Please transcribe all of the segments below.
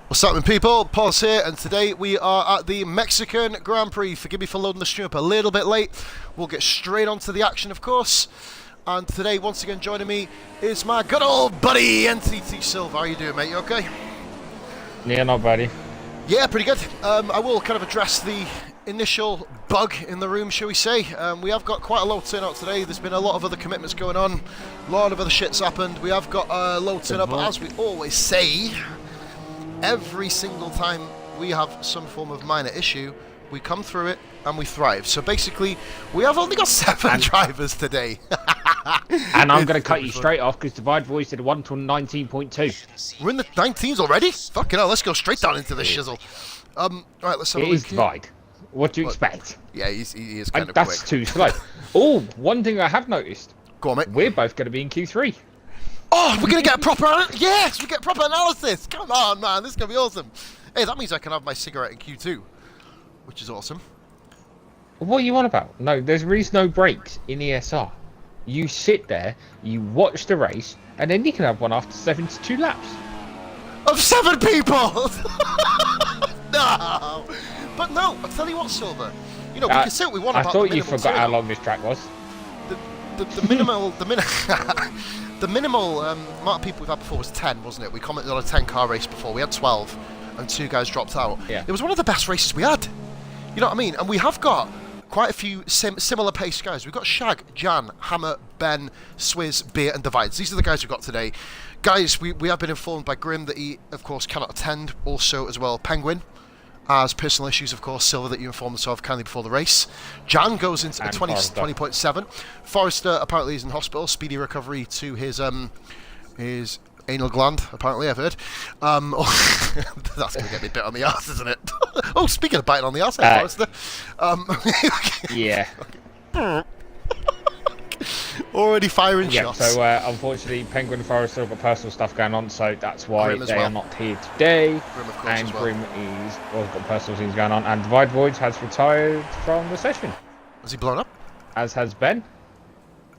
What's happening, people? Pos here, and today we are at the Mexican Grand Prix. Forgive me for loading the stream up a little bit late. We'll get straight on to the action, of course. And today, once again, joining me is my good old buddy, NTT Silver. How you doing, mate? You okay? Yeah, not bad. Yeah, pretty good. I will kind of address the initial bug in the room, shall we say. We have got quite a low turnout today. There's been a lot of other commitments going on. A lot of other shit's happened. We have got a low turnout, but as we always say, every single time we have some form of minor issue, we come through it and we thrive. So basically, we have only got 7 drivers today. And I'm going to cut you straight off because Divide Voice did 1 till 19.2. We're in the 19s already? Fucking hell, let's go straight down into the shizzle. Right, let's have a It look is Divide. What do you expect? Yeah, he is kind of That's quick. too slow. Oh, one thing I have noticed. Go on, mate. We're both going to be in Q3. Oh, we're going to get a proper... Yes, we get proper analysis. Come on, man. This is going to be awesome. Hey, that means I can have my cigarette in Q2, which is awesome. What are you on about? No, there's really no breaks in ESR. You sit there, you watch the race, and then you can have one after 72 laps. Of 7 people! No! But no, I'll tell you what, Silver. You know, we can say what we want about the I thought you minimal forgot how turnout. long this track was. The minimal amount of people we've had before was 10, wasn't it? We commented on a 10-car race before. We had 12, and 2 guys dropped out. Yeah. It was one of the best races we had. You know what I mean? And we have got quite a few similar pace guys. We've got Shag, Jan, Hammer, Ben, Swizz, Beer, and Divides. These are the guys we've got today. Guys, we have been informed by Grim that he, of course, cannot attend. Also, as well, Penguin has personal issues, of course. Silver, that you informed us of kindly before the race. Jan goes into a 20.7. Forrester apparently is in hospital. Speedy recovery to his anal gland, apparently, I've heard. That's going to get me bit on the arse, isn't it? Oh, speaking of biting on the arse, Forrester. Yeah. Already firing Yeah, shots. so unfortunately, Penguin and Forrester have got personal stuff going on, so that's why Grim as they well. are not here today. Grim, of course, And as well. Grim is got personal things going on, and Divide Voids has retired from the session, Has he blown up? as has Ben.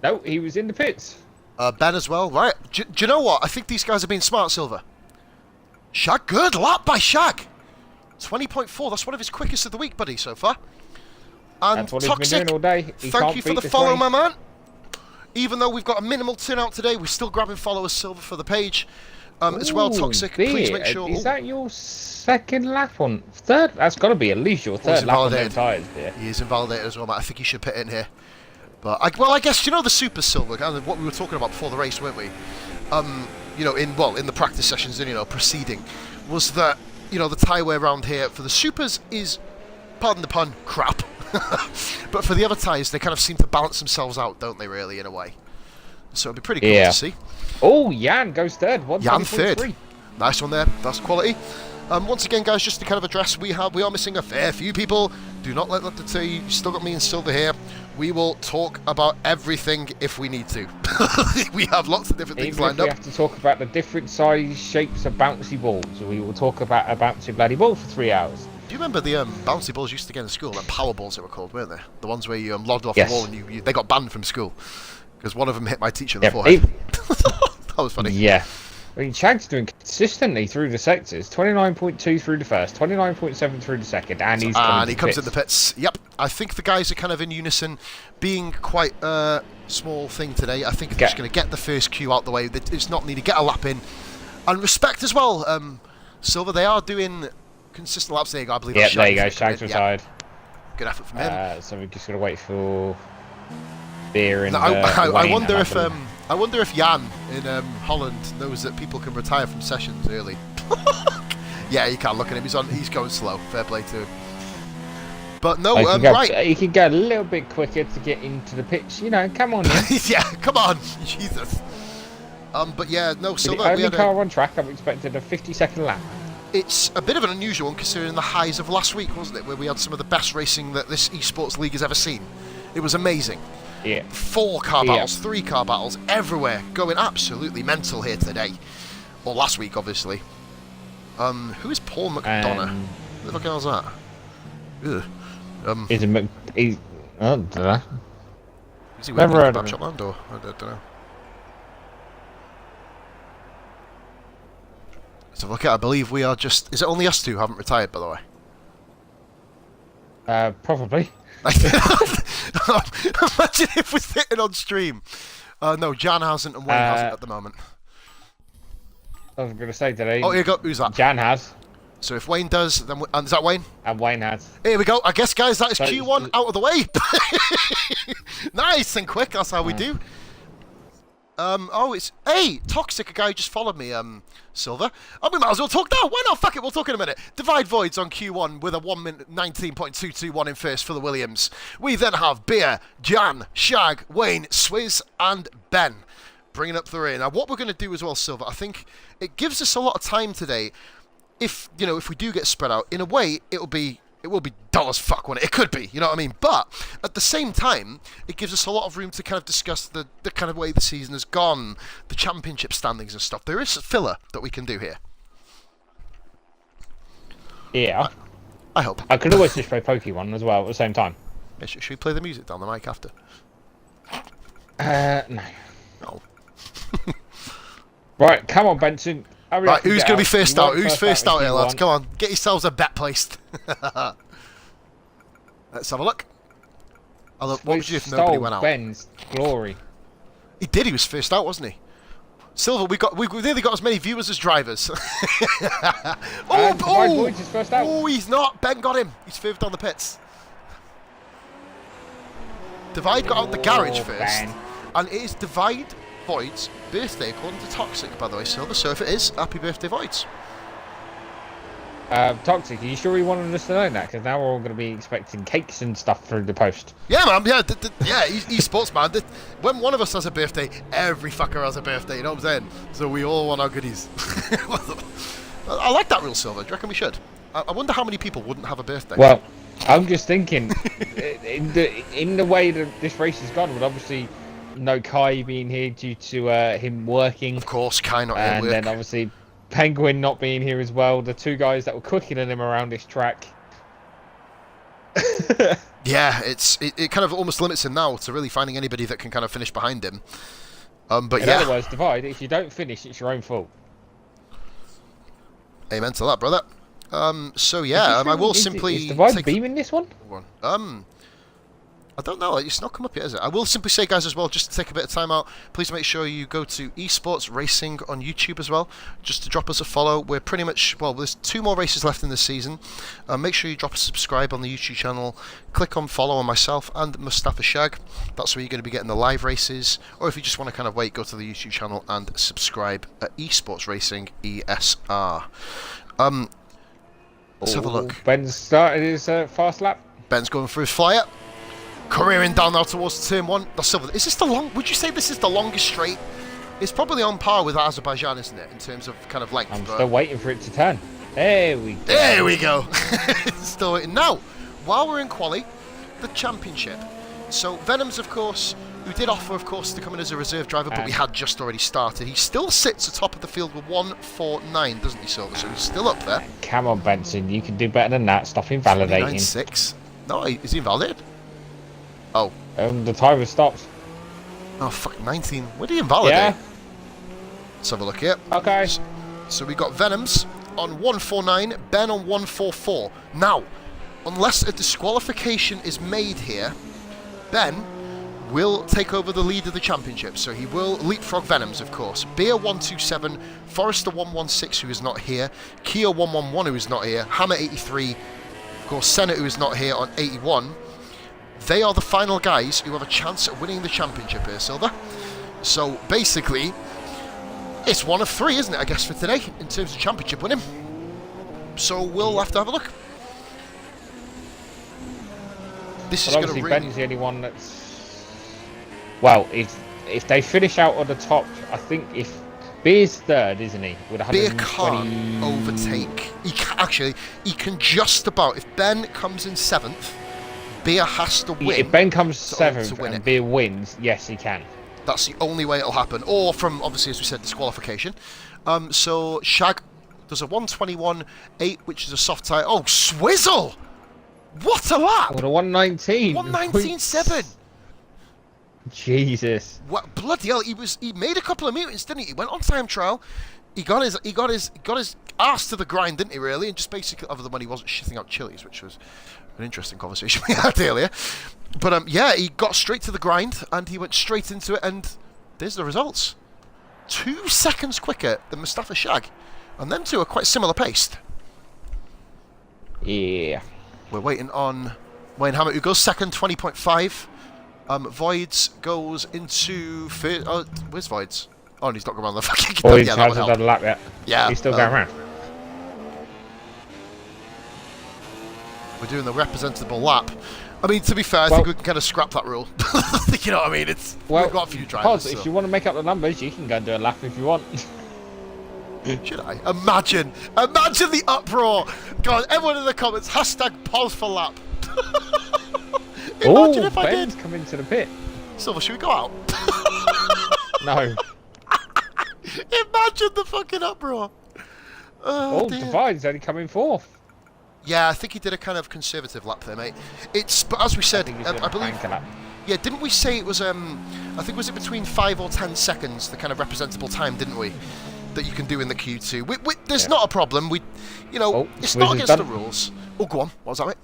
No, he was in the pits. Ben as well, right? Do you know what? I think these guys are being smart, Silver. Shag, good lap by Shag. 20.4, that's one of his quickest of the week, buddy, so far. And That's what he's Toxic, been doing all day. He thank can't you for beat the this follow, race. my man. Even though we've got a minimal turnout today, we're still grabbing followers, Silver, for the page. As well, Ooh, Toxic, Beer, please make sure... Is that your second lap on... Third? That's got to be at least your third lap on them tyres, Beer. He is invalidated as well, mate. I think he should pit in here. But, I guess, you know the Super Silver, kind of what we were talking about before the race, weren't we? You know, in the practice sessions and, you know, preceding, was that, you know, the tyre wear around here for the Supers is, pardon the pun, crap. But for the other tyres, they kind of seem to balance themselves out, don't they, really, in a way? So it'd be pretty cool to see. Oh, Jan goes third. Jan third. Nice one there. That's quality. Once again, guys, just to kind of address, we are missing a fair few people. Do not let that deter you. You've still got me and Silver here. We will talk about everything if we need to. We have lots of different things lined up. We have to talk about the different size shapes of bouncy balls. We will talk about a bouncy bloody ball for 3 hours. Do you remember the bouncy balls you used to get in school? Like power balls, they were called, weren't they? The ones where you lobbed off Yes. the wall and they got banned from school because one of them hit my teacher in the forehead. That was funny. Yeah. I mean, Shag's doing consistently through the sectors. 29.2 through the first, 29.7 through the second, and he comes in the pits. Yep. I think the guys are kind of in unison, being quite a small thing today. I think they're just going to get the first queue out the way. It's not need to get a lap in. And respect as well, Silver, they are doing consistent laps. There you go, I believe. Yeah, there you go. Shag's retired. Good effort from him. So we're just going to wait for Beer and no, I wonder if Jan in Holland knows that people can retire from sessions early. Yeah, you can't look at him. He's going slow. Fair play to him. But no, right. He can go a little bit quicker to get into the pitch. You know, come on. Yeah, come on, Jesus. But yeah, no, Silver. The only car on track, I'm expecting a 50-second lap. It's a bit of an unusual one considering the highs of last week, wasn't it? Where we had some of the best racing that this esports league has ever seen. It was amazing. Yeah. 4-car battles, 3-car battles, everywhere, going absolutely mental here today. Or last week, obviously. Who is Paul McDonough? Who the fuck hell is that? Ugh. Is he? I don't know. Is he Never heard of him. Shotland or I don't know. So look at, I believe we are just... Is it only us two who haven't retired, by the way? Probably. Imagine if we're sitting on stream. No, Jan hasn't and Wayne hasn't at the moment. I was going to say today. Oh, here you go. Who's that? Jan has. So if Wayne does, then... And is that Wayne? And Wayne has. Here we go. I guess, guys, that is So Q1 out of the way. Nice and quick. That's how we do. Oh, it's... Hey, Toxic, a guy who just followed me, Silver. Oh, we might as well talk now. Why not? Fuck it, we'll talk in a minute. Divide Voids on Q1 with a 1 minute 19.221 in first for the Williams. We then have Beer, Jan, Shag, Wayne, Swizz, and Ben bringing up the rear. Now, what we're going to do as well, Silver, I think it gives us a lot of time today. If, you know, if we do get spread out, in a way, it will be dull as fuck, won't it? It could be, you know what I mean? But at the same time, it gives us a lot of room to kind of discuss the kind of way the season has gone, the championship standings and stuff. There is a filler that we can do here. Yeah. I hope. I could always just play Pokemon as well at the same time. Yeah, should we play the music down the mic after? No. No. Right, come on, Benson. Hurry Right, up and who's get going to be out. first You out? want Who's first out here, lads? Q1. Come on, get yourselves a bet placed. Let's have a look. What would you do if nobody Stole went out? Ben's glory. He did. He was first out, wasn't he? Silver, we nearly got as many viewers as drivers. Divide Voids is first out. Oh, he's not. Ben got him. He's fifth on the pits. Divide got out the garage first, Ben. and it is Divide Void's birthday according to Toxic, by the way, Silver. So if it is, happy birthday, Voids. Toxic, are you sure you wanted us to know that? Because now we're all going to be expecting cakes and stuff through the post. Yeah, man. Yeah, esports, man. When one of us has a birthday, every fucker has a birthday. You know what I'm saying? So we all want our goodies. I like that rule, Silver. Do you reckon we should? I wonder how many people wouldn't have a birthday. Well, I'm just thinking, in the way that this race has gone, with obviously no Kai being here due to him working. Of course, Kai not here. And then obviously Penguin not being here as well. The two guys that were quicker than him around this track. Yeah, it kind of almost limits him now to really finding anybody that can kind of finish behind him. But In yeah. other words, Divide, if you don't finish, it's your own fault. Amen to that, brother. So yeah, I will simply Is Divide beaming this one? I don't know, it's not come up yet, is it? I will simply say, guys, as well, just to take a bit of time out, please make sure you go to eSports Racing on YouTube as well, just to drop us a follow. We're pretty much, well, there's 2 more races left in the season. Make sure you drop a subscribe on the YouTube channel, click on follow on myself and Mustafashag. That's where you're going to be getting the live races, or if you just want to kind of wait, go to the YouTube channel and subscribe at eSports Racing ESR. Let's have a look. Ben's started his fast lap. Ben's going for his flyer. Careering down now towards turn 1. The Silver. Is this the long? Would you say this is the longest straight? It's probably on par with Azerbaijan, isn't it, in terms of kind of length? I'm still waiting for it to turn. There we go. There we go. Still waiting. Now, while we're in quali, the championship. So Venoms, of course, who did offer, of course, to come in as a reserve driver, but we had just already started. He still sits atop of the field with 149, doesn't he, Silver? So he's still up there. Come on, Benson. You can do better than that. Stop invalidating. 9.6. No, is he invalidated? Oh. The timer stops. Oh, fuck, 19. Where did he invalidate? Yeah. Let's have a look here. Okay. So we got Venoms on 149, Ben on 144. Now, unless a disqualification is made here, Ben will take over the lead of the championship. So he will leapfrog Venoms, of course. Beer 127, Forrester 116, who is not here, Kia 111, who is not here, Hammer 83, of course, Senate, who is not here, on 81. They are the final guys who have a chance at winning the championship here, Silver. So basically, it's 1 of 3, isn't it, I guess, for today, in terms of championship winning. So we'll have to have a look. This is going to really... Ben's the only one that's... Well, if they finish out on the top, I think if... Beer's third, isn't he? With 120... Beer can't overtake. He can just about... If Ben comes in 7th, Beer has to win. If Ben comes 7th win and it. Beer wins, yes, he can. That's the only way it'll happen. Or from, obviously, as we said, disqualification. So Shag does a 121.8, which is a soft tire. Oh, Swizzle! What a lap! What a 119. 119.7. Jesus. What, bloody hell, he made a couple of mutants, didn't he? He went on time trial, he got his ass to the grind, didn't he? Really, and just basically, other than when he wasn't shitting out chilies, which was an interesting conversation we had earlier. But yeah, he got straight to the grind and he went straight into it, and there's the results. 2 seconds quicker than Mustafashag, and them two are quite similar paced. Yeah. We're waiting on Wayne Hammett, who goes second, 20.5. Voids goes into first. Oh, where's Voids? Oh, and he's not going around the fucking. Voids yeah, hasn't done a lap yet. Yeah, he's still going around. We're doing the representable lap. I mean, to be fair, I think we can kind of scrap that rule. You know what I mean? We've got a few drivers. Pos, if you want to make up the numbers, you can go and do a lap if you want. Should I? Imagine the uproar. God, everyone in the comments, hashtag pause for lap. Imagine if I did. Come into the pit. Silver, should we go out? No. Imagine the fucking uproar. Oh, dear. Divide's only coming fourth. Yeah, I think he did a kind of conservative lap there, mate. But as we said, I believe. Yeah, didn't we say it was? I think was it between 5 or 10 seconds, the kind of representable time, didn't we? That you can do in the Q2. There's not a problem. It's not against the rules. Oh, go on. What was that, mate?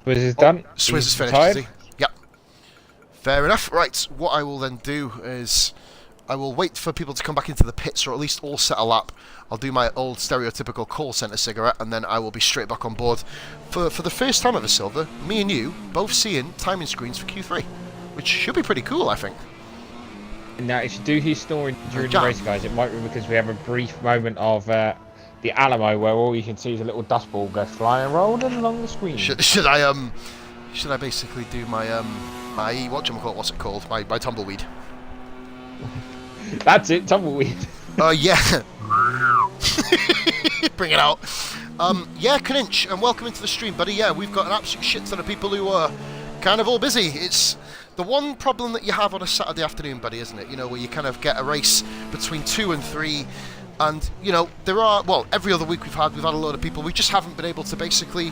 Swizz is done. Swizz is finished, is he? Yep. Fair enough. Right, what I will then do is I will wait for people to come back into the pits, or at least all set a lap. I'll do my old stereotypical call centre cigarette, and then I will be straight back on board for the first time ever, Silver. Me and you both seeing timing screens for Q3, which should be pretty cool, I think. Now, if you do hear snoring during the race, guys, it might be because we have a brief moment of the Alamo where all you can see is a little dust ball go flying, rolling along the screen. Should I basically do my what's it called? My tumbleweed. That's it, tumbleweed. Yeah. Bring it out. Yeah, Kninch, and welcome into the stream, buddy. Yeah, we've got an absolute shit ton of people who are kind of all busy. It's the one problem that you have on a Saturday afternoon, buddy, isn't it? You know, where you kind of get a race between 2 and 3, and you know every other week we've had a load of people. We just haven't been able to basically.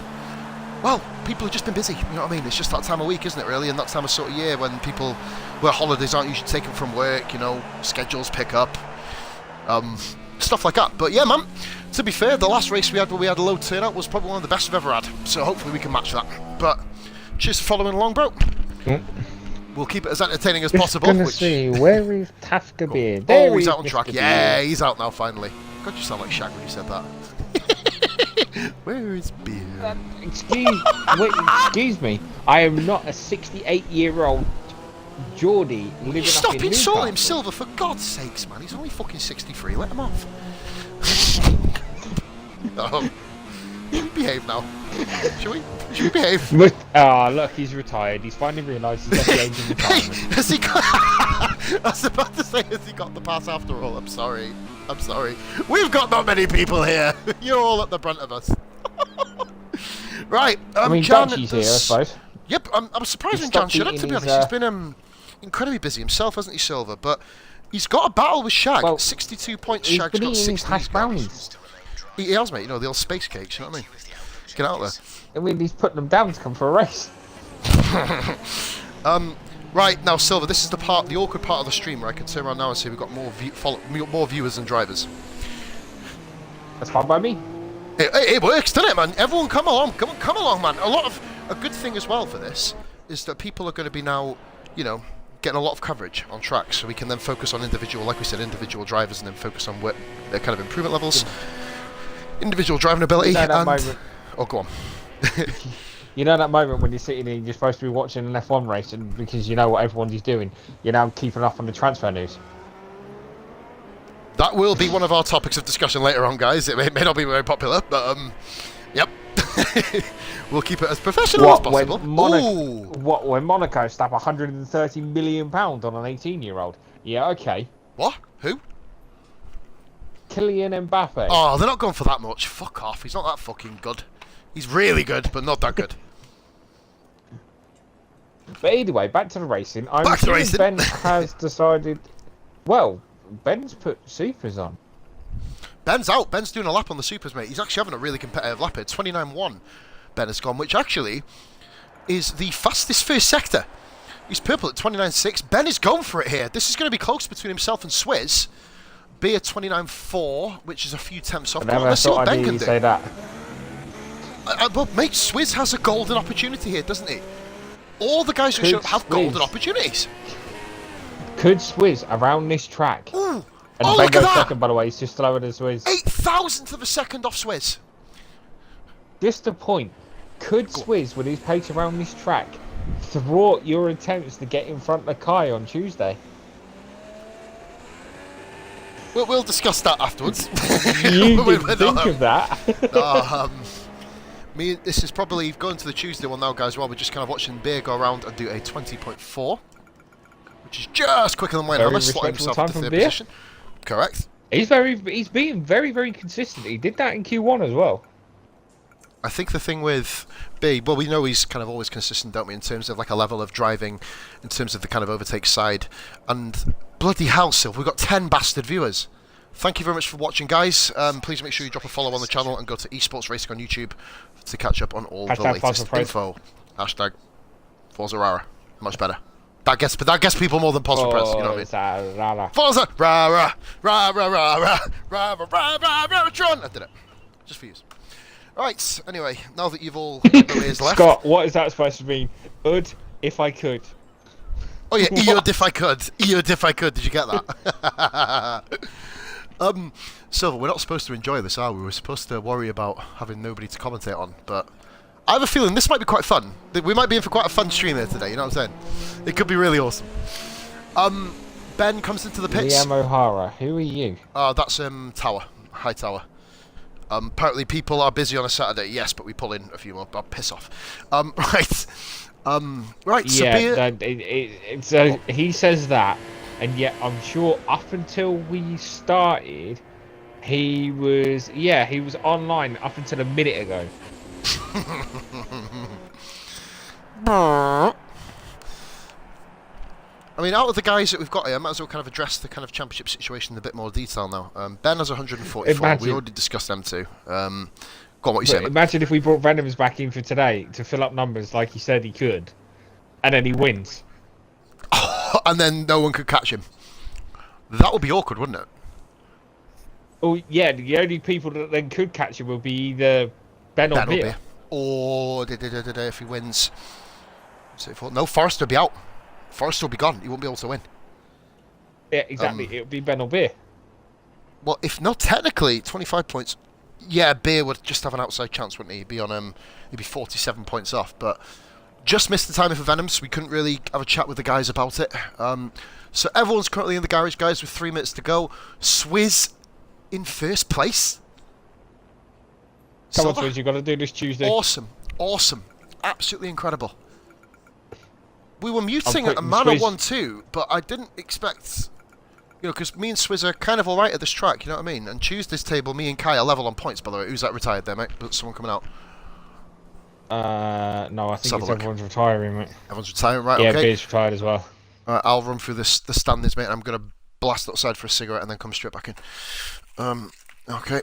Well, people have just been busy. You know what I mean? It's just that time of week, isn't it? Really, and that time of sort of year where holidays aren't usually taken from work. You know, schedules pick up. Stuff like that. But yeah, man, to be fair, the last race we had where we had a low turnout was probably one of the best we've ever had, so hopefully we can match that. But cheers for following along, bro. We'll keep it as entertaining as possible. See, where is Tafka Beer? Oh, he's out on track. Yeah, he's out now finally. God, you sound like Shaq when you said that. Where is beer? Excuse me, I am not a 68-year-old Geordie living Stop up in insulting him, Silver, for God's sakes, man. He's only fucking 63. Let him off. Oh. Behave now. Should we behave? Look, he's retired. He's finally realised he's at the age of retirement. Has he got... I was about to say, has he got the pass after all? I'm sorry. We've got not many people here. You're all at the brunt of us. Right. Jan Dutchie's here, I suppose. Yep, I'm surprised when Jan shut up, to be honest. He's been incredibly busy himself, hasn't he, Silver? But he's got a battle with Shag. Well, 62 points, Shag's got 60. Hash brownies. He has, mate. You know, the old space cakes, you know what I mean? Get out there. I mean, he's putting them down to come for a race. Right, now, Silver, this is the awkward part of the stream where I can turn around now and say we've got more viewers than drivers. That's fine by me. It works, doesn't it, man? Everyone come along. Come along, man. A good thing as well for this is that people are going to be now, you know, getting a lot of coverage on tracks, so we can then focus on individual drivers, and then focus on their kind of improvement levels, individual driving ability, moment. Oh, go on. You know that moment when you're sitting here, you're supposed to be watching an F1 race, and because you know what everyone's doing, you're now keeping up on the transfer news. That will be one of our topics of discussion later on, guys. It may not be very popular, but yep. We'll keep it as professional as possible. When Monaco slap £130 million on an 18-year-old? Yeah, okay. What? Who? Kylian Mbappe. Oh, they're not going for that much. Fuck off. He's not that fucking good. He's really good, but not that good. But anyway, back to the racing. Ben has decided... Well, Ben's put supers on. Ben's out. Ben's doing a lap on the supers, mate. He's actually having a really competitive lap here. 29.1 Ben has gone, which actually is the fastest first sector. He's purple at 29.6. Ben is going for it here. This is going to be close between himself and Swizz. Beer 29.4, which is a few tenths off. I never thought I'd hear you say that. But mate, Swizz has a golden opportunity here, doesn't he? All the guys who show up have golden opportunities. Could Swizz around this track? Ooh. And Oh, Ben look at goes that! second, by the way. He's just slower than Swizz. 8,000th of a second off Swizz. Just a point. Could Swizz, with his pace around this track, thwart your attempts to get in front of Kai on Tuesday? We'll discuss that afterwards. You didn't think of that. This is probably going to the Tuesday one now, guys. While we're just kind of watching Beer go around and do a 20.4, which is just quicker than Wayne Hammer, slotting himself into third position. Correct. He's being very, very consistent. He did that in Q1 as well. I think the thing with B, well, we know he's kind of always consistent, don't we, in terms of like a level of driving, in terms of the kind of overtake side. And bloody hell, Sylv, we've got 10 bastard viewers. Thank you very much for watching, guys. Please make sure you drop a follow on the channel and go to Esports Racing on YouTube to catch up on all the latest info. Hashtag Forza Rara. Much better. That gets people more than Pos for Press, you know what I mean? Forza Rara, Rara, Rara, Rara, Rara, Rara, Tron. I did it. Just for you. Right, anyway, now that you've all got the ears left. Scott, what is that supposed to mean? Ud, if I could. Oh yeah, Eud if I could. Eud if I could. Did you get that? Silver, we're not supposed to enjoy this, are we? We're supposed to worry about having nobody to commentate on, but I have a feeling this might be quite fun. We might be in for quite a fun stream here today, you know what I'm saying? It could be really awesome. Ben comes into the pits. Liam O'Hara, who are you? That's Tower. High Tower. Apparently people are busy on a Saturday, yes, but we pull in a few more. I'll piss off. Right. Right, yeah, so he says that, and yet I'm sure up until we started, he was online up until a minute ago. I mean, out of the guys that we've got here, I might as well kind of address the kind of championship situation in a bit more detail now. Ben has 144. We already discussed them too. Go on, what you saying? Imagine if we brought Venoms back in for today to fill up numbers like he said he could, and then he wins. And then no one could catch him. That would be awkward, wouldn't it? Oh yeah, the only people that then could catch him will be either Ben or Beer. Or if he wins. No, Forrester will be out. Forrester will be gone. He won't be able to win. Yeah, exactly. It would be Ben or Beer. Well, if not technically 25 points, yeah, Beer would just have an outside chance, wouldn't he? He'd be on he'd be 47 points off, but just missed the timing for Venom, so we couldn't really have a chat with the guys about it. So everyone's currently in the garage, guys, with 3 minutes to go. Swizz in first place. Come on, Swizz, you've got to do this Tuesday. Awesome, absolutely incredible. We were muting at a man of 1-2, but I didn't expect, because me and Swizz are kind of alright at this track, you know what I mean? And Tuesday's table, me and Kai are level on points, by the way. Who's that retired there, mate? But someone coming out. No, I think it's everyone's retiring, mate. Everyone's retiring, right? Yeah, okay. Beer's retired as well. Alright, I'll run through the standings, mate. I'm going to blast outside for a cigarette and then come straight back in. Okay.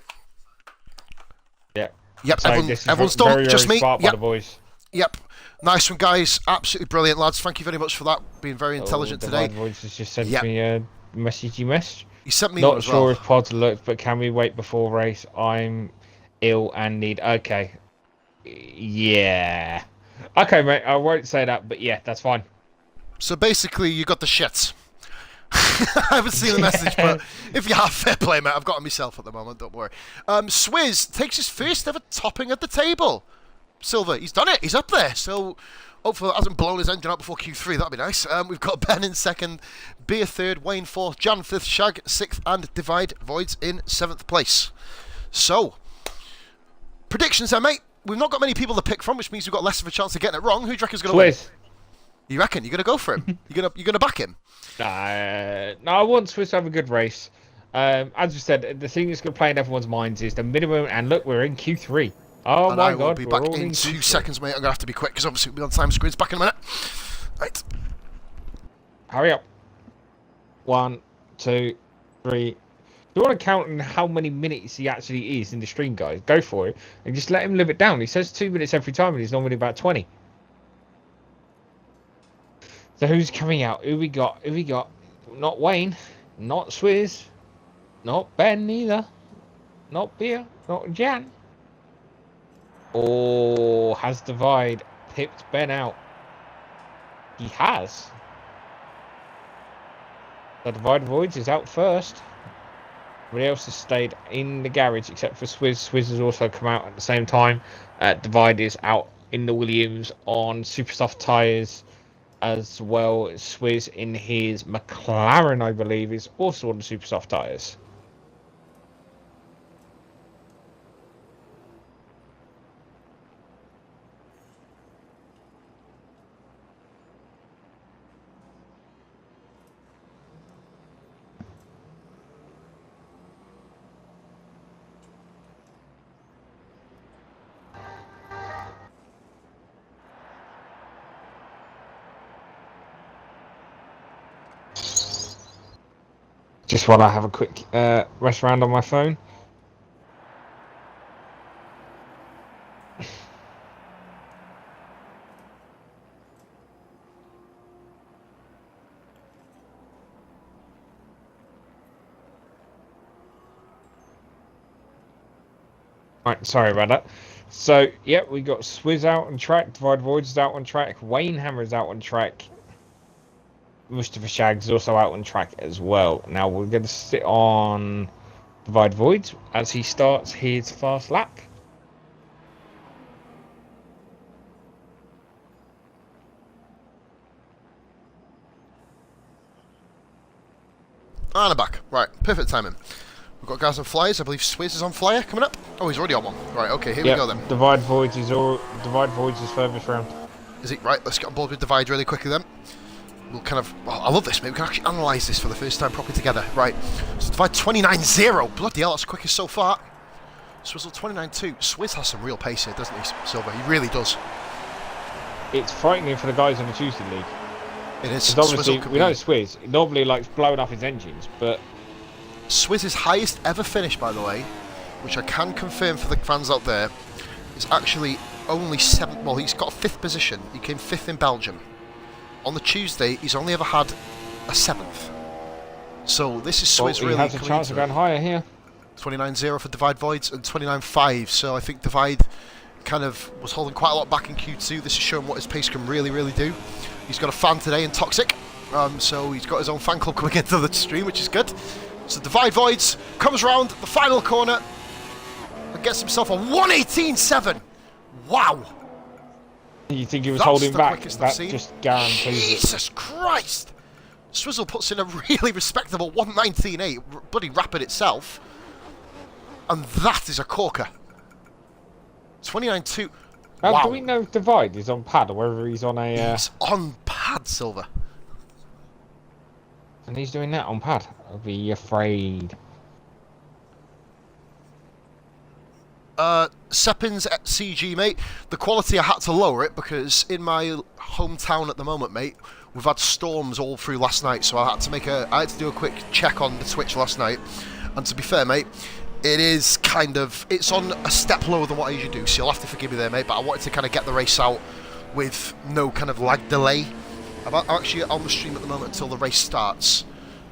Yeah. Yep, so everyone's done. Very, just me. By the boys. Yep. Nice one, guys. Absolutely brilliant, lads. Thank you very much for that. Being very intelligent today. Voice has just sent me a message. He sent me Not as sure well. if Pod's looked, but can we wait before race? I'm ill and need... Okay. Yeah. Okay, mate. I won't say that, but yeah, that's fine. So basically, you got the shits. I haven't seen the message, but if you have, fair play, mate. I've got it myself at the moment, don't worry. Swizz takes his first ever topping at the table. Silver, he's done it. He's up there. So hopefully that hasn't blown his engine out before Q3. That'd be nice. We've got Ben in second, Beer third, Wayne fourth, Jan fifth, Shag sixth, and Divide Voids in 7th place. So, predictions then, mate. We've not got many people to pick from, which means we've got less of a chance of getting it wrong. Who do you reckon's going to win? You reckon? You're going to go for him? You're gonna back him? No, I want Swizz to have a good race. As you said, the thing that's going to play in everyone's minds is the minimum, and look, we're in Q3. Oh and my I God, will be back in 2 seconds, mate. I'm going to have to be quick, because obviously we'll be on time screens. Back in a minute. Right. Hurry up. 1, 2, 3. Do you want to count in how many minutes he actually is in the stream, guys? Go for it. And just let him live it down. He says 2 minutes every time, and he's normally about 20. So who's coming out? Who we got? Not Wayne. Not Swizz. Not Ben either. Not Beer. Not Jan. Oh, has Divide pipped Ben out? He has. The Divide Voids is out first. Everybody else has stayed in the garage except for Swizz. Swizz has also come out at the same time. Divide is out in the Williams on super soft tyres as well. Swizz in his McLaren, I believe, is also on the super soft tyres. Just while I have a quick rest round on my phone. Right, sorry about that. So, yeah, we got Swizz out on track, Divide Voids is out on track, Wayne Hammer's out on track, Mustafashag is also out on track as well. Now we're going to sit on Divide Voids as he starts his fast lap. And I'm back. Right, perfect timing. We've got guys on flyers. I believe Swizz is on flyer coming up. Oh, he's already on one. Right, okay, here we go then. Divide Voids is furthest round. Is it? Right, let's get on board with Divide really quickly then. We'll kind of... Well, I love this, mate. We can actually analyse this for the first time properly together. Right, so Divide 29.0. Bloody hell, that's the quickest so far. Swizzle 29.2. Swizz has some real pace here, doesn't he, Silver? He really does. It's frightening for the guys in the Tuesday League. It is. Because obviously, we know Swizz. He normally likes blowing up his engines, but... Swizz's highest ever finish, by the way, which I can confirm for the fans out there, is actually only 7th. Well, he's got a 5th position. He came 5th in Belgium. On the Tuesday, he's only ever had a 7th. So this is Swizz really. He has a chance of going higher here. 29.0 for Divide Voids and 29.5. So I think Divide kind of was holding quite a lot back in Q2. This is showing what his pace can really, really do. He's got a fan today in Toxic, so he's got his own fan club coming into the stream, which is good. So Divide Voids comes round the final corner and gets himself a 118.7. Wow! You think he was holding back? That just guarantees it. Jesus Christ! Swizzle puts in a really respectable 119.8, bloody rapid itself. And that is a corker. 29.2. Wow. Do we know if Divide is on pad or whether he's on a... He's on pad, Silver. And he's doing that on pad. I'll be afraid. Seppins at CG, mate. The quality, I had to lower it because in my hometown at the moment, mate, we've had storms all through last night, so I had to do a quick check on the Twitch last night. And to be fair, mate, it is kind of, it's on a step lower than what I usually do, so you'll have to forgive me there, mate, but I wanted to kind of get the race out with no kind of lag delay. I'm actually on the stream at the moment until the race starts.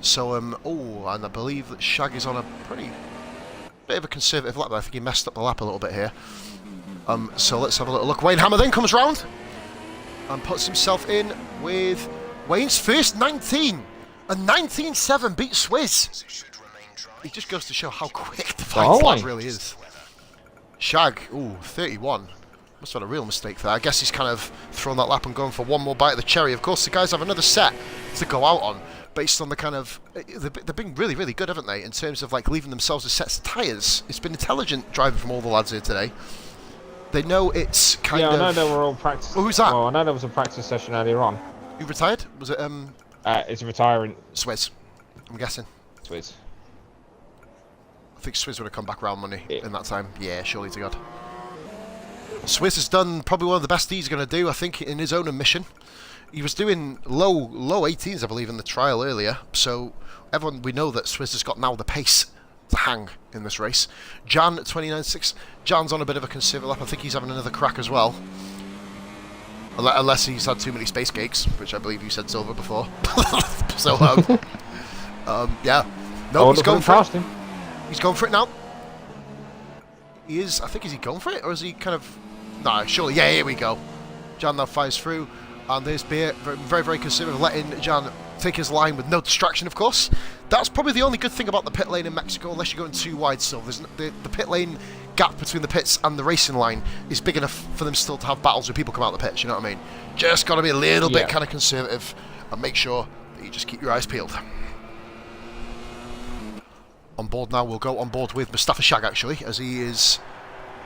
So, oh, and I believe that Shag is on a pretty bit of a conservative lap, but I think he messed up the lap a little bit here. So let's have a little look. Wayne Hammer then comes round and puts himself in with Wayne's first 19. A 19.7 beats Swizz. It just goes to show how quick the flight really is. Shag, ooh, 31. Must have had a real mistake there. I guess he's kind of thrown that lap and going for one more bite of the cherry. Of course, the guys have another set to go out on, based on the kind of... They've been really, really good, haven't they, in terms of like leaving themselves with sets of tyres. It's been intelligent driving from all the lads here today. They know it's kind of... Yeah, I know they were all practice... Oh, who's that? Oh, I know there was a practice session earlier on. Who retired? Was it... It's retiring. Swizz, I'm guessing. Swizz. I think Swizz would have come back round money in that time. Yeah, surely to God. Swizz has done probably one of the best he's going to do, I think, in his own admission. He was doing low 18s, I believe, in the trial earlier. So we know that Swizz has got now the pace to hang in this race. Jan at 29.6. Jan's on a bit of a conservative lap. I think he's having another crack as well. Unless he's had too many space cakes, which I believe you said, Silver, before. So, yeah. No, he's going past him. He's going for it now. He is, I think, is he going for it? Or is he kind of... No, surely. Yeah, here we go. Jan now fires through. And there's Beer, very, very considerate of letting Jan take his line with no distraction, of course. That's probably the only good thing about the pit lane in Mexico, unless you're going too wide still. The pit lane gap between the pits and the racing line is big enough for them still to have battles where people come out the pits, you know what I mean? Just got to be a little bit kind of conservative and make sure that you just keep your eyes peeled. On board now, we'll go on board with Mustafashag, actually, as he is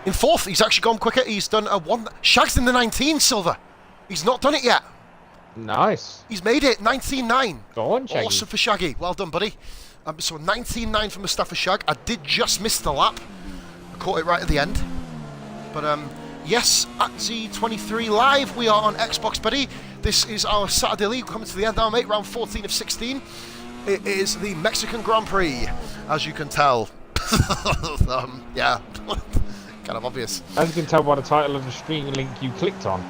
in 4th. He's actually gone quicker. He's done a 1... Shag's in the 19 Silver. He's not done it yet. Nice. He's made it. 19.9. Go on, Shaggy. Awesome for Shaggy. Well done, buddy. So 19.9 for Mustafashag. I did just miss the lap. I caught it right at the end. But, yes, at Z23 Live, we are on Xbox, buddy. This is our Saturday League coming to the end now, mate. Round 14 of 16. It is the Mexican Grand Prix, as you can tell. Yeah, kind of obvious. As you can tell by the title of the stream link you clicked on.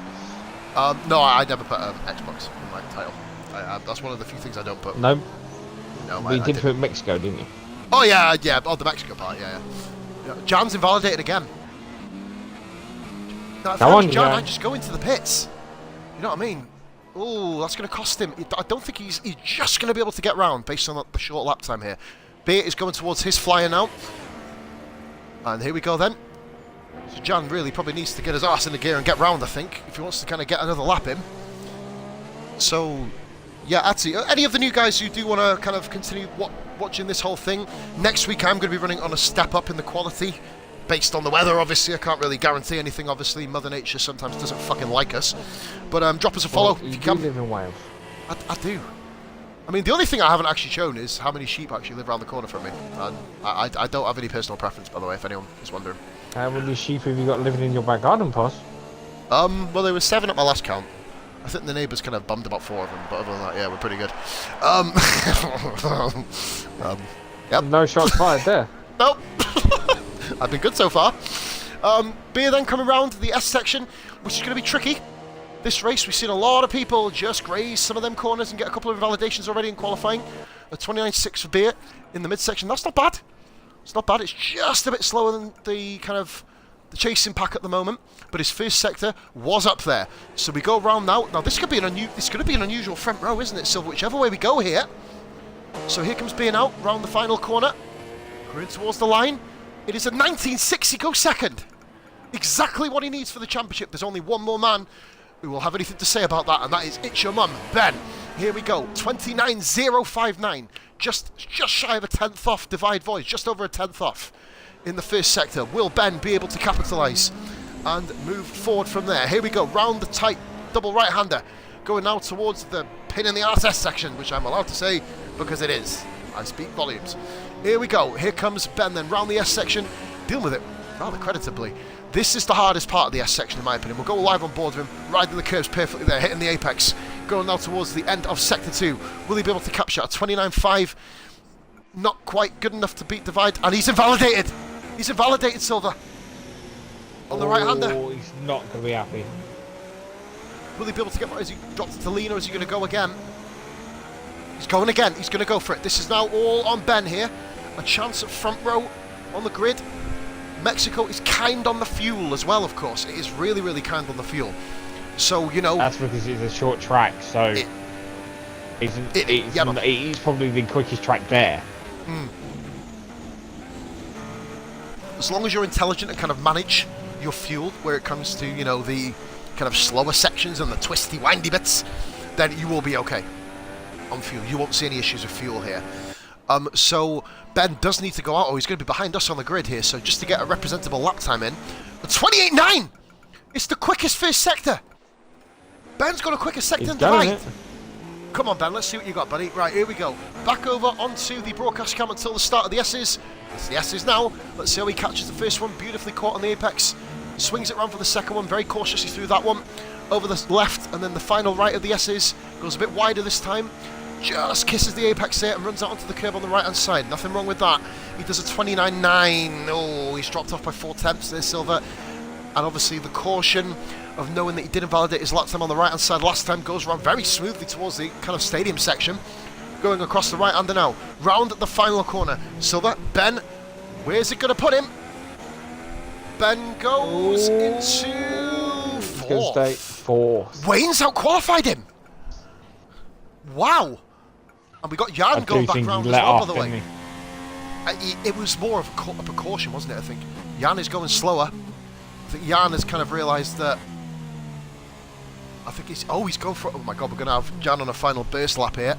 No, I never put Xbox in my title. That's one of the few things I don't put. No. No, you did put Mexico, didn't you? Oh, yeah. Oh, the Mexico part, yeah. Jan's invalidated again. Now, if I was Jan, I'd just go into the pits. You know what I mean? Oh, that's going to cost him. I don't think he's just going to be able to get round based on the short lap time here. Beer is going towards his flyer now. And here we go then. So Jan really probably needs to get his arse in the gear and get round, I think, if he wants to kind of get another lap in. So, yeah, Atsi, any of the new guys who do want to kind of continue watching this whole thing, next week I'm going to be running on a step up in the quality. Based on the weather, obviously, I can't really guarantee anything, obviously. Mother Nature sometimes doesn't fucking like us. But drop us a follow if you can. You live in Wales. I do. I mean, the only thing I haven't actually shown is how many sheep actually live around the corner from me. And I don't have any personal preference, by the way, if anyone is wondering. How many sheep have you got living in your back garden, Pos? Well, there were 7 at my last count. I think the neighbours kind of bummed about 4 of them, but other than that, yeah, we're pretty good. Yep. No shots fired there. Nope. I've been good so far. Beer then coming round the S section, which is going to be tricky. This race, we've seen a lot of people just graze some of them corners and get a couple of invalidations already in qualifying. A 29.6 for Beer in the midsection. That's not bad. It's not bad. It's just a bit slower than the kind of the chasing pack at the moment, but his first sector was up there. So we go round now. Now this could be this could be an unusual front row, isn't it, Silver? Whichever way we go here. So here comes Beer now round the final corner. We're in towards the line. It is a 19.6. He goes second. Exactly what he needs for the championship. There's only one more man who will have anything to say about that, and that is It's Your Mum, Ben. Here we go. 29.059. Just shy of a 10th off Divide Voice. Just over a 10th off in the first sector. Will Ben be able to capitalise and move forward from there? Here we go. Round the tight double right-hander. Going now towards the pin in the RSS section, which I'm allowed to say because it is. I speak volumes. Here we go. Here comes Ben then round the S section. Deal with it rather creditably. This is the hardest part of the S section in my opinion. We'll go live on board with him, riding the curves perfectly there, hitting the apex. Going now towards the end of sector 2. Will he be able to capture a 29.5? Not quite good enough to beat Divide. And he's invalidated. He's invalidated, Silver. On the right-hander. Oh, he's not going to be happy. Will he be able to get... Is he dropped it to lean or is he going to go again? He's going again. He's going to go for it. This is now all on Ben here. A chance at front row on the grid. Mexico is kind on the fuel as well, of course. It is really, really kind on the fuel. So, you know... That's because it's a short track, so... It's probably the quickest track there. As long as you're intelligent and kind of manage your fuel where it comes to, you know, the kind of slower sections and the twisty, windy bits, then you will be okay on fuel. You won't see any issues with fuel here. So Ben does need to go out, or he's going to be behind us on the grid here, so just to get a representable lap time in. 28.9! It's the quickest first sector! Ben's got a quicker sector than Divide. Come on, Ben, let's see what you got, buddy. Right, here we go. Back over onto the broadcast cam until the start of the S's. It's the S's now. Let's see how he catches the first one. Beautifully caught on the apex. Swings it around for the second one, very cautiously through that one. Over the left, and then the final right of the S's. Goes a bit wider this time. Just kisses the apex there and runs out onto the curb on the right-hand side. Nothing wrong with that. He does a 29.9. Oh, he's dropped off by 4/10 there, Silver. And obviously the caution of knowing that he didn't validate his lap time on the right-hand side last time goes around very smoothly towards the kind of stadium section. Going across the right-hander now. Round at the final corner. Silver, Ben Where's it going to put him? Ben goes into fourth. Wayne's out-qualified him. Wow. And we got Jan going back round as well, by the way. It was more of a precaution, wasn't it, I think? Jan is going slower. I think Jan has kind of realised that... I think he's... Oh, he's going for it. Oh, my God, we're going to have Jan on a final burst lap here.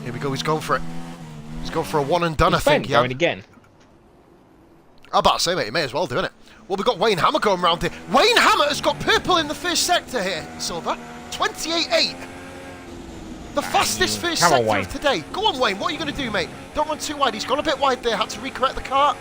Here we go, he's going for it. He's going for a one and done, I think. Going again. I'm about to say, mate, he may as well do it. Well, we've got Wayne Hammer going round here. Wayne Hammer has got purple in the first sector here, Silver. 28.8. The fastest first sector of today. Go on, Wayne. What are you going to do, mate? Don't run too wide. He's gone a bit wide there. Had to recorrect the car.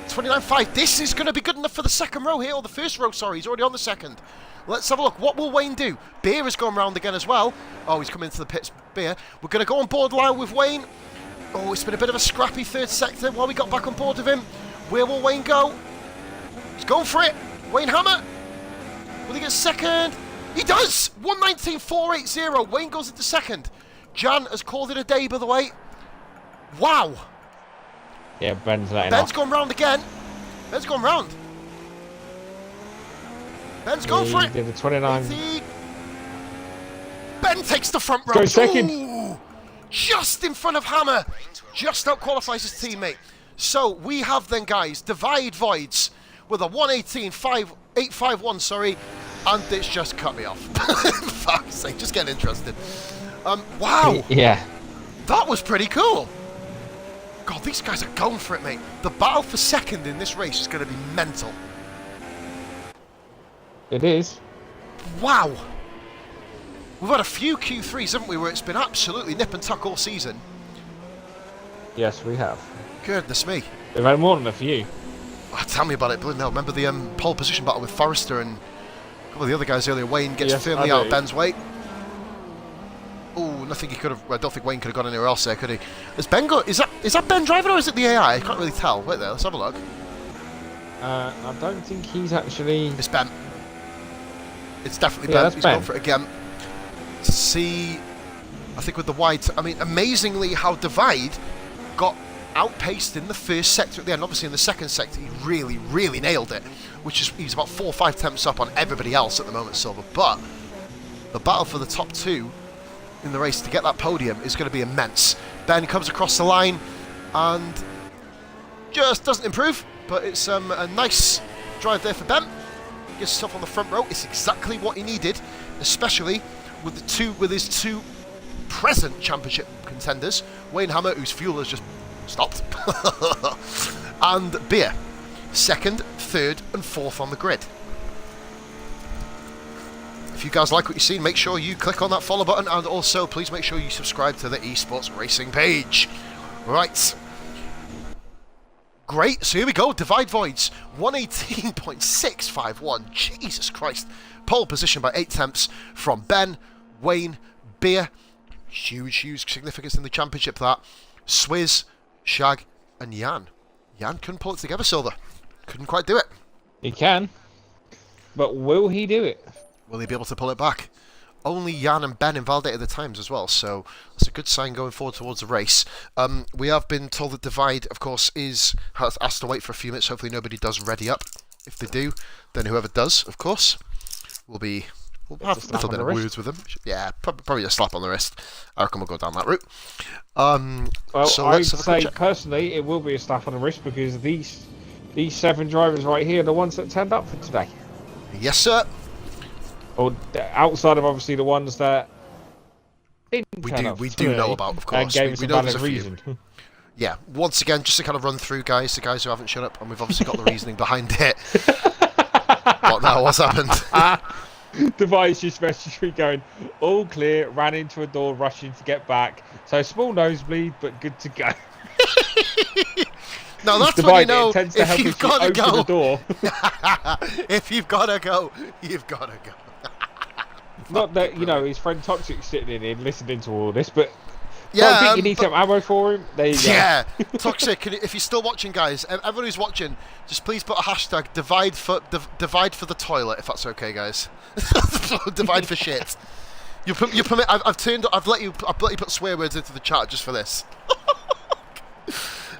29.5. This is going to be good enough for the second row here, or the first row, sorry. He's already on the second. Let's have a look. What will Wayne do? Beer has gone round again as well. Oh, he's coming into the pits. Beer. We're going to go on board line with Wayne. Oh, it's been a bit of a scrappy third sector while we got back on board with him. Where will Wayne go? He's going for it. Wayne Hammer. Will he get second? He does! 119.480. Wayne goes into second. Jan has called it a day, by the way. Wow. Yeah, Ben's letting Ben's off. gone round again. Ben's gone round. Ben's going for it. Did the 29. Ben takes the front row. Go second. Ooh, just in front of Hammer. Just out-qualifies his teammate. So we have then, guys, divide voids with a 118.851, sorry. And it's just cut me off. For fuck's sake, just getting interested. Wow. Yeah. That was pretty cool. God, these guys are going for it, mate. The battle for second in this race is going to be mental. It is. Wow. We've had a few Q3s, haven't we, where it's been absolutely nip and tuck all season. Yes, we have. Goodness me. We've had more than a few. Oh, tell me about it, bloody hell. Remember the pole position battle with Forrester and a couple of the other guys earlier? Wayne gets firmly out of Ben's way. Oh, nothing he could have... I don't think Wayne could have gone anywhere else there, could he? Has Ben got... Is that Ben driving or is it the AI? I can't really tell. Wait there, let's have a look. I don't think he's actually... It's Ben. It's definitely Ben. He's going for it again. See... I think with the wide... I mean, amazingly how Divide got outpaced in the first sector at the end. Obviously in the second sector he really, really nailed it. Which is... He's about 4 or 5 tenths up on everybody else at the moment, Silver. But the battle for the top two in the race to get that podium is going to be immense. Ben comes across the line and just doesn't improve, but it's a nice drive there for Ben. Gets himself on the front row. It's exactly what he needed, especially with his two present championship contenders, Wayne Hammer, whose fuel has just stopped, and Beer, second, third and fourth on the grid. If you guys like what you've seen, make sure you click on that follow button, and also please make sure you subscribe to the esports racing page. Right. Great, so here we go, Divide Voids, 118.651, Jesus Christ. Pole position by 8 tenths from Ben, Wayne, Beer, huge significance in the championship that. Swizz, Shag and Jan. Jan couldn't pull it together, Silver. Couldn't quite do it. He can, but will he do it? Will he be able to pull it back? Only Jan and Ben invalidated the times as well, so that's a good sign going forward towards the race. We have been told that Divide, of course, has asked to wait for a few minutes. Hopefully nobody does ready up. If they do, then whoever does, of course, we'll have a little bit of words with them. Yeah, probably a slap on the wrist. I reckon we'll go down that route. Well, so I'd say personally it will be a slap on the wrist because these 7 drivers right here are the ones that turned up for today. Yes, sir. Or outside of obviously the ones that we do know about, of course. And gave us a valid reason. Yeah, once again, just to kind of run through, guys, the guys who haven't shut up, and we've obviously got the reasoning behind it. What now? What's happened? Device just messaged going, all clear, ran into a door, rushing to get back. So small nosebleed, but good to go. No, that's when you know if you've got to go. The door. If you've got to go, you've got to go. Not that, you know, his friend Toxic sitting in here listening to all this, but yeah, I think you need some ammo for him. There you go. Yeah, Toxic, if you're still watching, guys, everyone who's watching, just please put a hashtag divide for the toilet, if that's okay, guys. Divide for shit. You permit. I've let you put swear words into the chat just for this.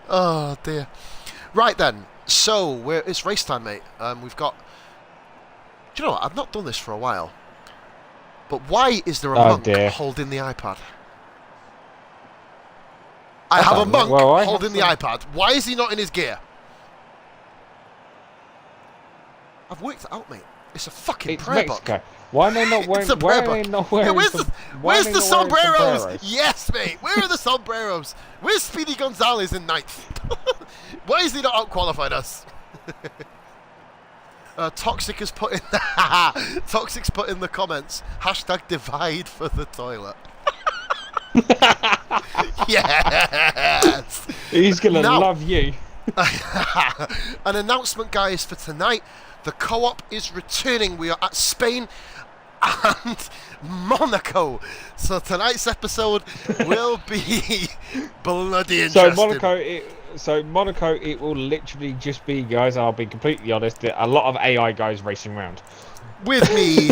Oh dear. Right then. So it's race time, mate. We've got. Do you know what? I've not done this for a while. But why is there a monk holding the iPad? I have a monk holding the iPad. Why is he not in his gear? I've worked it out, mate. It's a fucking prayer book. Why are they not wearing? Why are they not wearing? Where's the sombreros? Yes, mate. Where are the sombreros? Where's Speedy Gonzalez in ninth? Why is he not out-qualified us? Toxic has put in Toxic's put in the comments. # divide for the toilet. Yes. He's gonna love you. An announcement, guys, for tonight. The co-op is returning. We are at Spain and Monaco. So tonight's episode will be bloody interesting. So Monaco, it will literally just be, guys, I'll be completely honest, a lot of AI guys racing around. With me,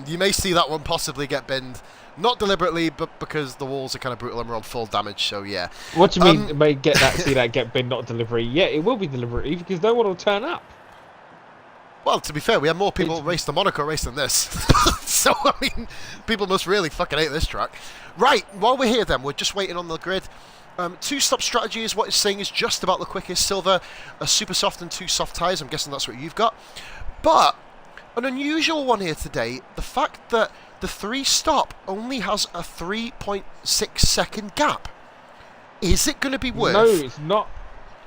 you may see that one possibly get binned. Not deliberately, but because the walls are kind of brutal and we're on full damage, so yeah. What do you mean, may see that get binned, not deliberately? Yeah, it will be deliberately, because no one will turn up. Well, to be fair, we have more people race the Monaco race than this. So, I mean, people must really fucking hate this track. Right, while we're here then, we're just waiting on the grid. Two-stop strategy is what it's saying is just about the quickest. Silver, a super soft and 2 soft tyres. I'm guessing that's what you've got. But an unusual one here today, the fact that the 3-stop only has a 3.6 second gap. Is it going to be worth... No, it's not.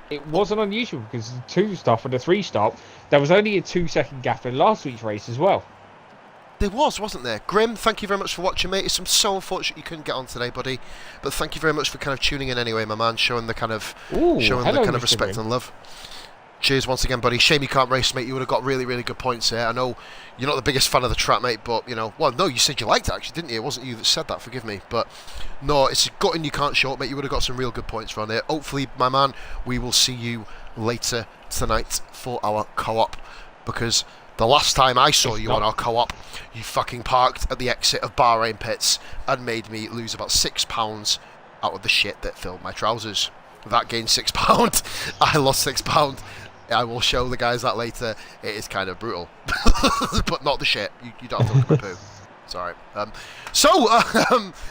It wasn't unusual because the 2-stop and the 3-stop, there was only a 2-second gap in last week's race as well. There wasn't there? Grim, thank you very much for watching, mate. It's so unfortunate you couldn't get on today, buddy. But thank you very much for kind of tuning in anyway, my man, showing the kind of respect and love. Cheers once again, buddy. Shame you can't race, mate. You would have got really, really good points here. I know you're not the biggest fan of the track, mate, but, you know... Well, no, you said you liked it, actually, didn't you? It wasn't you that said that, forgive me. But, no, it's a gutting you can't show up, mate. You would have got some real good points around here. Hopefully, my man, we will see you later tonight for our co-op. Because the last time I saw you on our co-op, you fucking parked at the exit of Bahrain pits and made me lose about £6 out of the shit that filled my trousers. That gained £6. I lost £6. I will show the guys that later. It is kind of brutal. But not the shit. You don't have to look at my poo. It's alright.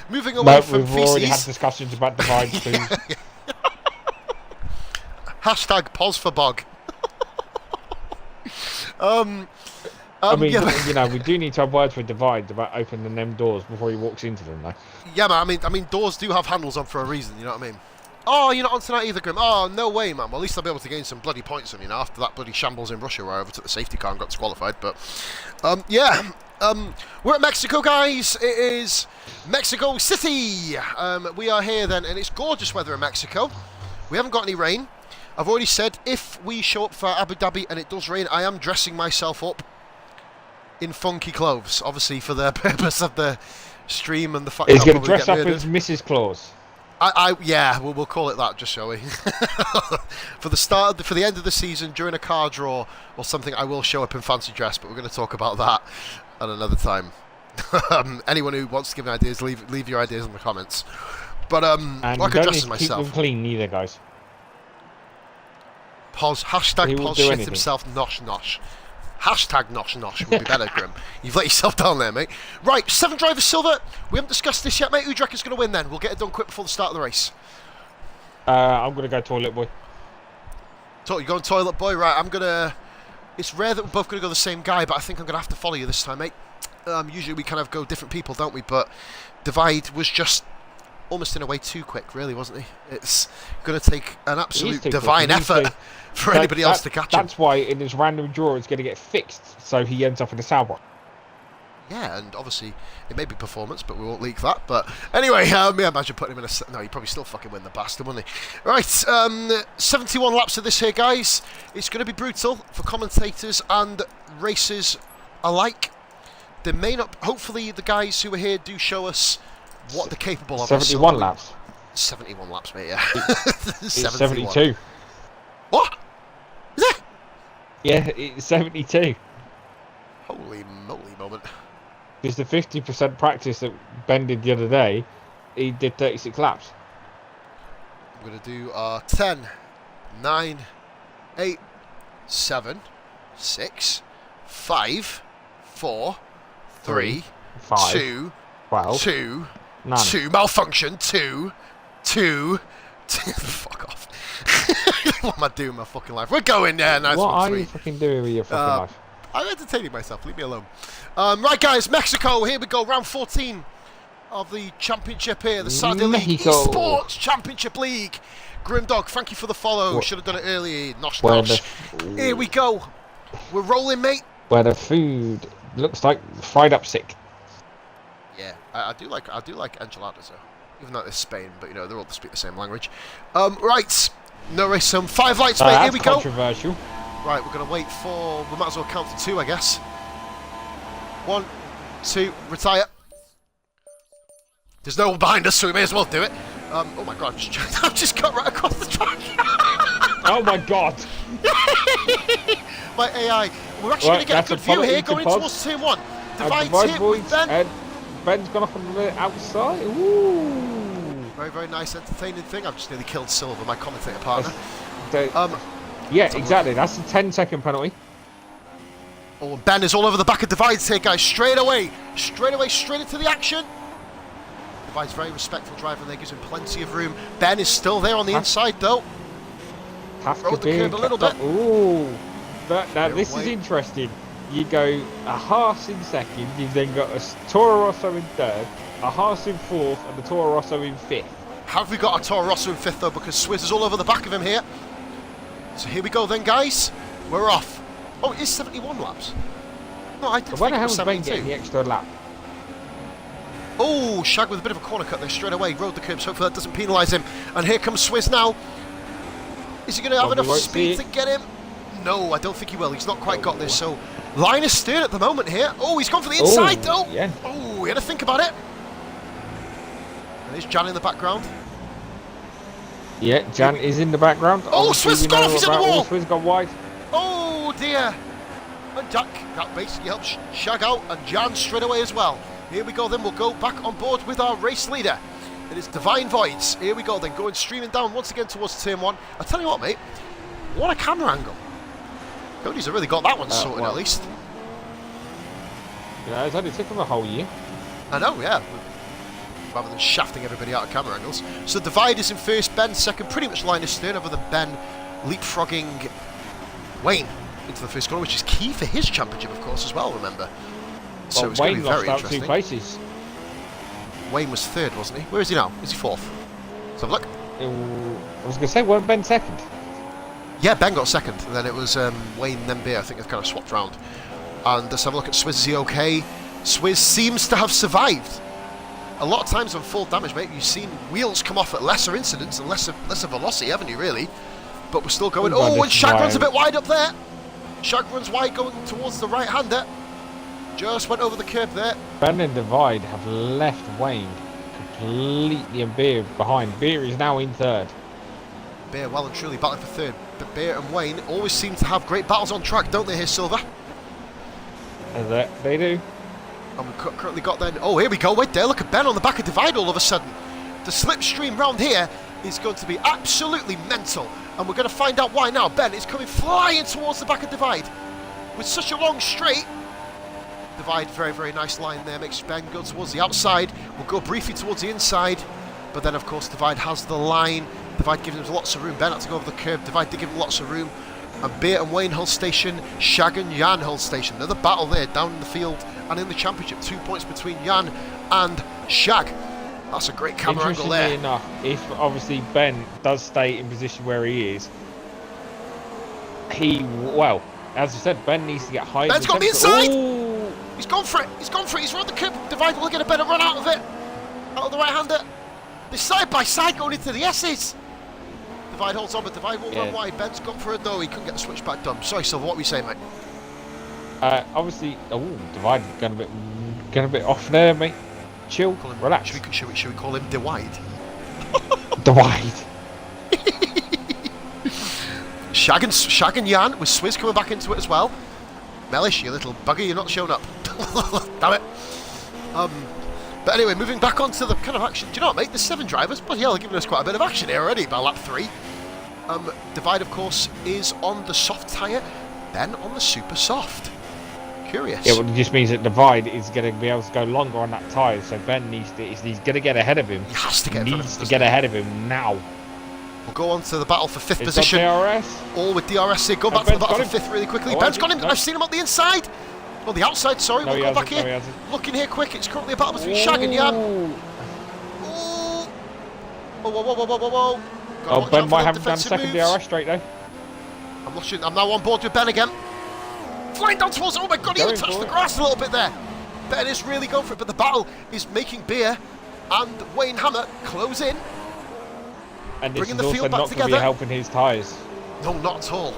Moving away from we've already had discussions about divides, please. # pos for bog. I mean, you know, we do need to have words with Divide about opening them doors before he walks into them, though. Yeah, man. I mean, doors do have handles on for a reason. You know what I mean? Oh, you're not on tonight either, Grim. Oh, no way, man. Well, at least I'll be able to gain some bloody points on you now after that bloody shambles in Russia where I overtook the safety car and got disqualified. But, we're at Mexico, guys. It is Mexico City. We are here then, and it's gorgeous weather in Mexico. We haven't got any rain. I've already said if we show up for Abu Dhabi and it does rain, I am dressing myself up in funky clothes, obviously for the purpose of the stream and the fact that he's going to dress up as Mrs. Claus. Yeah, we'll call it that, just shall we? For the end of the season, during a car draw or something, I will show up in fancy dress, but we're going to talk about that at another time. Anyone who wants to give me ideas, leave your ideas in the comments. But and I could dress as myself. Keep them clean, neither, guys. Pos shit himself nosh nosh. # nosh nosh would be better, Grim. You've let yourself down there, mate. Right, 7 drivers silver. We haven't discussed this yet, mate. Who do you reckon's going to win then? We'll get it done quick before the start of the race. I'm going to go toilet boy. You're going toilet boy? Right, I'm going to... It's rare that we're both going to go the same guy, but I think I'm going to have to follow you this time, mate. Usually we kind of go different people, don't we? But Divide was just almost in a way too quick, really, wasn't he? It's going to take an absolute divine effort for anybody else to catch him. That's why in this random draw it's going to get fixed, so he ends up in a Sauber. Yeah, and obviously it may be performance, but we won't leak that. But anyway, imagine putting him in a... No, he'd probably still fucking win the bastard, wouldn't he? Right, 71 laps of this here, guys. It's going to be brutal for commentators and racers alike. There may not... Hopefully the guys who are here do show us what they're capable of. 71 laps. 71 laps, mate, yeah. It's 72. What? Is it? Yeah, it's 72. Holy moly moment. Because the 50% practice that Ben did the other day, he did 36 laps. We're going to do 10, 9, 8, 7, 6, 5, 4, 3, 5, 2, 12, 2, none. 2, malfunction, 2, 2, fuck off. What am I doing with my fucking life? We're going there, nice What one, are sweet. you fucking doing with your fucking life? I'm entertaining myself, leave me alone. Right guys, Mexico, here we go, round 14 of the championship here, the Saturday League Esports Championship League. Grimdog, thank you for the follow, should have done it earlier, nosh nosh. Here we go, we're rolling, mate. Where the food looks like fried up sick. Yeah, I do like enchiladas though, even though it's Spain, but you know, they're all speak the same language. Right, no race, some 5 lights, mate, here we go. Controversial. Right, we're going to wait for, we might as well count to 2, I guess. 1, 2, retire. There's no one behind us, so we may as well do it. Oh my god, I've just cut right across the track. Oh my god. My AI. We're actually going to get a good view here, going towards turn 1. Divides here with Ben. And Ben's gone off on the outside. Ooh. Very, very nice, entertaining thing. I've just nearly killed Silver, my commentator partner. Yeah, exactly. That's a 10-second penalty. Oh, Ben is all over the back of Divides here, guys. Straight away, straight into the action. Divides very respectful driver there, gives him plenty of room. Ben is still there on the inside, though. Rode the curb a little bit. Ooh. Now, this is interesting. You go a Haas in second, you've then got a Toro Rosso in third, a Haas in fourth, and the Toro Rosso in fifth. Have we got a Toro Rosso in fifth, though, because Swizz is all over the back of him here. So here we go then, guys. We're off. Oh, it is 71 laps. No, I didn't think it was 72. Getting the extra lap? Oh, Shag with a bit of a corner cut there straight away. Rode the curbs, hopefully that doesn't penalise him. And here comes Swizz now. Is he going to have enough speed to get him? No, I don't think he will. He's not quite got this. So, line is steered at the moment here. Oh, he's gone for the inside, though. Yeah. Oh, he had to think about it. And there's Jan in the background. Yeah, Jan is in the background. Oh, Swizz gone off, he's at the wall! Swizz gone wide. Oh, dear. And Jack, that basically helps Shag out, and Jan straight away as well. Here we go then, we'll go back on board with our race leader. It is Divine Voids. Here we go then, going streaming down once again towards turn 1. I tell you what, mate, what a camera angle. Cody's have really got that one sorted at least. Yeah, it's only taken a whole year. I know, yeah. Rather than shafting everybody out of camera angles. So Divide is in first, Ben second, pretty much line of stern, other than Ben leapfrogging Wayne into the first corner, which is key for his championship, of course, as well, remember. So it's going to be very interesting. Wayne lost out 2 places. Wayne was third, wasn't he? Where is he now? Is he fourth? Let's have a look. I was going to say, weren't Ben second? Yeah, Ben got second, and then it was Wayne, then Beer. I think they've kind of swapped round. And let's have a look at Swizz. Is he okay? Swizz seems to have survived. A lot of times on full damage, mate, you've seen wheels come off at lesser incidents and lesser velocity, haven't you, really? But we're still going. Oh, and Shag runs a bit wide up there. Shag runs wide going towards the right-hander. Just went over the curb there. Ben and Divide have left Wayne completely and Beer behind. Beer is now in third. Beer well and truly battling for third. But Beer and Wayne always seem to have great battles on track, don't they, here, Silver? They do. And we've currently got then... Oh, here we go. Wait there. Look at Ben on the back of Divide all of a sudden. The slipstream round here is going to be absolutely mental. And we're going to find out why now. Ben is coming flying towards the back of Divide. With such a long straight. Divide, very, very nice line there. Makes Ben go towards the outside. We'll go briefly towards the inside. But then, of course, Divide has the line. Divide gives him lots of room. Ben had to go over the curb. Divide did give him lots of room. And Beer and Wayne hold station. Shag and Jan hold station. Another battle there down in the field and in the championship. 2 points between Jan and Shag. That's a great camera angle there. Enough, if obviously Ben does stay in position where he is, well, as I said, Ben needs to get high. Ben's got the inside! Ooh. He's gone for it! He's gone for it! He's run the curb. Divide will get a better run out of it. Out of the right-hander. They're side by side going into the S's. Divide holds on, but Divide won't run wide. Ben's gone for it though. He couldn't get the switchback done. Sorry, Silver, what were you saying, mate? Obviously, Divide going a bit off there, mate. Chill, relax. Should we call him Divide? Divide. Shag and Jan with Swizz coming back into it as well. Mellish, you little bugger, you're not showing up. Damn it. But anyway, moving back onto the kind of action. Do you know what, mate? The 7 drivers, bloody hell, they're giving us quite a bit of action here already by lap 3. Divide, of course, is on the soft tyre, Ben on the super soft. Curious. Yeah, well, it just means that Divide is going to be able to go longer on that tyre, so Ben needs to, he's going to get ahead of him. He has to get ahead of him now. We'll go on to the battle for 5th It's position. DRS. All with DRS here. Go back to the battle for 5th really quickly. Ben's got him. No. I've seen him on the inside. Oh, the outside, sorry. No, we'll go back here. No, looking here quick. It's currently a battle between Shag and Jan. Whoa. Oh, Ben might have done second DRS straight though. I'm now on board with Ben again. Flying down towards it. Oh my god, he touched the grass a little bit there. Ben is really going for it, but the battle is making Beer and Wayne Hammer close in. And this bringing is the also field back not together. Going to be helping his tyres. No, not at all.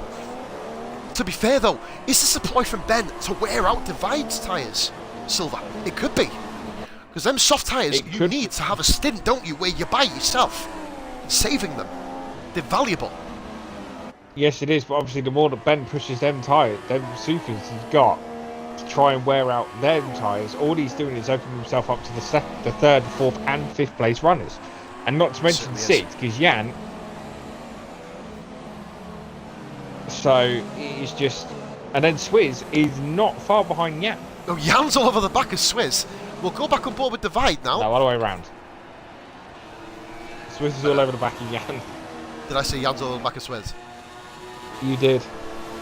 To be fair though, is this a ploy from Ben to wear out Divide's tyres, Silver? It could be. Because them soft tyres, you need to have a stint, don't you, where you're by yourself. Saving them. They're valuable. Yes, it is, but obviously the more that Ben pushes them tyres, them supers he's got, to try and wear out them tyres, all he's doing is opening himself up to the 3rd, 4th and 5th place runners. And not to mention 6th, because Jan... So, it's just... And then Swizz is not far behind Jan. Oh, Jan's all over the back of Swizz. We'll go back on board with Divide now. No, all the way around. Swizz is all over the back of Jan. Did I say Jan's all over the back of Swizz? You did.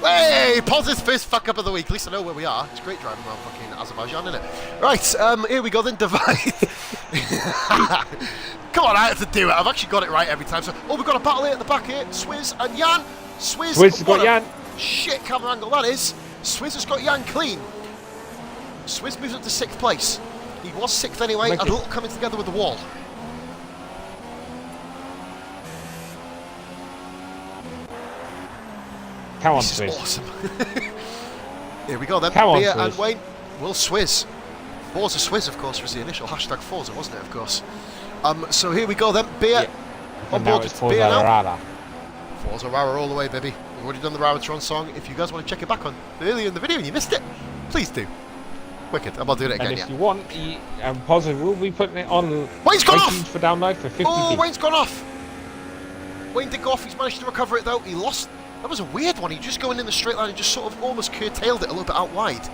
Hey, positive first fuck up of the week. At least I know where we are. It's great driving around fucking Azerbaijan, isn't it? Right, here we go then, Divide. Come on, I have to do it. I've actually got it right every time. So, we've got a battle here at the back here. Swizz and Jan. Swizz has got Jan. Shit camera angle that is. Swizz has got Jan clean. Swizz moves up to 6th place. He was 6th anyway, and a little coming together with the wall. Come on, this Swizz. is awesome. Here we go then. Come on, Beer Swizz. and Wayne will Swizz. Forza Swizz, of course, was the initial hashtag Forza, wasn't it, of course? So here we go then. Beer on board with Beer now. Forza Rara all the way, baby. We've already done the Raratron song. If you guys want to check it back on earlier in the video and you missed it, please do. Wicked. I'm not doing it again yet. yet. And if you want, Positive will be putting it on Wayne's gone off! for download for 50p. Oh, Wayne's gone off! Wayne did go off. He's managed to recover it though. He lost. That was a weird one. He just going in the straight line and just sort of almost curtailed it a little bit out wide.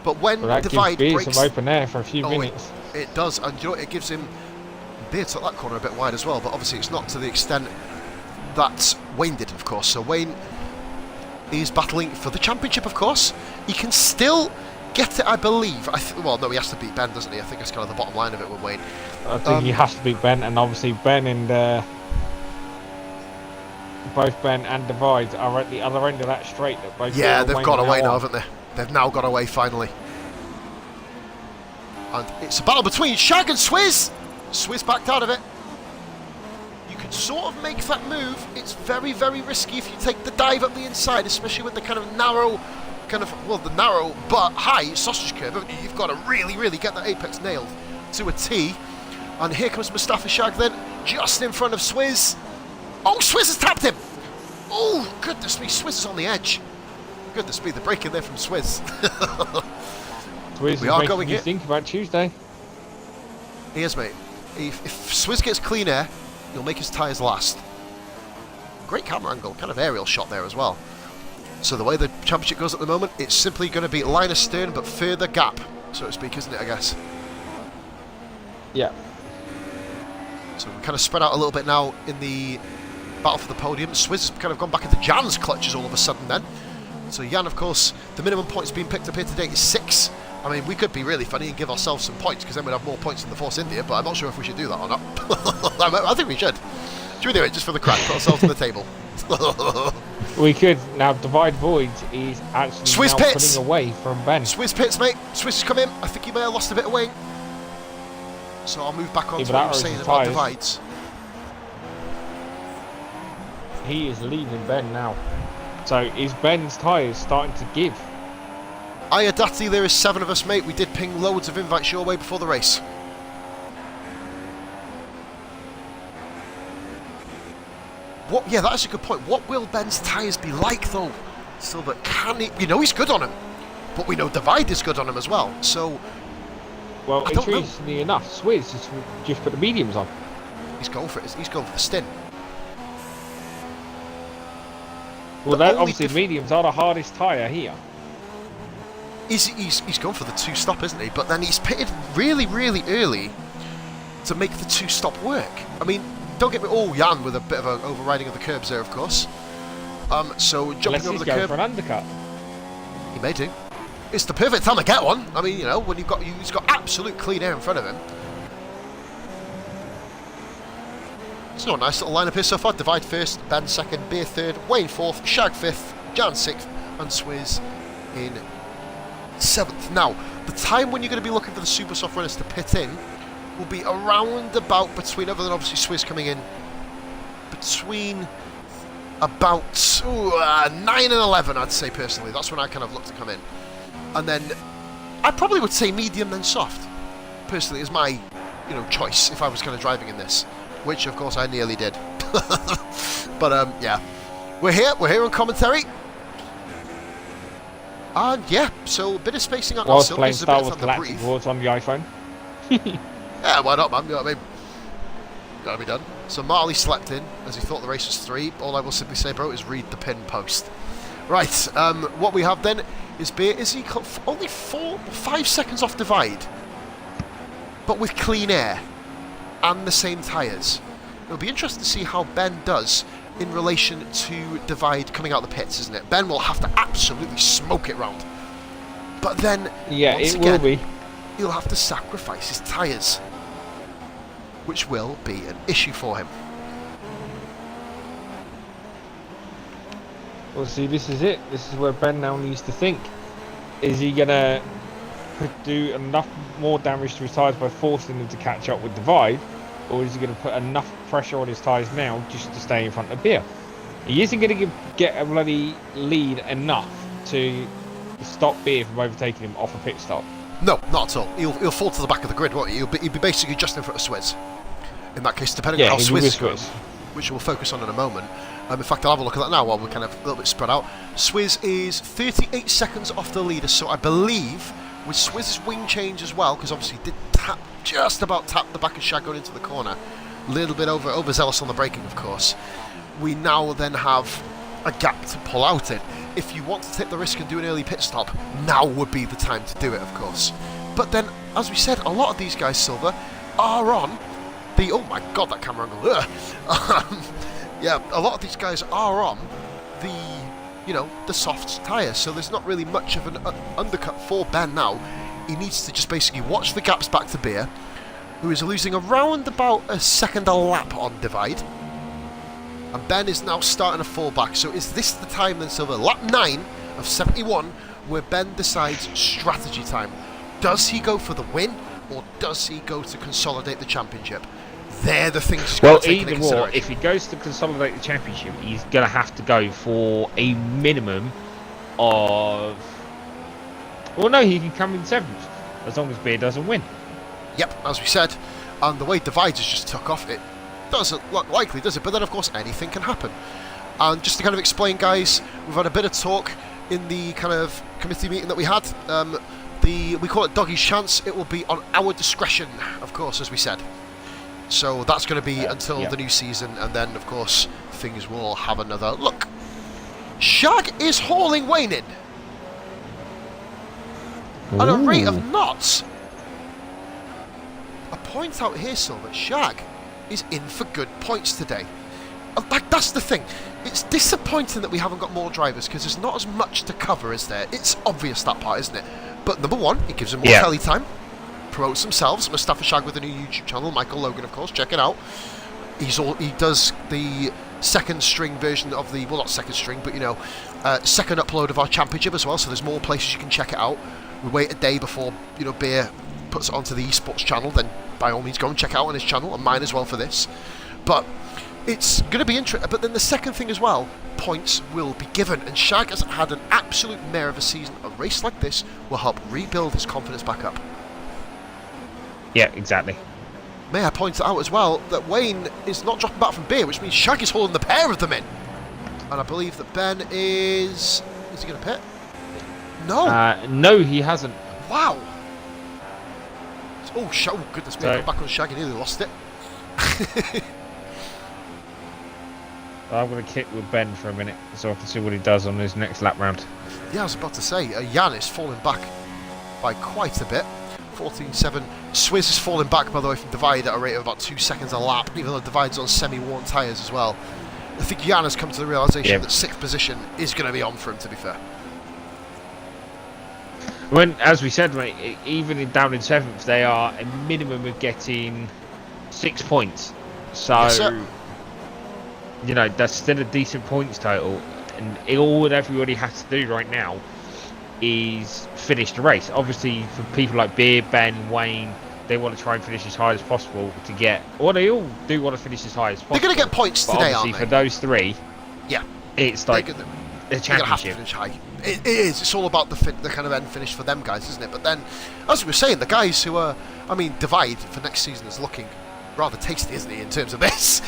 But when Divide breaks, some open air for a few minutes. It does, and you know what, it gives him. Beer took that corner a bit wide as well, but obviously it's not to the extent that Wayne did, of course. So Wayne is battling for the championship, of course. He can still get it, I believe. Well, no, he has to beat Ben, doesn't he? I think that's kind of the bottom line of it with Wayne. I think he has to beat Ben, and obviously Ben and both Ben and Divide are at the other end of that straight. That both they've got away now, haven't they? They've now got away finally. And it's a battle between Shag and Swizz. Swizz backed out of it. You can sort of make that move. It's very, very risky if you take the dive up the inside, especially with the kind of narrow, the narrow but high sausage curve. You've got to really, really get that apex nailed to a T. And here comes Mustafashag then, just in front of Swizz. Oh, Swizz has tapped him. Oh, goodness me, Swizz is on the edge. Goodness me, the break in there from Swizz. Swizz we are going here. Think about Tuesday. He is, mate. If Swizz gets clean air, he'll make his tyres last. Great camera angle, kind of aerial shot there as well. So the way the championship goes at the moment, it's simply going to be line astern, but further gap, so to speak, isn't it, I guess? Yeah. So we kind of spread out a little bit now in the battle for the podium. Swizz has kind of gone back into Jan's clutches all of a sudden then. So Jan, of course, the minimum points being picked up here today is 6. I mean, we could be really funny and give ourselves some points, because then we'd have more points than the Force India, but I'm not sure if we should do that or not. I think we should. Should we do it just for the crack, put ourselves on the table? We could. Now, Divide Void is actually Swizz now pits. pulling away from Ben. Swizz pits, mate. Swizz has come in. I think he may have lost a bit of weight. So I'll move back on to what I was saying about Divides. He is leaving Ben now. So is Ben's tyres starting to give? Ayadati, there is 7 of us, mate. We did ping loads of invites your way before the race. Yeah, that is a good point. What will Ben's tyres be like, though? Silver, can he... We know he's good on him, but we know Divide is good on him as well. So, Well, I don't know. interestingly enough, Swizz has just put the mediums on. He's going for it. He's going for the stint. Well, obviously the mediums are the hardest tyre here. He's going for the 2-stop, isn't he? But then he's pitted really, really early to make the 2-stop work. I mean, don't get me... Oh, Jan with a bit of an overriding of the curbs there, of course. So jumping over the curb... for an undercut. He may do. It's the perfect time to get one. I mean, you know, when he's got absolute clean air in front of him. It's not a nice little lineup here so far. Divide first, Ben second, Beer third, Wayne fourth, Shag fifth, Jan sixth, and Swizz in 7th. Now, the time when you're going to be looking for the super soft runners to pit in will be around about between, other than obviously Swizz coming in, between about 9 and 11, I'd say personally. That's when I kind of look to come in. And then I probably would say medium then soft, personally, is my choice if I was kind of driving in this, which of course I nearly did. But yeah, we're here on commentary. And yeah, so a bit of spacing out. Whilst playing Star Wars Galactic Wars on the iPhone. Yeah, why not, man? You know what I mean? Gotta be done. So Marley slept in as he thought the race was 3. All I will simply say, bro, is read the pin post. Right, what we have then is Beer. Is he only 5 seconds off divide, but with clean air and the same tyres? It'll be interesting to see how Ben does in relation to divide coming out the pits, isn't it? Ben will have to absolutely smoke it round. But then, yeah, once it again, will be. He'll have to sacrifice his tyres, which will be an issue for him. Well, see, this is it. This is where Ben now needs to think. Is he going to do enough more damage to his tyres by forcing them to catch up with divide? Or is he going to put enough pressure on his tyres now just to stay in front of Beer? He isn't going to get a bloody lead enough to stop Beer from overtaking him off a pit stop. No, not at all. He'll fall to the back of the grid, won't he? He'll be basically just in front of Swizz. In that case, depending on how Swizz is going, which we'll focus on in a moment. In fact, I'll have a look at that now while we're kind of a little bit spread out. Swizz is 38 seconds off the leader, so I believe with Swizz's wing change as well, because obviously he did just about tap the back of Shag going into the corner. A little bit overzealous on the braking, of course. We now then have a gap to pull out in. If you want to take the risk and do an early pit stop, now would be the time to do it, of course. But then, as we said, a lot of these guys, Silver, are on the... Oh my god, that camera angle. Yeah, a lot of these guys are on the soft tyres, so there's not really much of an undercut for Ben now. He needs to just basically watch the gaps back to Beer, who is losing around about a second a lap on divide. And Ben is now starting to fall back. So is this the time then, Silver? Lap 9 of 71, where Ben decides strategy time. Does he go for the win, or does he go to consolidate the championship? They're the things he's got to take into consideration. Well, either or, if he goes to consolidate the championship, he's going to have to go for a minimum of... Well, no, he can come in 7th, as long as Beer doesn't win. Yep, as we said. And the way divides has just took off, it doesn't look likely, does it? But then, of course, anything can happen. And just to kind of explain, guys, we've had a bit of talk in the kind of committee meeting that we had. We call it Doggy's Chance. It will be on our discretion, of course, as we said. So that's going to be until the new season, and then, of course, things will have another look. Shag is hauling Wayne in at a rate of knots. I point out here, Silver, Shag is in for good points today. Like, that's the thing. It's disappointing that we haven't got more drivers, because there's not as much to cover, is there? It's obvious, that part, isn't it? But number one, it gives them more telly time. Promotes themselves. Mustafashag with a new YouTube channel. Michael Logan, of course. Check it out. He does the second string version of the... Well, not second string, but, second upload of our championship as well. So there's more places you can check it out. We wait a day before, Beer puts it onto the esports channel. Then, by all means, go and check it out on his channel. And mine as well for this. But it's going to be interesting. But then the second thing as well, points will be given. And Shag has had an absolute mare of a season. A race like this will help rebuild his confidence back up. Yeah, exactly. May I point out as well that Wayne is not dropping back from Beer, which means Shag is holding the pair of them in. And I believe that Ben is... Is he going to pit? No. No, he hasn't. Wow. Oh, oh goodness me, So, I'm back on Shag, he nearly lost it. I'm going to kick with Ben for a minute so I can see what he does on his next lap round. Yeah, I was about to say, Jan is falling back by quite a bit. 14.7. Swizz is falling back, by the way, from Divide at a rate of about 2 seconds a lap, even though Divide's on semi-worn tyres as well. I think Jan has come to the realisation that 6th position is going to be on for him, to be fair. When, as we said, mate, even down in 7th, they are a minimum of getting 6 points. So, Yes, sir. you know, that's still a decent points total. And all that everybody has to do right now is finish the race. Obviously, for people like Beer, Ben, Wayne, they want to try and finish as high as possible to get... Well, they all do want to finish as high as possible. They're going to get points today, aren't they? For those three, yeah, it's like a championship. Have to finish high. It is. It's all about the kind of end finish for them guys, isn't it? But then, as we were saying, the guys who are... I mean, Divide for next season is looking rather tasty, isn't he, in terms of this?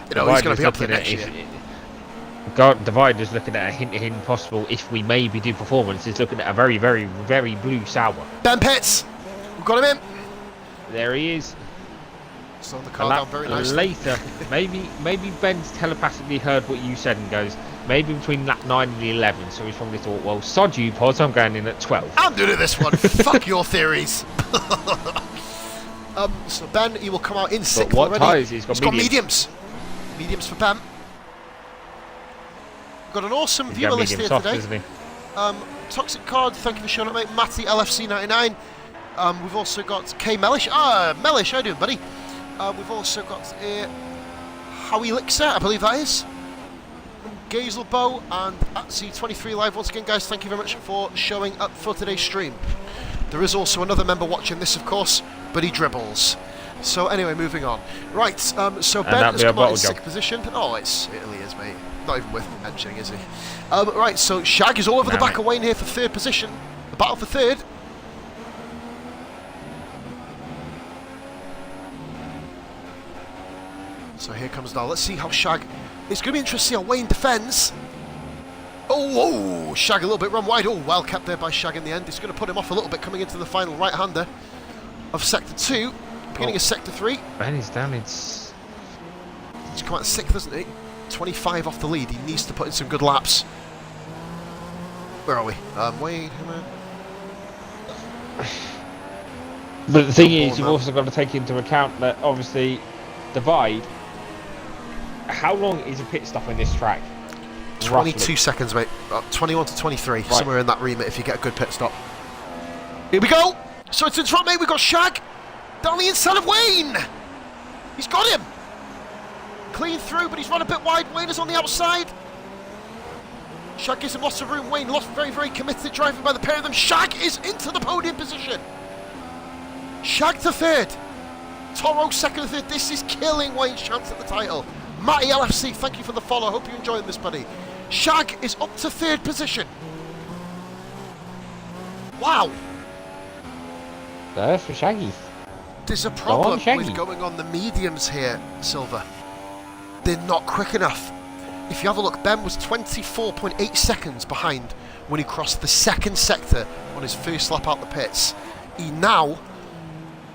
You know, he's going to be up for next year. Divide is looking at a hint possible if we maybe do performance. Is looking at a very, very, very blue sour. Ben Pitts, we've got him in. There he is. Slowing the car down very nicely. Later, maybe Ben's telepathically heard what you said and goes, maybe between lap 9 and 11. So he's probably thought, well, sod you, Pods, I'm going in at 12. I'm doing it this one. Fuck your theories. So Ben, he will come out in 6th what already. tyres? He's got mediums. Mediums for Ben. Got an awesome viewer list here soft, today. Isn't he? Toxic Card, thank you for showing up, mate. Matty LFC99. We've also got K Mellish. Mellish, how you doing, buddy? We've also got Howie Lixer, I believe that is. Gazelbo and at C23 Live. Once again, guys, thank you very much for showing up for today's stream. There is also another member watching this, of course, but he dribbles. So anyway, moving on. Right, so Ben has come out in 6th position. Oh, it really is, mate. Not even worth mentioning, is he? Right, so Shag is all over the back of Wayne here for 3rd position. The battle for 3rd. So here comes now. Let's see how Shag... It's going to be interesting to see how Wayne defends. Oh, Shag a little bit run wide. Oh, well kept there by Shag in the end. It's going to put him off a little bit coming into the final right-hander of Sector 2. Beginning of Sector 3. Ben is down. He's come out 6th, isn't he? 25 off the lead. He needs to put in some good laps. Where are we? Wayne, But the thing is, you've also got to take into account that obviously Divide. How long is a pit stop in this track? 22 roughly? seconds, mate. 21 to 23, somewhere in that remit if you get a good pit stop. Here we go. So it's in front, mate. We've got Shag down the inside of Wayne. He's got him. Clean through, but he's run a bit wide. Wayne is on the outside. Shag gives him lots of room. Wayne lost very, very committed driving by the pair of them. Shag is into the podium position. Shag to 3rd. Toro 2nd and 3rd. This is killing Wayne's chance at the title. Matty LFC, thank you for the follow. Hope you're enjoying this, buddy. Shag is up to 3rd position. Wow. That's for Shaggy. There's a problem with going on the mediums here, Silver. They're not quick enough. If you have a look, Ben was 24.8 seconds behind when he crossed the 2nd sector on his first lap out the pits. He now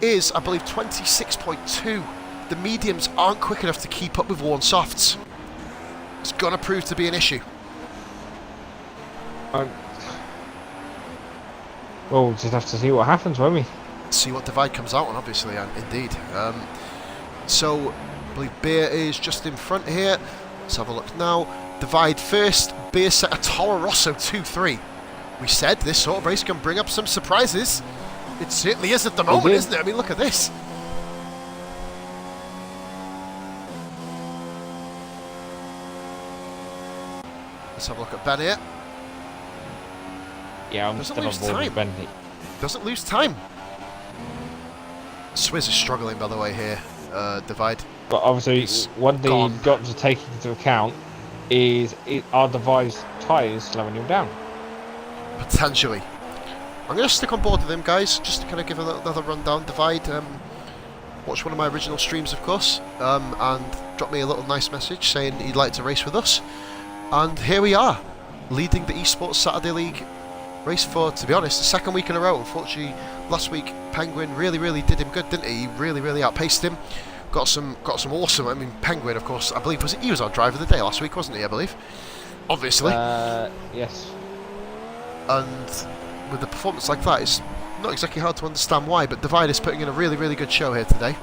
is, I believe, 26.2. The mediums aren't quick enough to keep up with worn softs. It's going to prove to be an issue. Well, we'll just have to see what happens, won't we? See what Divide comes out on, obviously, and indeed. So, I believe Beer is just in front here. Let's have a look now. Divide 1st, Beer set a Toro Rosso 2-3. We said this sort of race can bring up some surprises. It certainly is at the moment, isn't it? I mean, look at this. Let's have a look at Ben here. Yeah, I'm still on board with Ben. Doesn't lose time. Swizz is struggling, by the way, here. Divide. But obviously, one thing you've got to take into account is are Divide's tyres slowing him down? Potentially. I'm going to stick on board with him, guys, just to kind of give another rundown. Divide, watch one of my original streams, of course, and drop me a little nice message saying he'd like to race with us. And here we are, leading the Esports Saturday League race for, to be honest, the second week in a row. Unfortunately, last week Penguin really did him good, didn't he? He really outpaced him. Got some awesome. I mean, Penguin, of course, I believe he was our driver of the day last week, wasn't he? I believe, obviously. Yes. And with the performance like that, it's not exactly hard to understand why. But Divide is putting in a really good show here today,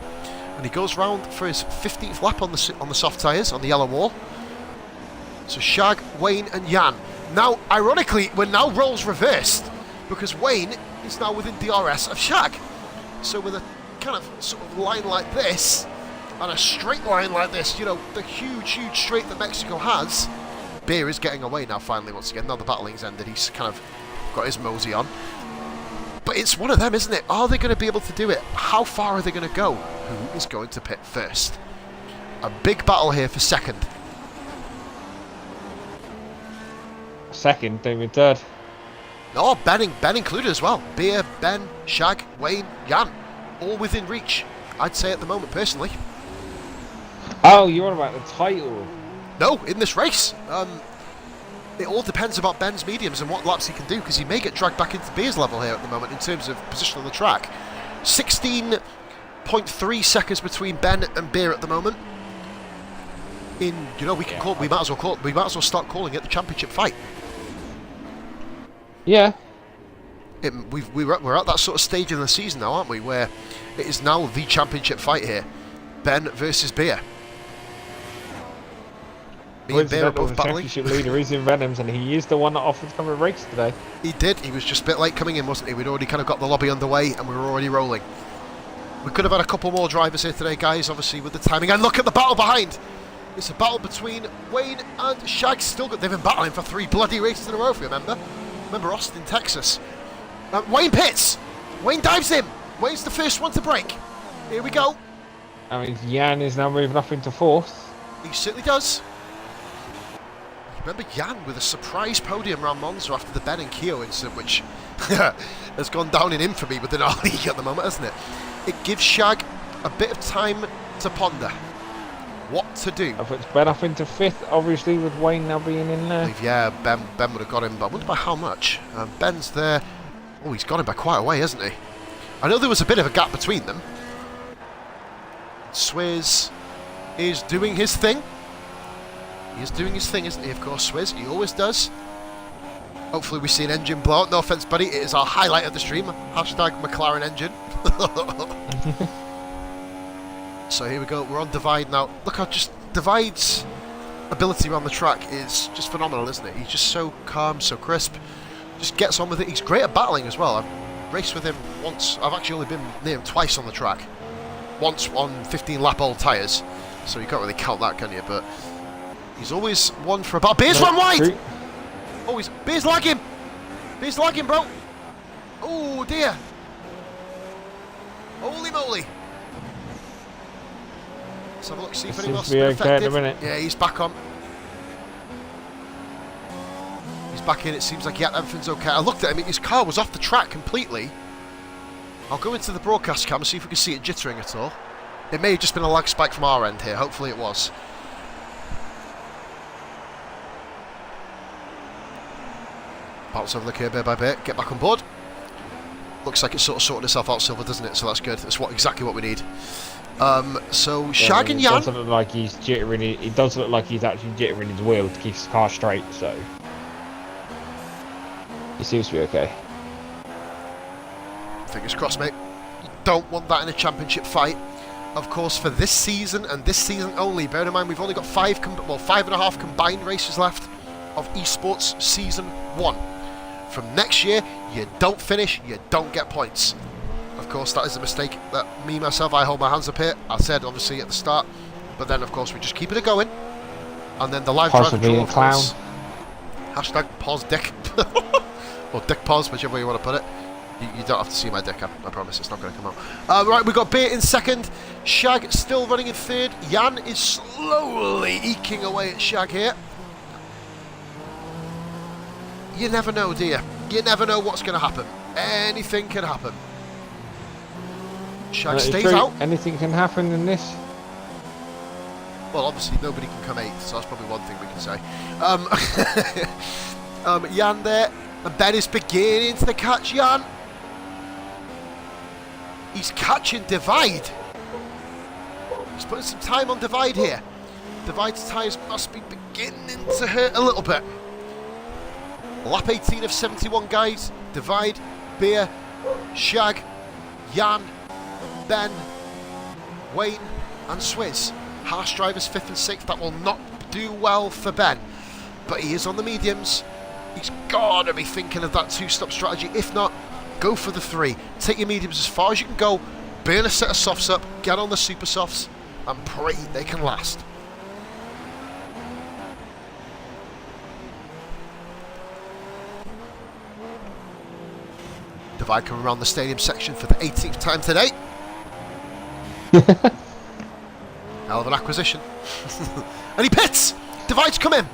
and he goes round for his 15th lap on the soft tyres on the yellow wall. So Shag, Wayne, and Jan. Now, ironically, we're now roles reversed because Wayne is now within DRS of Shag. So with a kind of sort of line like this and a straight line like this, you know, the huge straight that Mexico has, Beer is getting away now finally once again. Now the battling's ended, he's kind of got his mosey on. But it's one of them, isn't it? Are they going to be able to do it? How far are they going to go? Who is going to pit first? A big battle here for second. Second, don't mean third. No, Ben included as well. Beer, Ben, Shag, Wayne, Jan, all within reach, I'd say at the moment, personally. Oh, you're on about the title. No, in this race. It all depends about Ben's mediums and what laps he can do, because he may get dragged back into Beer's level here at the moment in terms of position on the track. 16.3 seconds between Ben and Beer at the moment. We might as well start calling it the championship fight. Yeah. We're at that sort of stage in the season now, aren't we, where it is now the championship fight here. Ben versus Beer. Me and Beer are both battling. Championship leader is in Venoms, and he is the one that offered to come and race today. He did. He was just a bit late coming in, wasn't he? We'd already kind of got the lobby underway, and we were already rolling. We could have had a couple more drivers here today, guys, obviously, with the timing. And look at the battle behind! It's a battle between Wayne and Shag. They've been battling for 3 bloody races in a row, if you remember. Remember Austin, Texas. Wayne pits! Wayne dives in! Wayne's the first one to break. Here we go. I mean, Jan is now moving up into 4th. He certainly does. Remember Jan with a surprise podium around Monza after the Ben and Keogh incident, which has gone down in infamy within our league at the moment, hasn't it? It gives Shag a bit of time to ponder what to do. I put Ben up into 5th, obviously, with Wayne now being in there. Yeah, Ben would have got him, but I wonder by how much. Ben's there. Oh, he's got him by quite a way, hasn't he? I know there was a bit of a gap between them. Swizz is doing his thing. He is doing his thing, isn't he, of course, Swizz? He always does. Hopefully we see an engine blow out. No offence, buddy. It is our highlight of the stream. Hashtag McLaren engine. So here we go. We're on Divide now. Look how just Divide's ability around the track is just phenomenal, isn't it? He's just so calm, so crisp. Just gets on with it. He's great at battling as well. I've raced with him once. I've actually only been near him twice on the track. Once on 15-lap old tyres. So you can't really count that, can you? But he's always one for about. Beer's run wide! True. Oh, Beer's lagging! Beer's lagging, bro! Oh, dear! Holy moly! Let's have a look, see if anyone else has been affected. Yeah, he's back on. He's back in, it seems like, yeah, everything's okay. I looked at him, his car was off the track completely. I'll go into the broadcast cam and see if we can see it jittering at all. It may have just been a lag spike from our end here, hopefully it was. Bounce over the curb bit by bit, get back on board. Looks like it's sort of sorted itself out, Silver, doesn't it? So that's good. That's exactly what we need. So Shag and Jan. It doesn't look like he's jittering. It does look like he's actually jittering his wheel to keep his car straight. So he seems to be okay. Fingers crossed, mate. You don't want that in a championship fight. Of course, for this season and this season only. Bear in mind, we've only got 5.5 combined races left of esports season 1. From next year, you don't finish, you don't get points. Of course, that is a mistake that I hold my hands up here. I said, obviously, at the start. But then, of course, we just keep it going. And then the live drive draw, of course. Hashtag PosDick. Or Dick Pos, whichever way you want to put it. You don't have to see my dick, I promise. It's not going to come out. Right, we've got Beer in second. Shag still running in third. Jan is slowly eking away at Shag here. You never know, do you? You never know what's going to happen. Anything can happen. Shag stays out. Anything can happen in this. Well, obviously nobody can come 8th, so that's probably one thing we can say. Jan there, And Ben is beginning to catch Jan. He's catching Divide. He's putting some time on Divide here. Divide's tyres must be beginning to hurt a little bit. Lap 18 of 71, guys. Divide, Beer, Shag, Jan, Ben, Wayne and Swizz. Harsh drivers 5th and 6th. That will not do well for Ben. But he is on the mediums. He's got to be thinking of that 2-stop strategy. If not, go for the 3. Take your mediums as far as you can go. Burn a set of softs up. Get on the super softs. And pray they can last. Divide coming around the stadium section for the 18th time today. Hell of an acquisition. And he pits! Divide's come in.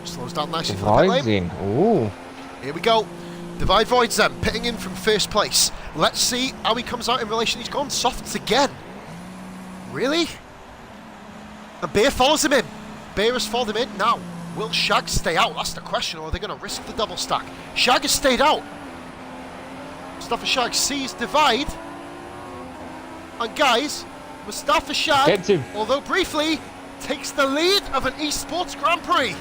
Slows down nicely for the pit Divide's lane. in. Ooh. Here we go. Divide voids them, pitting in from first place. Let's see how he comes out in relation. He's gone softs again. Really? And Beer follows him in. Beer has followed him in. Now, will Shag stay out? That's the question. Or are they going to risk the double stack? Shag has stayed out. Mustafashag sees Divide. And guys, Mustafashag, although briefly, takes the lead of an eSports Grand Prix.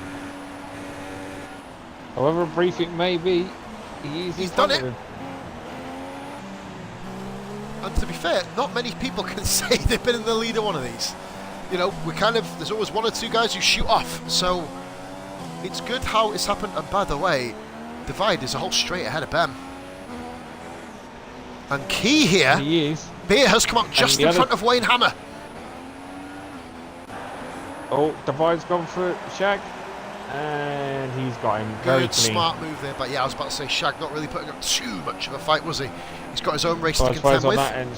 However brief it may be, he's done it. And to be fair, not many people can say they've been in the lead of one of these. You know, there's always 1 or 2 guys who shoot off. So, it's good how it's happened. And by the way, Divide is a whole straight ahead of Ben. And key here, he is. Beer has come up just in front of Wayne Hammer. Oh, Divide's gone for Shag. And he's got him very Good, clean. smart move there. But yeah, I was about to say, Shag not really putting up too much of a fight, was he? He's got his own race to contend with. That end,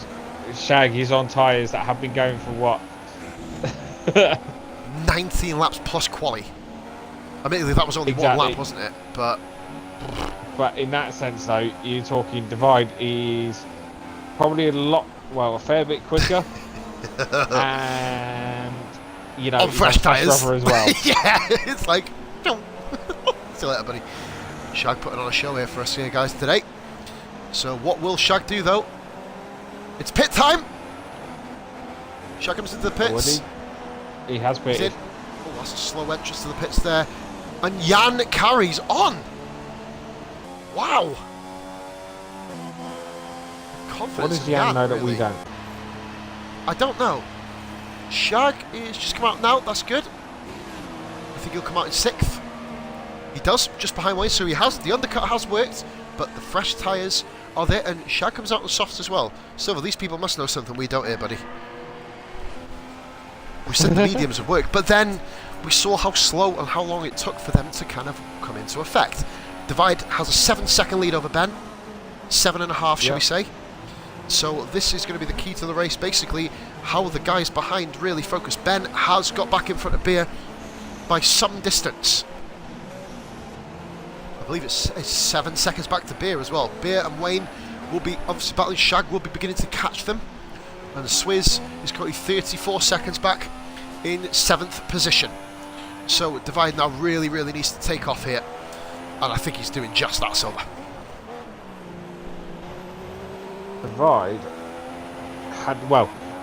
Shag, he's on tyres that have been going for what? 19 laps plus quali. Admittedly, that was only 1 lap, wasn't it? But in that sense, though, you're talking Divide is probably a fair bit quicker. And, you know, on fresh tyres as well. Yeah, it's like, see you later, buddy. Shag putting on a show here for us here, guys, today. So what will Shag do, though? It's pit time. Shag comes into the pits. He has pitted. Oh, that's a slow entrance to the pits there. And Jan carries on. Wow. Confidence. What does Jan know that really? we don't? I don't know. Shag is just come out now. That's good. I think he'll come out in 6th. He does, just behind Wayne. So he has. The undercut has worked, but the fresh tyres are there. And Shag comes out on softs as well. Silver, these people must know something we don't here, buddy. We said the mediums would work, but then we saw how slow and how long it took for them to kind of come into effect. Divide has a 7-second lead over Ben. 7.5, shall we say. So this is going to be the key to the race, basically, how the guys behind really focus. Ben has got back in front of Beer by some distance. I believe it's 7 seconds back to Beer as well. Beer and Wayne will be obviously battling. Shag will be beginning to catch them. And Swizz is currently 34 seconds back in 7th position. So Divide now really needs to take off here. And I think he's doing just that, Silver.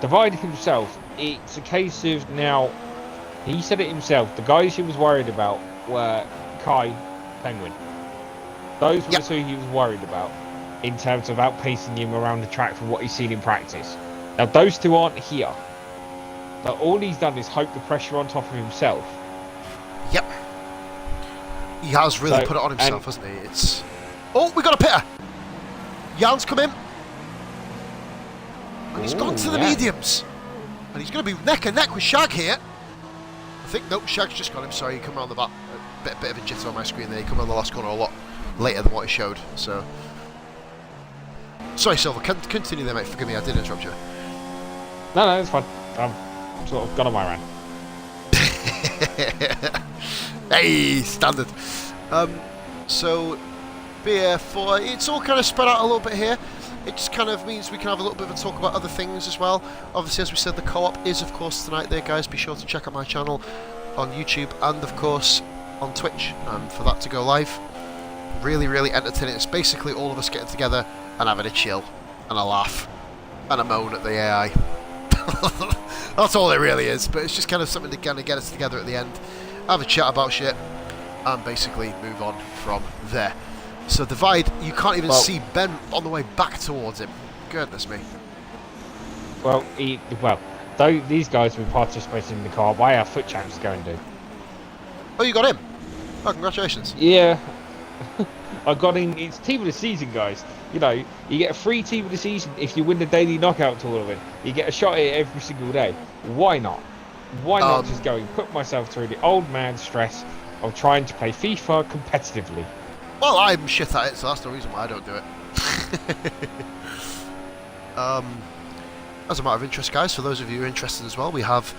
Divide himself, it's a case of now, he said it himself, the guys he was worried about were Kai, Penguin. Those were the 2 he was worried about in terms of outpacing him around the track from what he's seen in practice. Now those 2 aren't here. So all he's done is hope the pressure on top of himself. Yep. He has really put it on himself, hasn't he? It's... Oh, we got a pitter. Jan's come in. And he's gone to the mediums. And he's going to be neck and neck with Shag here. I think, nope, Shag's just got him. Sorry, he come around the back. A bit of a jitter on my screen there. He come around the last corner a lot later than what he showed. So, sorry, Silver. Continue there, mate. Forgive me, I did interrupt you. No, it's fine. I'm sort of gone on my rant. Hey, standard. So, Beer for it's all kind of spread out a little bit here. It just kind of means we can have a little bit of a talk about other things as well. Obviously, as we said, the co-op is, of course, tonight there, guys. Be sure to check out my channel on YouTube. And, of course, on Twitch for that to go live. Really, really entertaining. It's basically all of us getting together and having a chill and a laugh and a moan at the AI. That's all it really is, but it's just kind of something to kind of get us together at the end, have a chat about shit, and basically move on from there. So Divide, you can't even see Ben on the way back towards him. Goodness me. Well, though these guys will be participating in the car, why our foot champs going to? Oh, you got him? Oh, congratulations. Yeah. I got in. It's team of the season, guys. You know, you get a free team of the season if you win the daily knockout tournament. You get a shot at it every single day. Why not? Why not just go and put myself through the old man stress of trying to play FIFA competitively? Well, I'm shit at it, so that's the reason why I don't do it. As a matter of interest, guys, for those of you who are interested as well, we have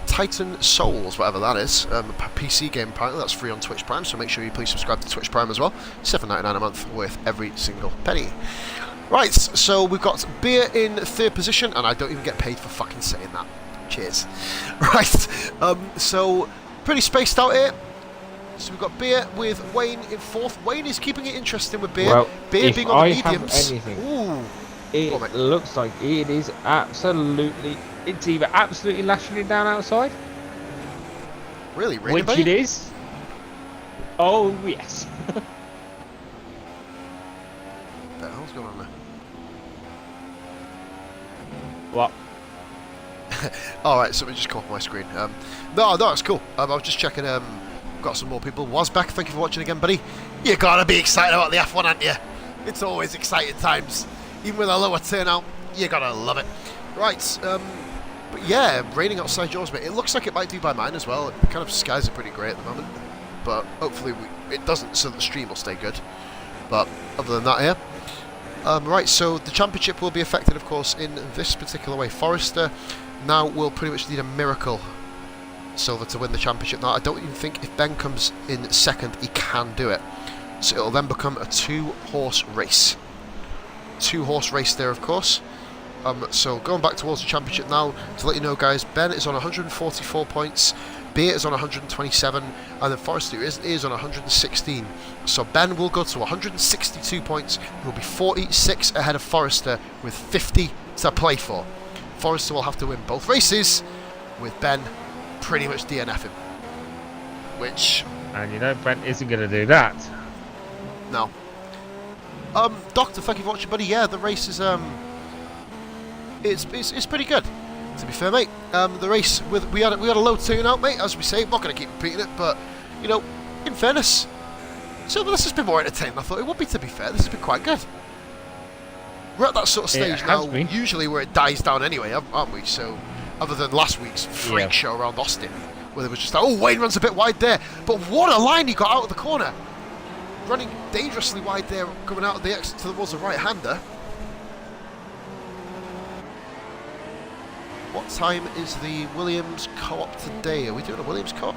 Titan Souls, whatever that is, a PC game apparently. That's free on Twitch Prime, so make sure you please subscribe to Twitch Prime as well. $7.99 a month, worth every single penny. Right, so we've got Beer in third position, and I don't even get paid for fucking saying that. Cheers. Right, so pretty spaced out here. So we've got Beer with Wayne in fourth. Wayne is keeping it interesting with Beer. Well, Beer being on the mediums. Anything, it looks like it is absolutely. It's either absolutely lashing it down outside. Really, which it is. Oh yes. What the hell's going on there? What? Alright, something just came off my screen. No, it's cool. I was just checking. Got some more people. Wazback, thank you for watching again, buddy. You gotta be excited about the F1, aren't you? It's always exciting times. Even with a lower turnout, you gotta love it. Right, but yeah, raining outside yours, mate. It looks like it might do by mine as well. It kind of skies are pretty grey at the moment, but hopefully it doesn't, so that the stream will stay good. But other than that, here. Right, so the championship will be affected, of course, in this particular way. Forrester now will pretty much need a miracle Silver to win the championship. Now, I don't even think if Ben comes in second, he can do it. So it'll then become a two-horse race. Two-horse race there, of course. So going back towards the championship now, to let you know, guys, Ben is on 144 points, Beer is on 127, and then Forrester is on 116. So Ben will go to 162 points. He will be 46 ahead of Forrester with 50 to play for. Forrester will have to win both races, with Ben pretty much DNFing. Which... And you know Ben isn't going to do that. No. Doctor, thank you for watching, buddy. Yeah, the race is, it's pretty good, to be fair, mate. The race, we had a low turnout, mate, as we say. I'm not going to keep repeating it, but, you know, in fairness, Silver, this has been more entertaining than I thought it would be, to be fair. This has been quite good. We're at that sort of stage now, usually where it dies down anyway, aren't we? So, other than last week's freak show around Austin, where there was just like, oh, Wayne runs a bit wide there, but what a line he got out of the corner. Running dangerously wide there, coming out of the exit towards the right-hander. What time is the Williams co-op today? Are we doing a Williams co-op?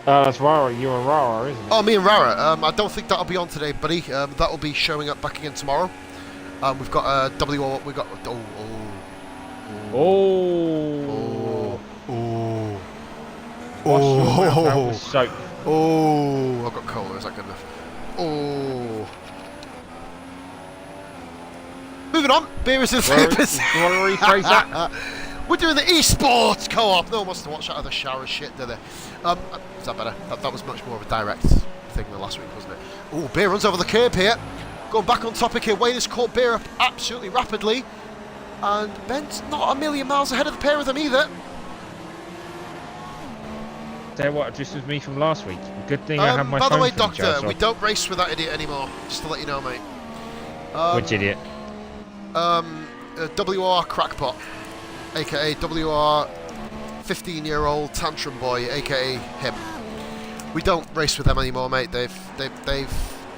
That's Rara. You and Rara, isn't it? Oh, me and Rara. I don't think that'll be on today, buddy. That'll be showing up back again tomorrow. We've got WO. We got. Oh, I've got cola. Is that good enough? Oh. Moving on. Beer is in third position. Do you want to rephrase that? We're doing the esports co-op. No one wants to watch that other shower shit, do they? Is that better? That was much more of a direct thing than last week, wasn't it? Oh, Beer runs over the curb here. Going back on topic here. Wayne has caught Beer up absolutely rapidly. And Ben's not a million miles ahead of the pair of them either. Tell you what, just was me from last week. Good thing I have my phone. By the way, Doctor, we don't race with that idiot anymore. Just to let you know, mate. Which idiot? WR Crackpot, aka WR 15-year-old tantrum boy, aka him. We don't race with them anymore, mate. They've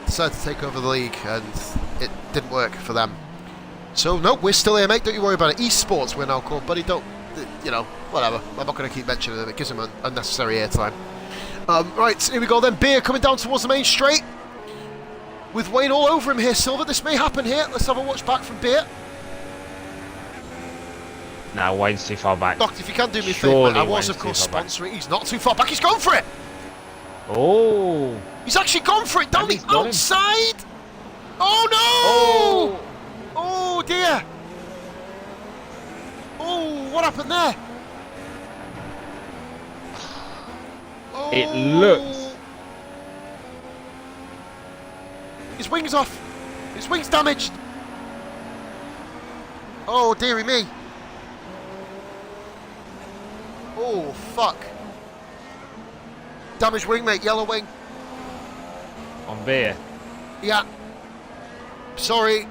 decided to take over the league, and it didn't work for them. So no, we're still here, mate. Don't you worry about it. Esports, we're now called, buddy. Don't, you know, whatever. I'm not going to keep mentioning them. It gives them unnecessary airtime. Right, here we go then. Beer coming down towards the main straight. With Wayne all over him here, Silver. This may happen here. Let's have a watch back from Beer. No, Wayne's too far back. Doctor, if you can do me a favour, Surely I was, Wayne's of course, too far back. sponsoring. He's not too far back. He's gone for it. Oh. He's actually gone for it down And the he's got him. outside. Oh, no. Oh, dear. Oh, what happened there? Oh. It looks. His wing's off. His wing's damaged. Oh, dearie me. Oh, fuck. Damaged wing, mate. Yellow wing. On beer. Yeah. Sorry.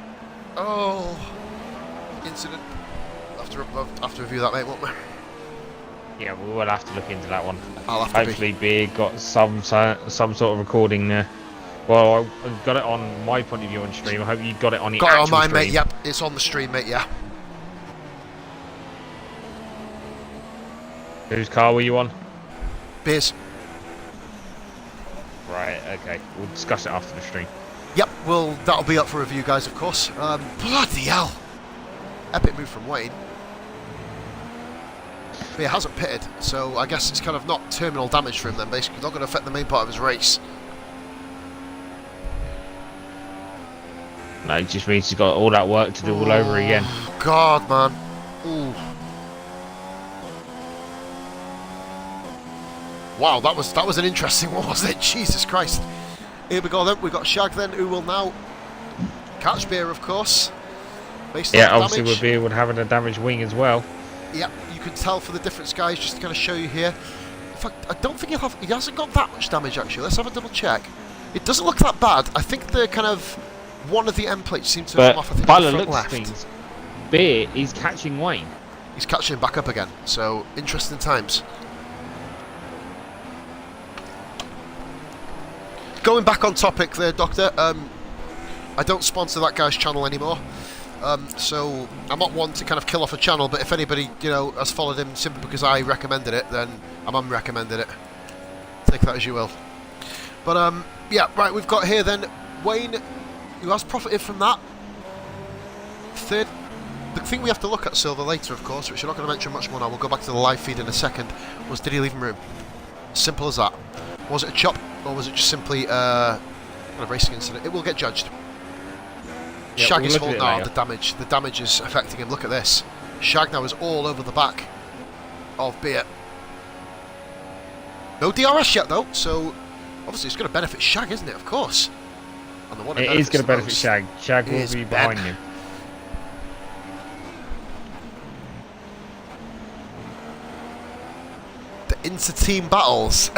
Oh. Incident. Have to review that, mate, won't we? Yeah, we will have to look into that one. I'll have to Hopefully, beer got some sort of recording there. Well, I got it on my point of view on stream. I hope you got it on the Got it actual on mine, stream. mate. Yep, it's on the stream, mate. Yeah. Whose car were you on? Beers. Right, okay. We'll discuss it after the stream. Yep. Well, that'll be up for review, guys. Of course. Bloody hell. Epic move from Wayne. But he hasn't pitted, so I guess it's kind of not terminal damage for him then. Basically, not going to affect the main part of his race. No, it just means he's got all that work to do all over again. God, man. Ooh. Wow, that was an interesting one, wasn't it? Jesus Christ. Here we go then. We've got Shag then, who will now catch Beer, of course. Based on Obviously damage. with Beer would having a damaged wing as well. Yep, you can tell for the different skies, just to kind of show you here. In fact, I don't think he hasn't got that much damage actually. Let's have a double check. It doesn't look that bad. I think the kind of one of the end plates seemed to have come off. I think by on the the front looks of left. things, Beer is catching Wayne. He's catching him back up again. So interesting times. Going back on topic there, Doctor. I don't sponsor that guy's channel anymore. So I'm not one to kind of kill off a channel, but if anybody, has followed him simply because I recommended it, then I'm unrecommended it. Take that as you will. But yeah, right, we've got here then Wayne, who has profited from that. Third, the thing we have to look at, Silver, later, of course, which I'm not going to mention much more now, we'll go back to the live feed in a second, was did he leave him room? Simple as that. Was it a chop, or was it just simply kind of racing incident? It will get judged. Yeah, Shag we'll is look at holding it out later. the damage is affecting him. Look at this. Shag now is all over the back of Beer. No DRS yet though, so obviously it's going to benefit Shag, isn't it? Of course. And the one It is going to benefit Shag. Shag will is be Ben. behind him. The inter-team battles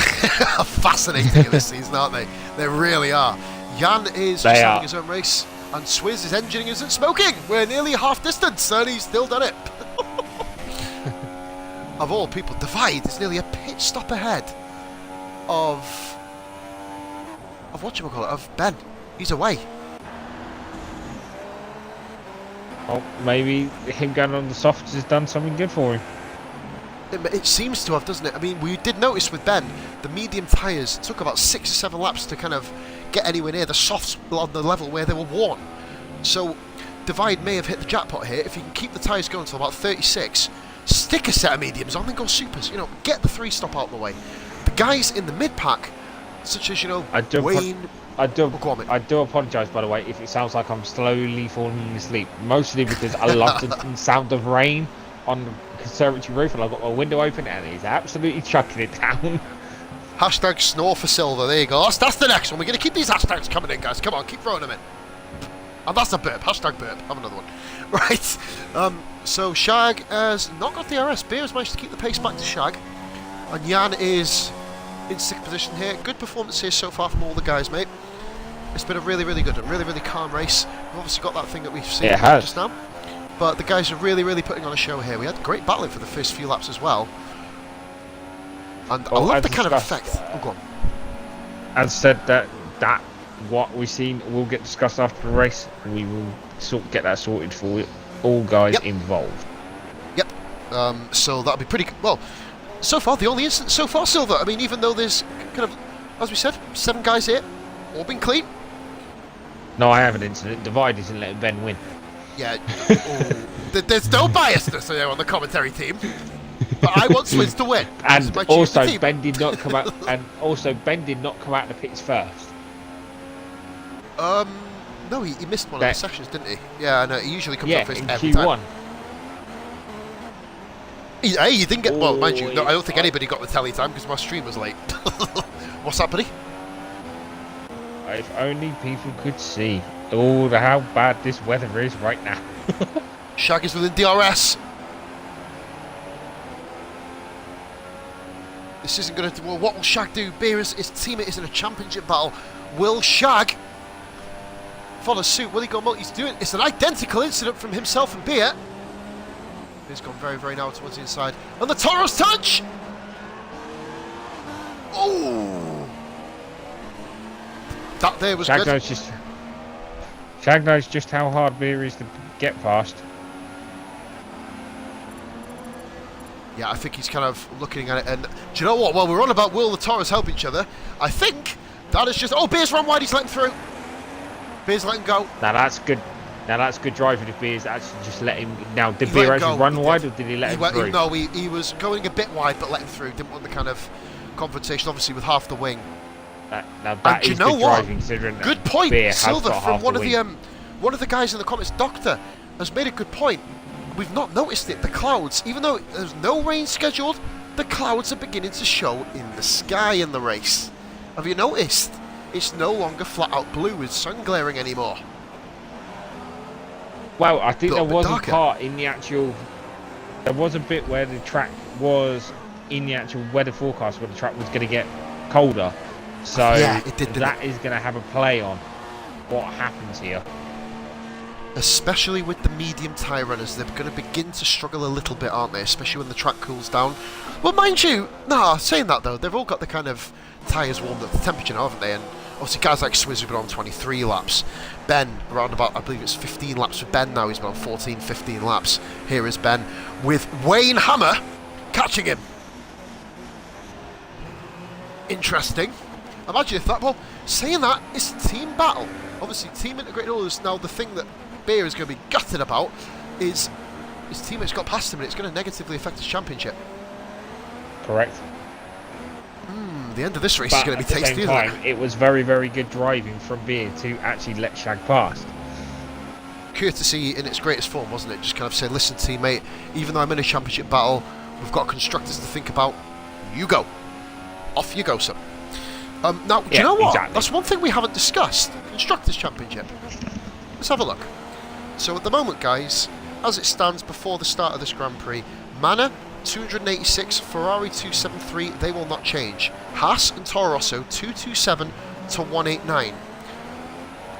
are fascinating in this season, aren't they? They really are. Jan is just having his own race, and Swizz, his engine isn't smoking. We're nearly half distance, and he's still done it. Of all people, Divide is nearly a pit stop ahead of whatchamacallit, of Ben. He's away. Oh, maybe him going on the softs has done something good for him. It seems to have, doesn't it? I mean, we did notice with Ben, the medium tyres took about 6 or 7 laps to kind of get anywhere near the softs on the level where they were worn. So, Divide may have hit the jackpot here. If you can keep the tyres going until about 36, stick a set of mediums on, then go supers. Get the 3-stop out of the way. The guys in the mid-pack, such as, Wayne... I do apologise, by the way, if it sounds like I'm slowly falling asleep. Mostly because I love the sound of rain on the conservatory roof, and I've got my window open, and he's absolutely chucking it down. Hashtag snore for Silver. There you go. That's the next one. We're going to keep these hashtags coming in, guys. Come on, keep throwing them in. And that's a burp. Hashtag burp. Have another one. Right. So Shag has not got the RS. Beer has managed to keep the pace back to Shag. And Jan is in 6th position here. Good performance here so far from all the guys, mate. It's been a really, really good and really, really calm race. We've obviously got that thing that we've seen just now. But the guys are really, really putting on a show here. We had great battling for the first few laps as well. And I love the kind of effect. Oh, go on. As said, that what we've seen will get discussed after the race. We will get that sorted for all guys involved. Yep. So that'll be pretty good. Well, so far, the only instance so far, Silver. I mean, even though there's kind of, as we said, 7 guys here, all been clean. No, I have an incident. Divide isn't letting Ben win. Yeah. there's no biasness here on the commentary team. But I want Swiss to win. And also, Ben did not come out. And also, Ben did not come out of the pits first. No, he missed one of the sessions, didn't he? Yeah, I know. He usually comes out first in every Q1. time. Hey, he didn't get. Well, mind you, no, I don't think anybody got the telly time because my stream was late. What's that, buddy? If only people could see how bad this weather is right now. Shag is within DRS. This isn't going to. Well, what will Shag do? Beer his teammate is in a championship battle. Will Shag follow suit? Will he go multi? He's doing. It's an identical incident from himself and Beer. He's gone very, very now towards the inside. And the Toros touch! Oh! That there was good. Shag knows just how hard Beer is to get past. Yeah, I think he's kind of looking at it. And do you know what? While we're on about will the Toros help each other, I think that is just... Oh, Beer's run wide. He's letting through. Beer's letting go. Now that's good. Now that's good driving if Beer's actually just let him... Now, did Beer actually run wide or did he let him through? No, he was going a bit wide but let him through. Didn't want the kind of confrontation, obviously, with half the wing. Now that is good driving, considering good point, Beer Silver, from one of the guys in the comments. Doctor has made a good point. We've not noticed it. The clouds, even though there's no rain scheduled, the clouds are beginning to show in the sky in the race. Have you noticed? It's no longer flat out blue with sun glaring anymore. Well, I think there was a part in the actual... There was a bit where the track was in the actual weather forecast where the track was going to get colder. So yeah, it did, that is going to have a play on what happens here. Especially with the medium tyre runners, they're going to begin to struggle a little bit, aren't they? Especially when the track cools down. Well, mind you, saying that though, they've all got the kind of tyres warmed up to temperature now, haven't they? And obviously guys like Swizz have been on 23 laps. Ben, around about, I believe it's 15 laps for Ben now. He's been on 14, 15 laps. Here is Ben with Wayne Hammer catching him. Interesting. Imagine if that, well, saying that, it's a team battle. Obviously, team integrated orders. Now, the thing that Beer is going to be gutted about is his teammates got past him and it's going to negatively affect his championship. Correct. The end of this race is going to be tasty, isn't it? It was very, very good driving from Beer to actually let Shag past. Courtesy in its greatest form, wasn't it? Just kind of say, listen, teammate, even though I'm in a championship battle, we've got constructors to think about. You go. Off you go, son. Now, do you know what? Exactly. That's one thing we haven't discussed. Constructors' Championship. Let's have a look. So at the moment, guys, as it stands before the start of this Grand Prix, Manor 286, Ferrari 273, they will not change. Haas and Toro Rosso 227 to 189.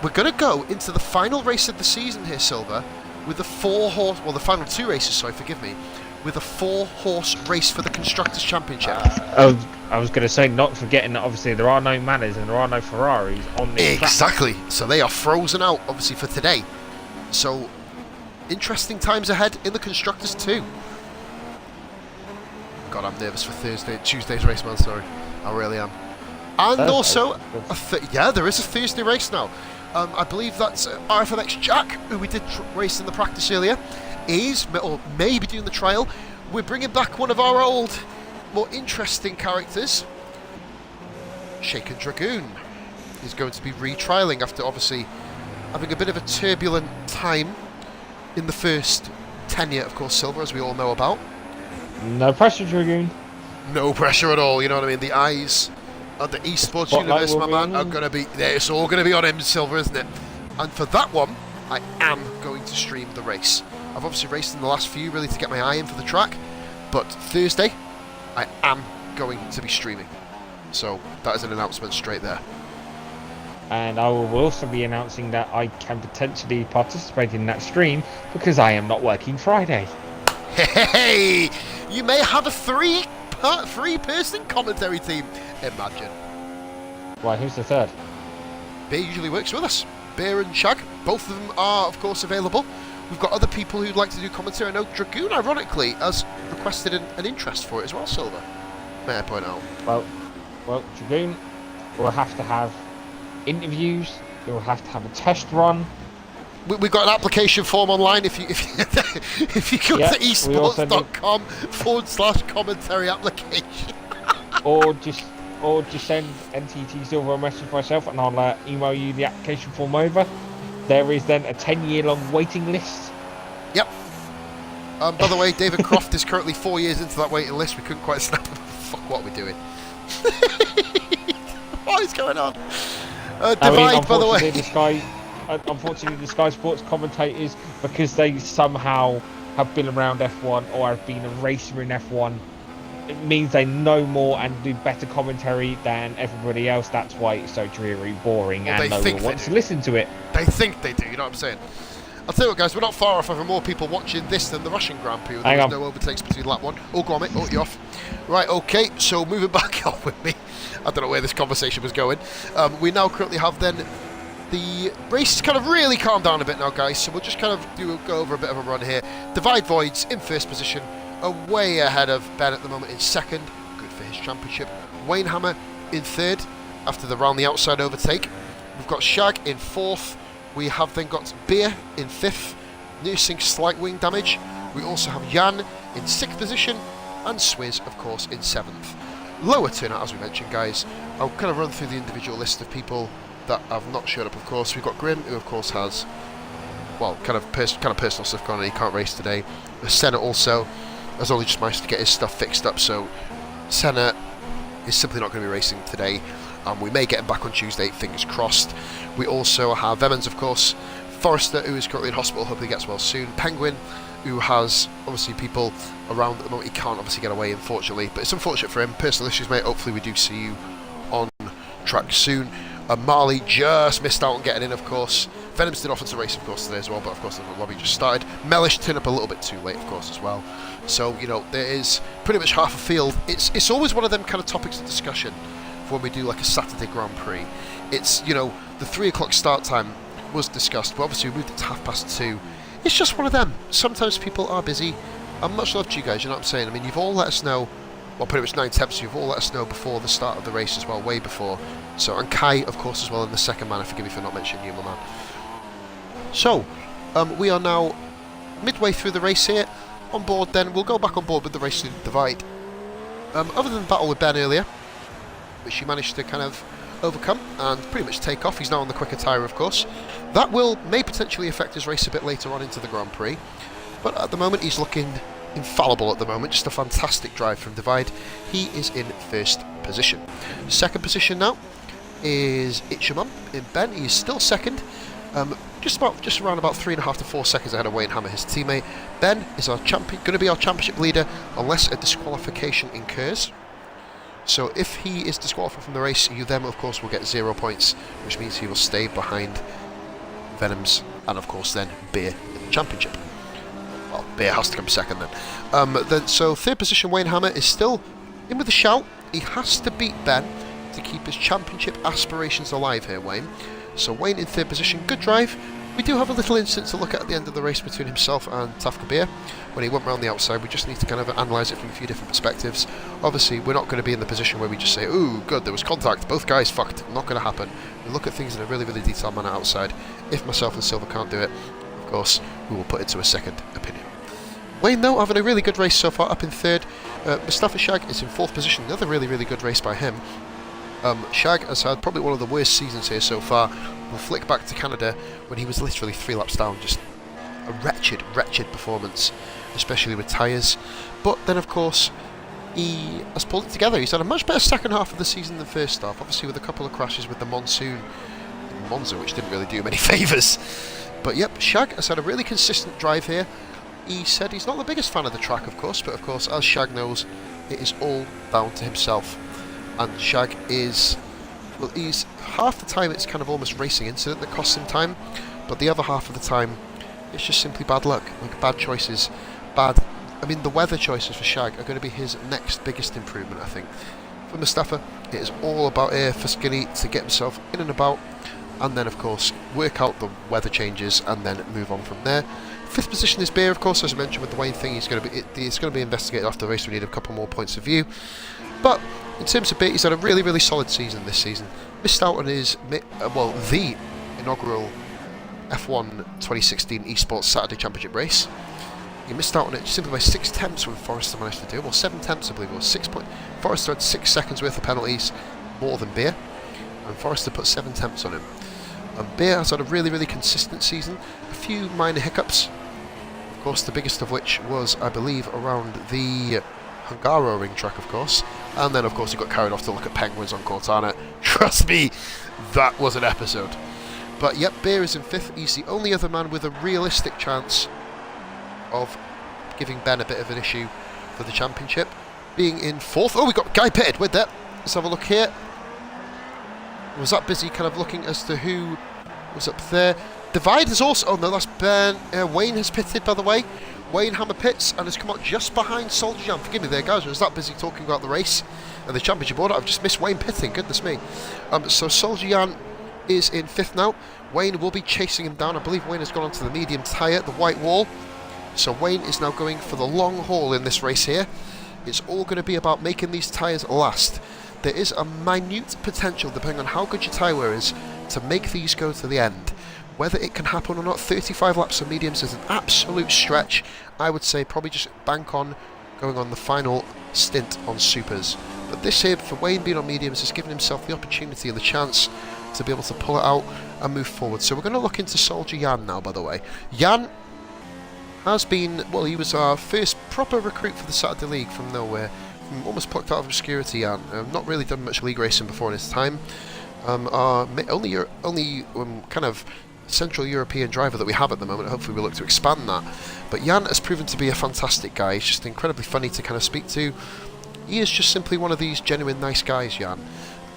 We're going to go into the final race of the season here, Silver, with the the final two races, sorry, forgive me, with a 4-horse race for the Constructors' Championship. I was going to say, not forgetting that obviously there are no Manors and there are no Ferraris on this track. Exactly. So they are frozen out, obviously, for today. So, interesting times ahead in the Constructors too. God, I'm nervous for Tuesday's race, man, sorry. I really am. And also, there is a Thursday race now. I believe that's RFMX Jack, who we did race in the practice earlier, may be doing the trial. We're bringing back one of our old, more interesting characters. Shaken Dragoon is going to be retrialling after obviously having a bit of a turbulent time in the first tenure, of course, Silver, as we all know about. No pressure, Dragoon. No pressure at all, you know what I mean? The eyes of the esports universe, my man, are going to be there. It's all going to be on him, Silver, isn't it? And for that one, I am going to stream the race. I've obviously raced in the last few, really, to get my eye in for the track. But Thursday, I am going to be streaming. So that is an announcement straight there. And I will also be announcing that I can potentially participate in that stream because I am not working Friday. Hey, you may have a three-person commentary team. Imagine. Right, who's the third? Bear usually works with us. Bear and Shag, both of them are, of course, available. We've got other people who'd like to do commentary. I know Dragoon, ironically, has requested an interest for it as well, Silver. May I point out? Well, Dragoon will have to have interviews. You'll have to have a test run. we've got an application form online. If you if you go to esports.com/commentary application, or just send NTT Silver a message myself, and I'll email you the application form over. There is then a 10-year-long waiting list. Yep. By the way, David Croft is currently 4 years into that waiting list. We couldn't quite snap him. Fuck, what are we doing? What is going on? Divide, by the way. Unfortunately, the Sky Sports commentators, because they somehow have been around F1 or have been a racer in F1, it means they know more and do better commentary than everybody else. That's why it's so dreary, boring, and no one wants to listen to it. They think they do, you know what I'm saying? I'll tell you what, guys, we're not far off having more people watching this than the Russian Grand Prix. There was no overtakes between lap 1. Oh, go on, mate. Oh, you're off. Right, okay, so moving back on with me. I don't know where this conversation was going. We now currently have then the race kind of really calmed down a bit now, guys, so we'll just kind of go over a bit of a run here. Divide Voids in first position, way ahead of Ben at the moment in second. Good for his championship. Wayne Hammer in third after the round the outside overtake. We've got Shag in fourth. We have then got Beer in fifth, nursing slight wing damage. We also have Jan in sixth position, and Swizz, of course, in seventh. Lower turnout, as we mentioned, guys. I'll kind of run through the individual list of people that have not showed up, of course. We've got Grim, who, of course, has, well, kind of personal stuff going on. He can't race today. Senna also has only just managed to get his stuff fixed up, so Senna is simply not going to be racing today. We may get him back on Tuesday, fingers crossed. We also have Emmons, of course, Forrester, who is currently in hospital, hopefully gets well soon. Penguin, who has obviously people around at the moment. He can't obviously get away, unfortunately, but it's unfortunate for him. Personal issues, mate. Hopefully we do see you on track soon. Marley just missed out on getting in, of course. Venoms did offer to race, of course, today as well, but of course the lobby just started. Mellish turned up a little bit too late, of course, as well. So, you know, there is pretty much half a field. It's always one of them kind of topics of discussion for when we do like a Saturday Grand Prix. It's, you know, the 3 o'clock start time was discussed, but obviously we moved it to 2:30. It's just one of them. Sometimes people are busy. And much love to you guys, you know what I'm saying? I mean, you've all let us know, well, pretty much 9/10, so you've all let us know before the start of the race as well, way before. So, and Kai, of course, as well in the second man. Forgive me for not mentioning you, my man. So, we are now midway through the race here. On board then, we'll go back on board with the race to divide. Other than the battle with Ben earlier, which he managed to kind of overcome and pretty much take off. He's now on the quicker tyre, of course. That may potentially affect his race a bit later on into the Grand Prix, but at the moment he's looking infallible at the moment. Just a fantastic drive from Divide. He is in first position. Second position now is Itchamum in Ben. He is still second, just around about 3.5 to 4 seconds ahead of Wayne Hammer, his teammate. Ben is our champion, going to be our championship leader unless a disqualification incurs. So if he is disqualified from the race, you then, of course, will get 0 points, which means he will stay behind Venoms and, of course, then Beer in the championship. Well, Beer has to come second then. So third position, Wayne Hammer is still in with a shout. He has to beat Ben to keep his championship aspirations alive here, Wayne. So Wayne in third position, good drive. We do have a little incident to look at the end of the race between himself and Tafka Beer. When he went round the outside, we just need to kind of analyse it from a few different perspectives. Obviously, we're not going to be in the position where we just say, ooh, good, there was contact, both guys fucked. Not going to happen. We look at things in a really, really detailed manner outside. If myself and Silver can't do it, of course, we will put it to a second opinion. Wayne, though, having a really good race so far, up in third. Mustafashag is in fourth position, another really, really good race by him. Shag has had probably one of the worst seasons here so far. We'll flick back to Canada when he was literally 3 laps down. Just a wretched, wretched performance, especially with tyres. But then, of course, he has pulled it together. He's had a much better second half of the season than first half, obviously with a couple of crashes with the monsoon in Monza, which didn't really do him any favours. But yep, Shag has had a really consistent drive here. He said he's not the biggest fan of the track, of course, but of course, as Shag knows, it is all down to himself. And Shag is, well, he's half the time it's kind of almost racing incident that costs him time, but the other half of the time it's just simply bad luck, like bad choices, I mean the weather choices for Shag are going to be his next biggest improvement, I think. For Mustafa, it is all about air for Skinny to get himself in and about, and then of course work out the weather changes and then move on from there. Fifth position is Beer, of course, as I mentioned with the Wayne thing. He's going to be investigated after the race. We need a couple more points of view, but in terms of Beer, he's had a really, really solid season this season. Missed out on his, the inaugural F1 2016 Esports Saturday Championship race. He missed out on it simply by 6 tenths when Forrester managed to do it. Well, 7 tenths, I believe it was. Forrester had 6 seconds worth of penalties more than Beer, and Forrester put 7 tenths on him. And Beer has had a really, really consistent season. A few minor hiccups, of course, the biggest of which was, I believe, around the Hungaro ring track, of course. And then, of course, he got carried off to look at penguins on Cortana. Trust me, that was an episode. But yep, Beer is in 5th. He's the only other man with a realistic chance of giving Ben a bit of an issue for the championship. Being in 4th. Oh, we got Guy pitted with that. Let's have a look here. Was that busy kind of looking as to who was up there? Divide has also... Oh, no, that's Ben. Wayne has pitted, by the way. Wayne Hammer pits and has come out just behind Soldier Jan. Forgive me there, guys. I was that busy talking about the race and the championship order. I've just missed Wayne pitting. Goodness me. So Soldier Jan is in 5th now. Wayne will be chasing him down. I believe Wayne has gone onto the medium tyre, the white wall. So Wayne is now going for the long haul in this race here. It's all going to be about making these tyres last. There is a minute potential, depending on how good your tyre wear is, to make these go to the end. Whether it can happen or not, 35 laps of mediums is an absolute stretch. I would say probably just bank on going on the final stint on supers. But this here, for Wayne being on mediums, has given himself the opportunity and the chance to be able to pull it out and move forward. So we're going to look into Soldier Jan now, by the way. Jan has been, well, he was our first proper recruit for the Saturday League from nowhere. Almost plucked out of obscurity, Jan. Not really done much league racing before in his time. Our only kind of Central European driver that we have at the moment. Hopefully we'll look to expand that. But Jan has proven to be a fantastic guy. He's just incredibly funny to kind of speak to. He is just simply one of these genuine nice guys, Jan.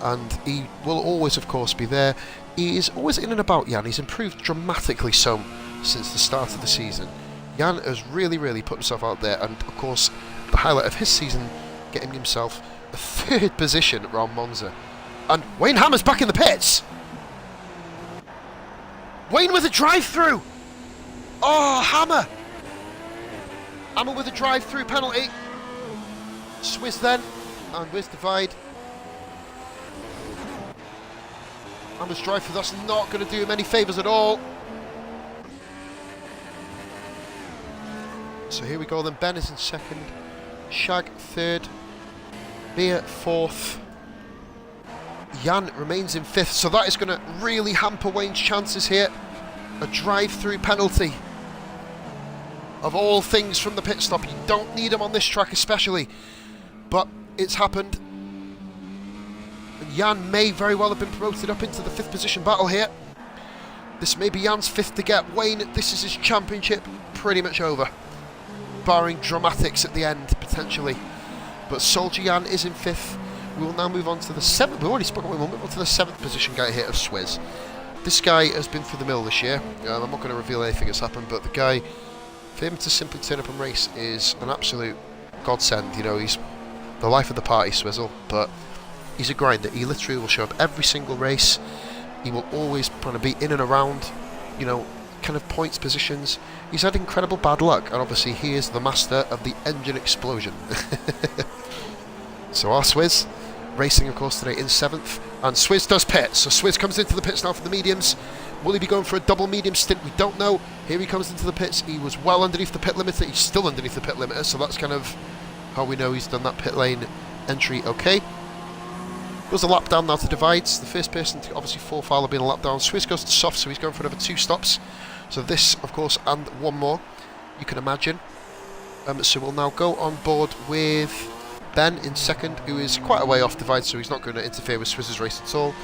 And he will always, of course, be there. He is always in and about, Jan. He's improved dramatically so since the start of the season. Jan has really, really put himself out there. And, of course, the highlight of his season, getting himself a 3rd position around Monza. And Wayne Hammer's back in the pits! Wayne with a drive-through! Oh, Hammer! Hammer with a drive-through penalty. Swizz then, and where's Divide? Hammer's drive-through, that's not going to do him any favours at all. So here we go then, Ben is in 2nd, Shag 3rd, Beer 4th, Jan remains in 5th, so that is going to really hamper Wayne's chances here. A drive-through penalty. Of all things from the pit stop, you don't need him on this track especially. But it's happened. And Jan may very well have been promoted up into the 5th position battle here. This may be Jan's 5th to get. Wayne, this is his championship pretty much over. Barring dramatics at the end, potentially. But Soldier Jan is in 5th. We will now move on to the 7th. We've already spoken. We'll move on to the 7th position guy here of Swizz. This guy has been through the mill this year. I'm not going to reveal anything that's happened, but the guy, for him to simply turn up and race is an absolute godsend. You know, he's the life of the party, Swizzle, but he's a grinder. He literally will show up every single race. He will always kind of be in and around, you know, kind of points positions. He's had incredible bad luck, and obviously he is the master of the engine explosion. So our Swizz racing, of course, today in 7th, and Swizz does pit. So Swizz comes into the pits now for the mediums. Will he be going for a double medium stint? We don't know. Here he comes into the pits. He was well underneath the pit limiter. He's still underneath the pit limiter, so that's kind of how we know he's done that pit lane entry okay. Goes a lap down now to Divides. The first person to obviously fall foul of being a lap down. Swizz goes to soft, so he's going for another 2 stops. So this, of course, and one more, you can imagine. So we'll now go on board with Ben in 2nd, who is quite a way off Divide, so he's not going to interfere with Swizz's race at all.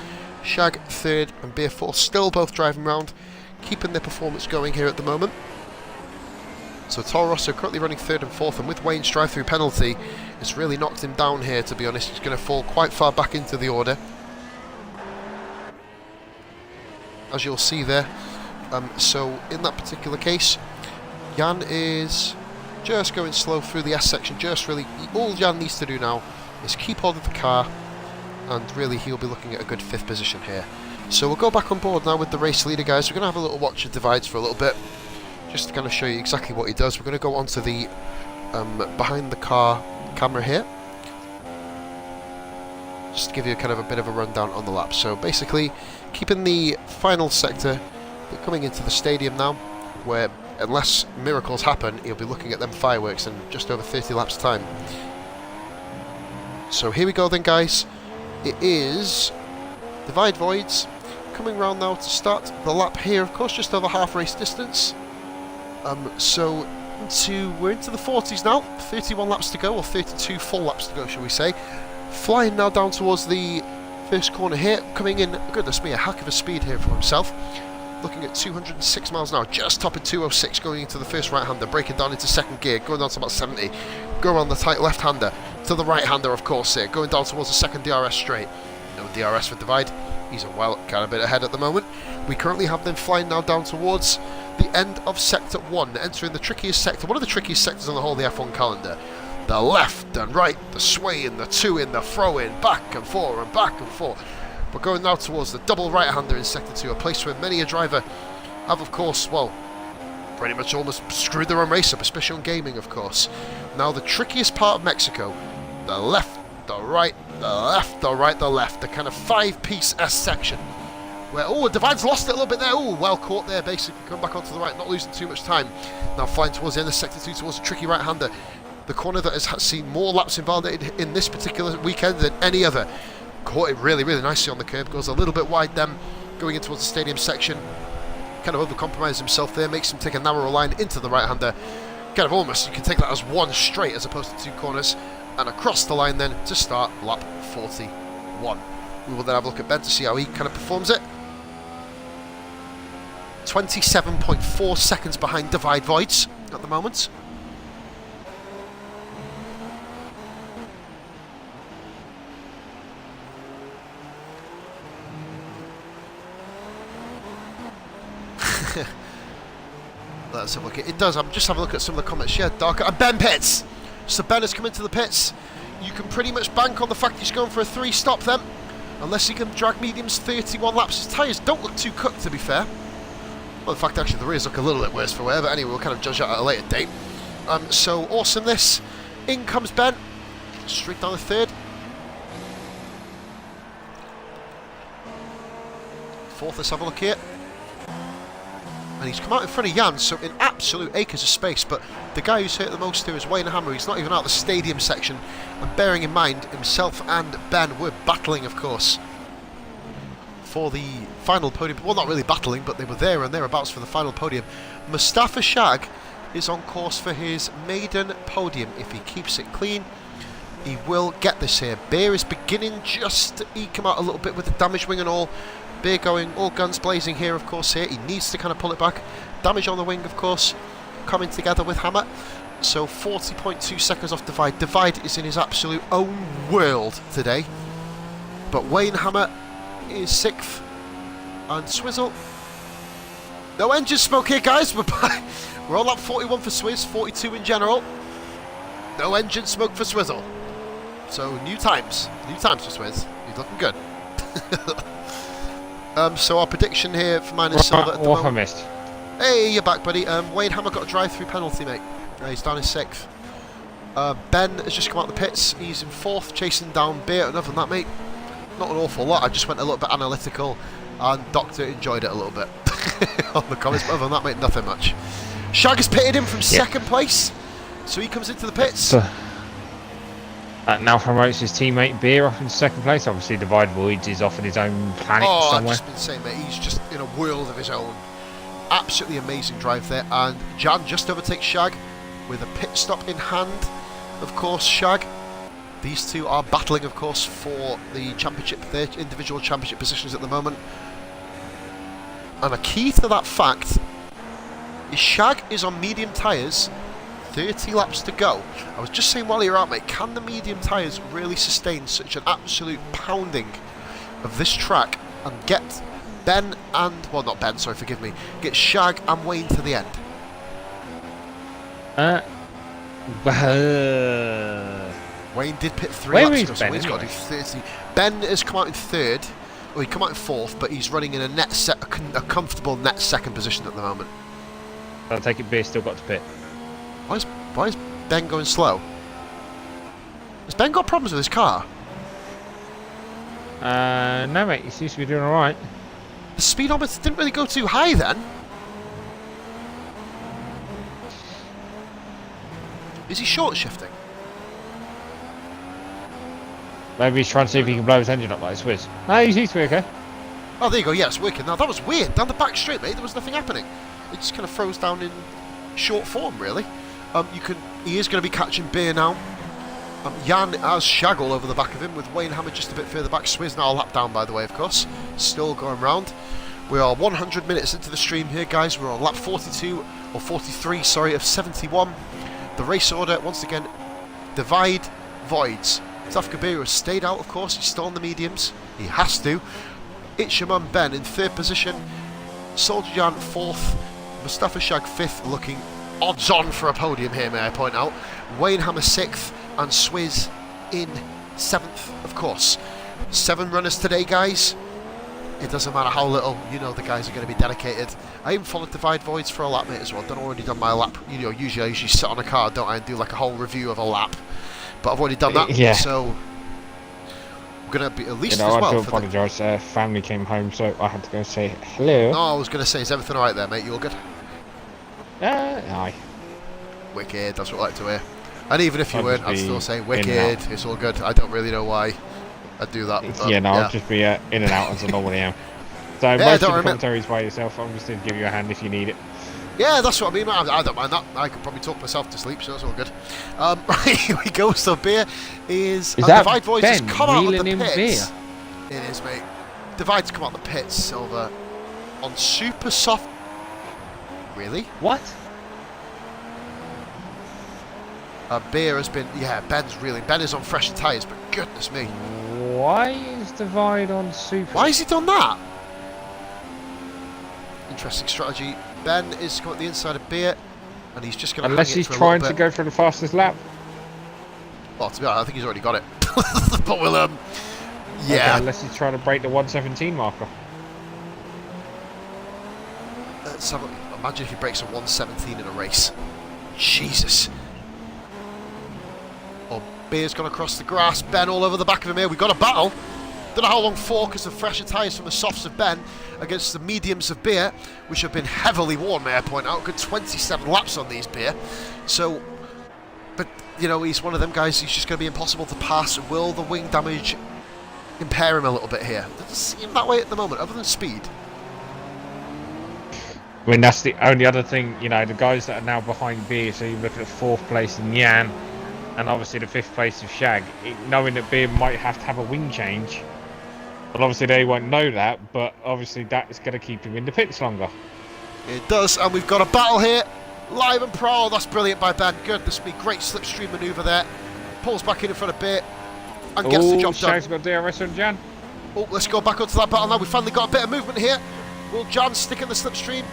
Shag 3rd and Beer 4th still both driving around, keeping their performance going here at the moment. So Toro Rosso currently running 3rd and 4th, and with Wayne's drive-through penalty, it's really knocked him down here, to be honest. He's going to fall quite far back into the order, as you'll see there. So in that particular case, Jan is just going slow through the S section. Just really, all Jan needs to do now is keep hold of the car, and really he'll be looking at a good 5th position here. So we'll go back on board now with the race leader, guys. We're going to have a little watch of Divides for a little bit, just to kind of show you exactly what he does. We're going to go onto the behind the car camera here, just to give you kind of a bit of a rundown on the lap. So basically, keeping the final sector They're coming into the stadium now, where, unless miracles happen, he'll be looking at them fireworks in just over 30 laps time. So here we go then, guys. It is Divide Voids coming round now to start the lap here, of course, just over half race distance. So we're into the 40s now, 31 laps to go, or 32 full laps to go, shall we say. Flying now down towards the first corner here, coming in, goodness me, a heck of a speed here for himself. Looking at 206 miles an hour, just topping 206, going into the first right-hander, breaking down into second gear, going down to about 70. Go around the tight left-hander, to the right-hander, of course, here, going down towards the second DRS straight. No DRS for Divide. He's a kind of bit ahead at the moment. We currently have them flying now down towards the end of Sector 1, entering the trickiest sector, one of the trickiest sectors on the whole of the F1 calendar. The left and right, the sway in, the two in, the throw in, back and forth and back and forth. We're going now towards the double right-hander in Sector 2, a place where many a driver have, of course, well, pretty much almost screwed their own race up, especially on gaming, of course. Now the trickiest part of Mexico, the left, the right, the left, the right, the left, the kind of 5-piece S section. Where, oh, Divide's lost it a little bit there. Oh, well caught there, basically. Come back onto the right, not losing too much time. Now flying towards the end of Sector 2, towards the tricky right-hander. The corner that has seen more laps invalidated in this particular weekend than any other. Caught it really, really nicely on the curb. Goes a little bit wide then, going in towards the stadium section. Kind of overcompromises himself there, makes him take a narrower line into the right-hander. Kind of almost, you can take that as one straight as opposed to two corners. And across the line then to start lap 41. We will then have a look at Ben to see how he kind of performs it. 27.4 seconds behind Divide Voids at the moment. Let's have a look at it. Does. I'm just having a look at some of the comments. Yeah, darker. And Ben pits. So Ben has come into the pits. You can pretty much bank on the fact he's going for a 3-stop then, unless he can drag mediums 31 laps. His tyres don't look too cooked, to be fair. Well, in fact, actually, the rears look a little bit worse for wear, but anyway, we'll kind of judge that at a later date. So awesomeness. In comes Ben. Straight down the third. Fourth, let's have a look here. And he's come out in front of Jan, so in absolute acres of space, but the guy who's hurt the most here is Wayne Hammer. He's not even out of the stadium section, and bearing in mind, himself and Ben were battling, of course, for the final podium. Well, not really battling, but they were there and thereabouts for the final podium. Mustafashag is on course for his maiden podium. If he keeps it clean, he will get this here. Bear is beginning just to eke him out a little bit with the damage wing and all. Bear going all guns blazing here, of course, here. He needs to kind of pull it back. Damage on the wing, of course, coming together with Hammer. So 40.2 seconds off Divide. Divide is in his absolute own world today. But Wayne Hammer is 6th. And Swizzle. No engine smoke here, guys. We're all up 41 for Swizz, 42 in general. No engine smoke for Swizzle. So new times for Swizz. He's looking good. So our prediction here for mine is Silver at the moment. I missed. Hey, you're back, buddy. Wayne Hammer got a drive-through penalty, mate. He's down in 6th. Ben has just come out of the pits. He's in 4th, chasing down Beer. And other than that, mate, not an awful lot. I just went a little bit analytical, and Doctor enjoyed it a little bit on the comments. But other than that, mate, nothing much. Shag has pitted him from 2nd place, so he comes into the pits. Now promotes his teammate Beer off in 2nd place. Obviously, Divide Voids is off in his own planet somewhere. I've just been saying, mate, he's just in a world of his own. Absolutely amazing drive there. And Jan just overtakes Shag with a pit stop in hand. Of course, Shag. These two are battling, of course, for the championship, their individual championship positions at the moment. And a key to that fact is Shag is on medium tyres. 30 laps to go. I was just saying while you're out, mate, can the medium tyres really sustain such an absolute pounding of this track and get Ben and, well, not Ben, sorry, forgive me, get Shag and Wayne to the end? Wayne did pit 3 laps ago, so Wayne's got to do 30. Ben has come out in 3rd, well, he come out in 4th, but he's running in a comfortable net 2nd position at the moment. I'll take it, Beer still got to pit. Why is Ben going slow? Has Ben got problems with his car? No, mate, he seems to be doing alright. The speedometer didn't really go too high then. Is he short shifting? Maybe he's trying to see if he can blow his engine up like a Swiss. No, he seems to be okay. Oh, there you go. Yeah, it's working. Now, that was weird. Down the back straight, mate, there was nothing happening. It just kind of froze down in short form, really. He is going to be catching Beer now. Jan has Shag all over the back of him, with Wayne Hammer just a bit further back. Swizz now a lap down, by the way, of course. Still going round. We are 100 minutes into the stream here, guys. We're on lap 42, or 43, sorry, of 71. The race order, once again, divide, voids. Taf Kabir has stayed out, of course. He's still on the mediums. He has to. Itchaman Ben in 3rd position. Soldier Jan 4th. Mustafashag 5th, looking odds on for a podium here, may I point out. Wayne Hammer 6th. And Swizz in 7th, of course. 7 runners today, guys. It doesn't matter how little, you know the guys are going to be dedicated. I even followed Divide Voids for a lap, mate, as well. I've already done my lap. You know, usually I sit on a car, don't I, and do like a whole review of a lap. But I've already done that, yeah. So I'm going to be at least you know, as well. I do apologise. Family came home, so I had to go say hello. No, I was going to say, is everything alright there, mate? You all good? Aye. Wicked, that's what I like to hear. And even if you weren't, I'd still say wicked, it's all good. I don't really know why I'd do that. But, yeah, no, yeah. I'll just be in and out as I normally am. So most of the commentaries by yourself, I'm just going to give you a hand if you need it. Yeah, that's what I mean. I don't mind that. I could probably talk myself to sleep, so that's all good. Right, here we go. So Beer is that Divide Voice has come out of the pits. Beer? It is, mate. Divide's come out of the pits, Silver, on super soft. Really? What? Beer has been, Ben's reeling. Ben is on fresher tyres, but goodness me. Why is Divide on super? Why has he done that? Interesting strategy. Ben is got the inside of Beer, and he's just going to unless he's trying to go for the fastest lap. Well, to be honest, I think he's already got it. But we'll, yeah. Okay, unless he's trying to break the 117 marker. Let's have a, imagine if he breaks a 117 in a race. Jesus. Oh, Beer's gone across the grass. Ben all over the back of him here. We've got a battle. Don't know how long for, because of fresher tyres from the softs of Ben against the mediums of Beer, which have been heavily worn, may I point out. Good 27 laps on these Beer. So, but, you know, he's one of them guys who's just going to be impossible to pass. Will the wing damage impair him a little bit here? Doesn't seem that way at the moment, other than speed. I mean, that's the only other thing, you know, the guys that are now behind Beer, so you look at 4th place in Yan, and obviously the 5th place of Shag, knowing that Beer might have to have a wing change. But obviously they won't know that, but obviously that is going to keep him in the pits longer. It does, and we've got a battle here. Live and pro, that's brilliant by Ben. Goodness me, great slipstream manoeuvre there. Pulls back in front of Beer and gets the job done. Shag's got DRS on Jan. Oh, let's go back onto that battle now. We've finally got a bit of movement here. Will Jan stick in the slipstream?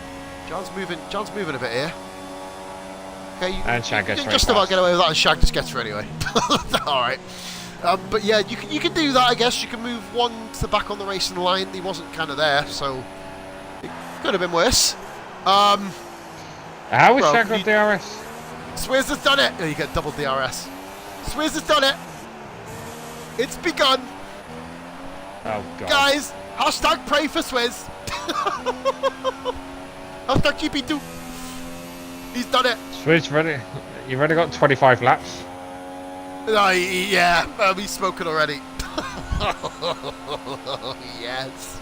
Jan's moving a bit here. Okay, and Shag gets you just about get away with that, and Shag just gets her anyway. Alright. But yeah, you can do that, I guess. You can move one to the back on the racing line. He wasn't kind of there, so it could have been worse. How was Shag on DRS? Swizz has done it. Oh, you get double DRS. Swizz has done it. It's begun. Oh, God. Guys, hashtag pray for Swizz. Hashtag GP2. He's done it. Swizz, ready? You've already got 25 laps. Yeah, he's smoking already. Yes.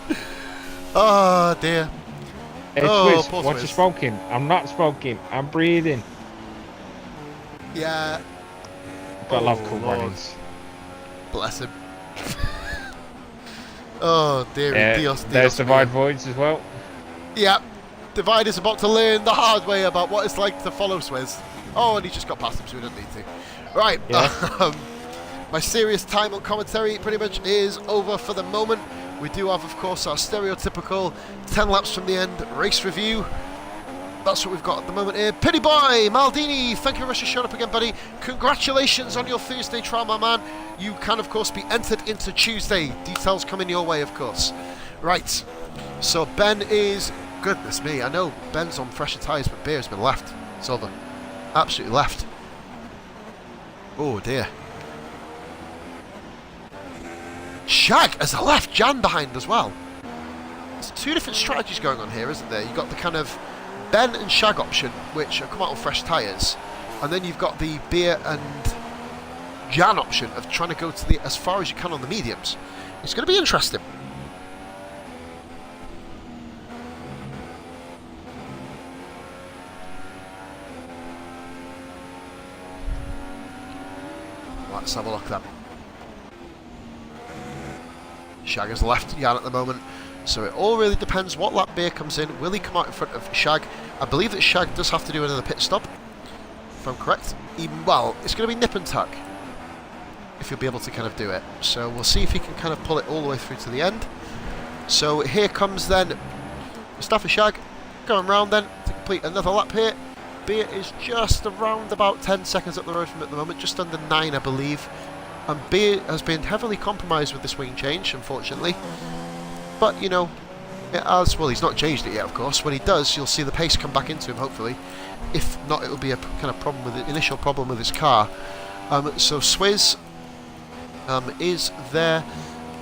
Oh, dear. Hey, Swizz, what you smoking? I'm not smoking. I'm breathing. Yeah. But I love cool runnings. Bless him. Oh, dear. There's Divide Voids as well. Yeah. Divide is about to learn the hard way about what it's like to follow Swizz. Oh, and he just got past him, so we don't need to. Right, yeah. My serious time on commentary pretty much is over for the moment. We do have, of course, our stereotypical 10 laps from the end race review. That's what we've got at the moment here. Pity Boy, Maldini, thank you very much for showing up again, buddy. Congratulations on your Thursday trial, my man. You can, of course, be entered into Tuesday. Details coming your way, of course. Right, so Ben is... Goodness me, I know Ben's on fresher tyres, but Beer's been left. Silver. Absolutely left. Oh dear. Shag has left Jan behind as well. there's two different strategies going on here, isn't there? You've got the kind of Ben and Shag option, which come out on fresh tyres, and then you've got the Beer and Jan option of trying to go to the as far as you can on the mediums. It's going to be interesting. Let's have a look then. Shag has left Jan at the moment, so it all really depends what lap Beer comes in. Will he come out in front of Shag? I believe that Shag does have to do another pit stop, if I'm correct. Well, it's going to be nip and tuck, if he'll be able to kind of do it. So we'll see if he can kind of pull it all the way through to the end. So here comes then Mustafashag going round then to complete another lap here. Beer is just around about 10 seconds up the road from at the moment, just under 9 I believe. And Beer has been heavily compromised with this wing change, unfortunately. But, you know, it has, well, he's not changed it yet, of course. When he does, you'll see the pace come back into him, hopefully. If not, it'll be a kind of problem with the initial problem with his car. So Swizz is there.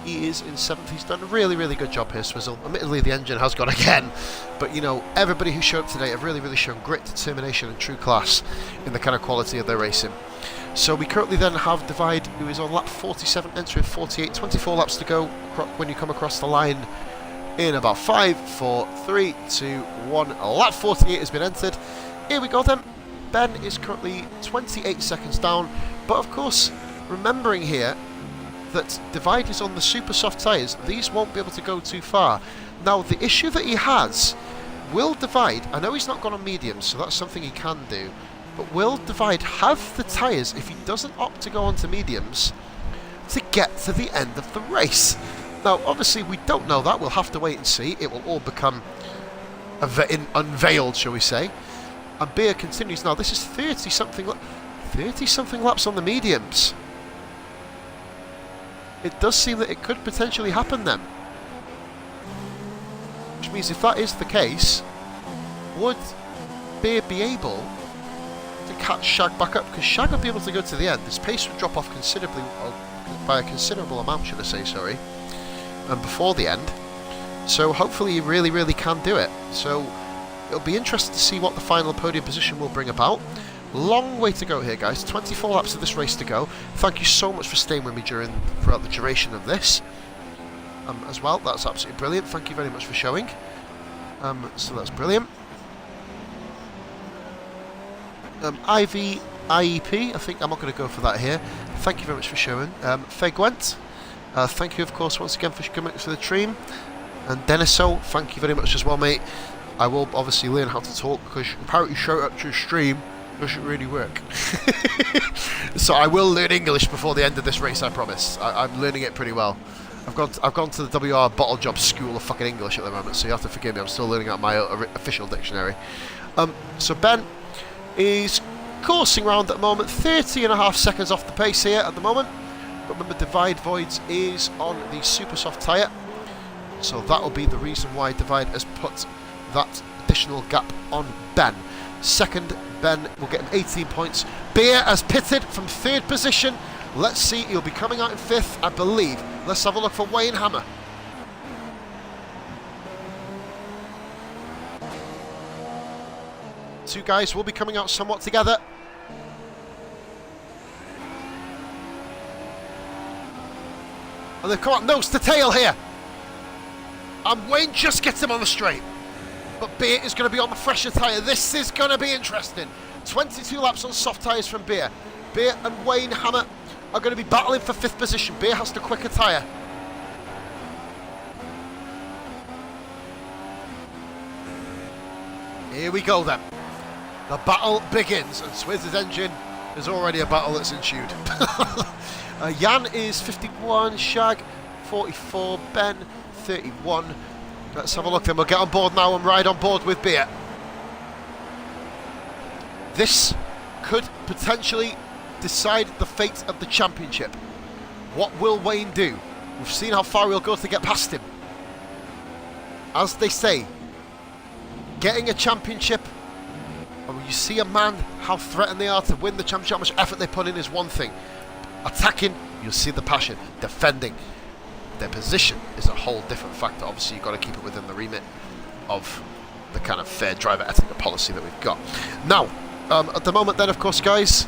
He is in 7th. He's done a really, really good job here, Swizzle. Admittedly, the engine has gone again. But, you know, everybody who showed up today have really, really shown grit, determination and true class in the kind of quality of their racing. So we currently then have Divide, who is on lap 47, entering 48. 24 laps to go when you come across the line in about 5, 4, 3, 2, 1. Lap 48 has been entered. Here we go then. Ben is currently 28 seconds down. But, of course, remembering here that Divide is on the super soft tyres, these won't be able to go too far. Now, the issue that he has, will Divide, I know he's not gone on mediums, so that's something he can do, but will Divide have the tyres, if he doesn't opt to go onto mediums, to get to the end of the race? Now, obviously, we don't know that. We'll have to wait and see. It will all become unveiled, shall we say. And Beer continues now. This is 30-something laps on the mediums. It does seem that it could potentially happen then. Which means if that is the case, would Beer be able to catch Shag back up? Because Shag would be able to go to the end. His pace would drop off considerably, by a considerable amount, should I say, sorry, and before the end. So hopefully he really, really can do it. So it'll be interesting to see what the final podium position will bring about. Long way to go here, guys. 24 laps of this race to go. Thank you so much for staying with me throughout the duration of this as well. That's absolutely brilliant. Thank you very much for showing. So that's brilliant. IV, IEP, I think I'm not going to go for that here. Thank you very much for showing. Fegwent, thank you, of course, once again for coming to the stream. And Deniso, thank you very much as well, mate. I will obviously learn how to talk, because apparently shout up to a stream doesn't really work. So I will learn English before the end of this race, I promise. I'm learning it pretty well. I've gone to the WR Bottle Job School of fucking English at the moment, so you have to forgive me. I'm still learning out my official dictionary. So Ben is coursing round at the moment, 30.5 seconds off the pace here at the moment. But remember, Divide Voids is on the super soft tyre, so that will be the reason why Divide has put that additional gap on Ben. Second, Ben will get him 18 points. Beer has pitted from 3rd position. Let's see, he'll be coming out in 5th, I believe. Let's have a look for Wayne Hammer. Two guys will be coming out somewhat together. And they've come out nose to tail here. And Wayne just gets him on the straight. But Beer is going to be on the fresher tyre. This is going to be interesting. 22 laps on soft tyres from Beer. Beer and Wayne Hammer are going to be battling for 5th position. Beer has the quicker tyre. Here we go then. The battle begins, and Swizz's engine is already a battle that's ensued. Jan is 51, Shag 44, Ben 31. Let's have a look then. We'll get on board now and ride on board with Beer. This could potentially decide the fate of the championship. What will Wayne do? We've seen how far he'll go to get past him. As they say, getting a championship, and when you see a man, how threatened they are to win the championship, how much effort they put in is one thing. Attacking, you'll see the passion. Defending, their position is a whole different factor. Obviously, you've got to keep it within the remit of the kind of fair driver etiquette policy that we've got. Now, at the moment then, of course, guys,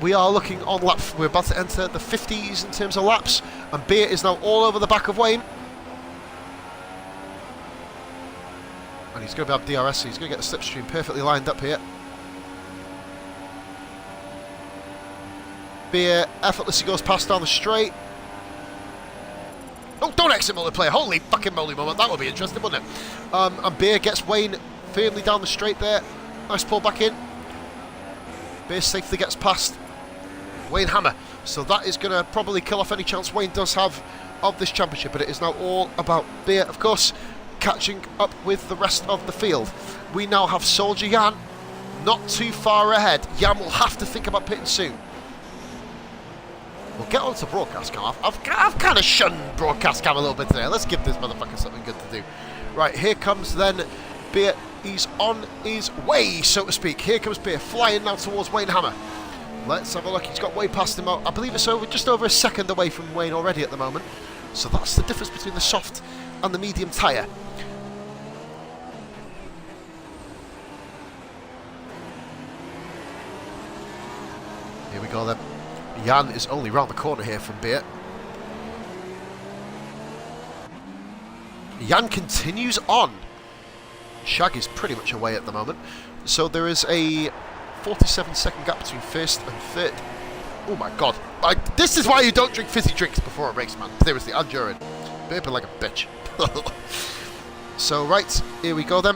we are looking on lap, we're about to enter the 50s in terms of laps, and Beer is now all over the back of Wayne. And he's going to have DRS, so he's going to get the slipstream perfectly lined up here. Beer effortlessly goes past down the straight. Oh, don't exit multiplayer. Holy fucking moly moment. That would be interesting, wouldn't it? And Beer gets Wayne firmly down the straight there. Nice pull back in. Beer safely gets past Wayne Hammer. So that is going to probably kill off any chance Wayne does have of this championship. But it is now all about Beer, of course, catching up with the rest of the field. We now have Soldier Jan not too far ahead. Jan will have to think about pitting soon. We'll get on to broadcast cam. I've kind of shunned broadcast cam a little bit today. Let's give this motherfucker something good to do. Right, here comes then Beer. He's on his way, so to speak. Here comes Beer, flying now towards Wayne Hammer. Let's have a look. He's got way past him. I believe it's just over a second away from Wayne already at the moment. So that's the difference between the soft and the medium tyre. Here we go then. Jan is only round the corner here from Beer. Jan continues on. Shag is pretty much away at the moment. So there is a 47-second gap between first and third. Oh my god. This is why you don't drink fizzy drinks before a race, man. Seriously, I'm during. Burping like a bitch. So, right, here we go then.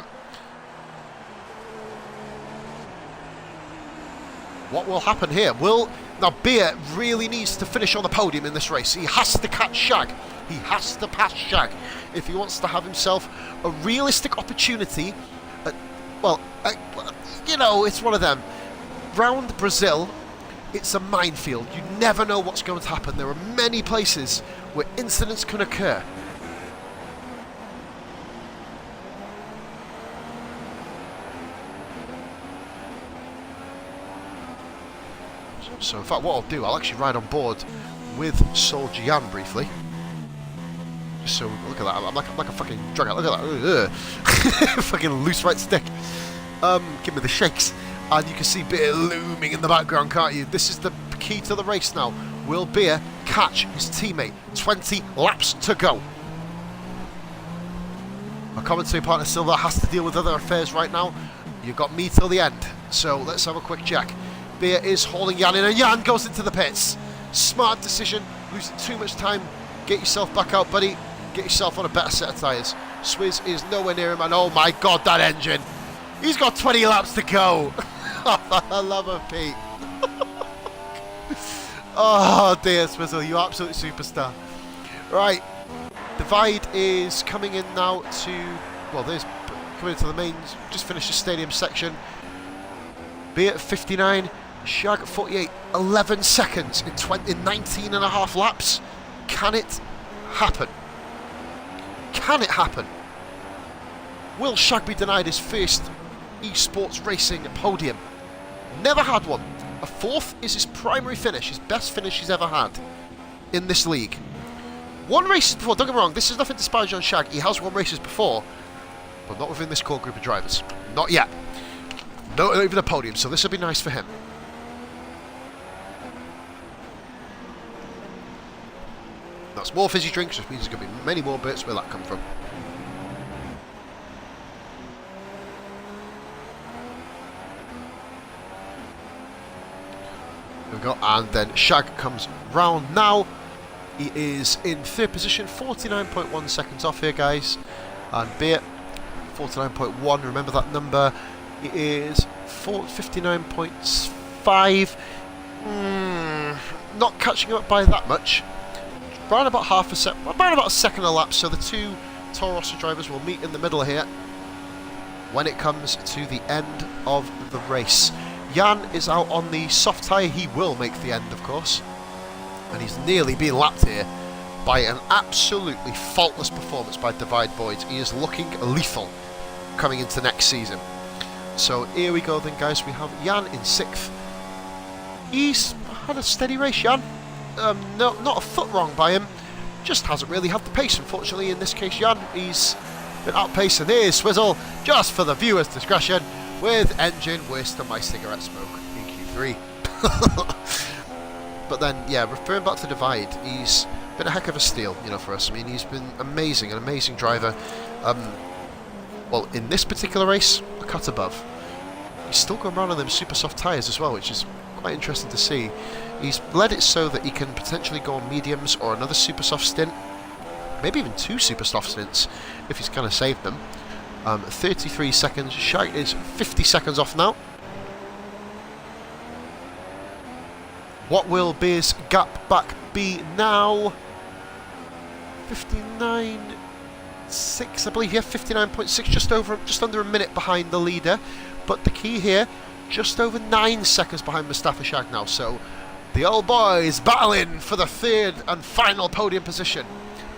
What will happen here? Now, Beer really needs to finish on the podium in this race. He has to catch Shag. He has to pass Shag if he wants to have himself a realistic opportunity. You know, it's one of them. Round Brazil, it's a minefield. You never know what's going to happen. There are many places where incidents can occur. So in fact what I'll do, I'll actually ride on board with Soldier Jan briefly. Just so, look at that, I'm like a fucking drug out, look at that. Fucking loose right stick. Give me the shakes. And you can see Beer looming in the background, can't you? This is the key to the race now. Will Beer catch his teammate? 20 laps to go. My commentary partner Silver has to deal with other affairs right now. You've got me till the end. So let's have a quick check. Beer is hauling Jan in, and Jan goes into the pits. Smart decision, losing too much time. Get yourself back out, buddy. Get yourself on a better set of tyres. Swizz is nowhere near him, and oh my god, that engine. He's got 20 laps to go. I love him, Pete. Oh dear, Swizzle, you absolute superstar. Right, Divide is coming in now to, well, there's coming into the main, just finished the stadium section. Beer at 59. Shag at 48, 11 seconds in 19 and a half laps. Can it happen? Can it happen? Will Shag be denied his first esports racing podium? Never had one. A fourth is his primary finish, his best finish he's ever had in this league. Won races before, don't get me wrong, this is nothing to disparage on Shag. He has won races before, but not within this core group of drivers. Not yet. Not even a podium, so this will be nice for him. That's more fizzy drinks, which means there's going to be many more bits where that come from. There we go, and then Shag comes round now. He is in third position, 49.1 seconds off here, guys. And Beer, 49.1, remember that number. It is 59.5. Not catching up by that much. Around about around about a second a lap, so the two Toro Rosso drivers will meet in the middle here when it comes to the end of the race. Jan is out on the soft tyre. He will make the end, of course. And he's nearly been lapped here by an absolutely faultless performance by Divide Voids. He is looking lethal coming into next season. So here we go then, guys. We have Jan in 6th. He's had a steady race, Jan. Not a foot wrong by him. just hasn't really had the pace. Unfortunately, in this case, Jan, he's been outpaced. And here's Swizzle, just for the viewer's discretion, with engine wasting my cigarette smoke in Q3. But then, yeah, referring back to Divide, he's been a heck of a steal, you know, for us. I mean, he's been amazing, an amazing driver. Well, in this particular race, a cut above. He's still going around on them super soft tyres as well, which is quite interesting to see. He's led it so that he can potentially go on mediums or another super soft stint, maybe even 2 super soft stints if he's kind of saved them. 33 seconds. Shite is 50 seconds off now. What will Beer's gap back be now? 59.6, I believe. Yeah, 59.6, just under a minute behind the leader. But the key here, just over 9 seconds behind Mustafashag now. So the old boys battling for the 3rd and final podium position,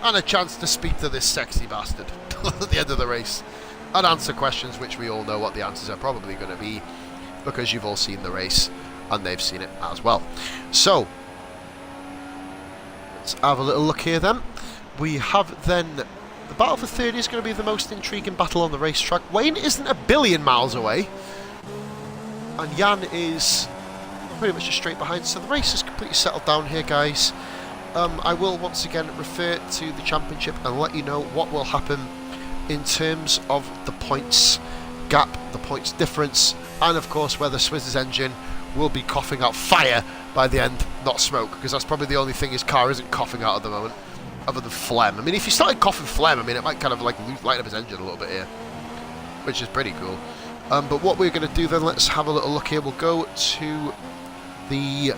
and a chance to speak to this sexy bastard at the end of the race and answer questions which we all know what the answers are probably going to be, because you've all seen the race and they've seen it as well. So let's have a little look here then. We have then the battle for 30 is going to be the most intriguing battle on the racetrack. Wayne isn't a billion miles away, and Jan is pretty much just straight behind. So the race is completely settled down here, guys. I will once again refer to the championship and let you know what will happen in terms of the points gap, the points difference, and of course whether Swizz's engine will be coughing out fire by the end, not smoke, because that's probably the only thing his car isn't coughing out at the moment, other than phlegm. I mean, if he started coughing phlegm, I mean, it might kind of like light up his engine a little bit here, which is pretty cool. But what we're going to do then, let's have a little look here. We'll go to the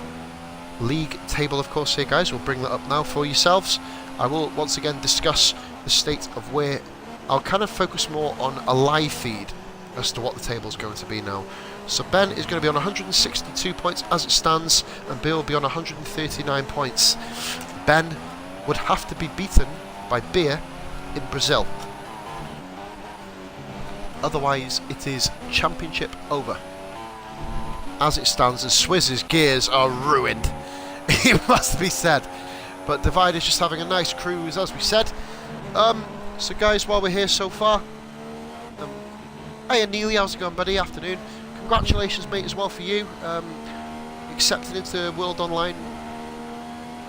league table, of course, here, guys. We'll bring that up now for yourselves. I will once again discuss the state of where I'll kind of focus more on a live feed as to what the table's going to be now. So Ben is going to be on 162 points as it stands, and Bill will be on 139 points. Ben would have to be beaten by Beer in Brazil. Otherwise, it is championship over. As it stands, and Swizz's gears are ruined, it must be said. But Divide is just having a nice cruise, as we said. So guys, while we're here so far, hey Neely, how's it going, buddy? Afternoon. Congratulations, mate, as well for you. Accepted into World Online.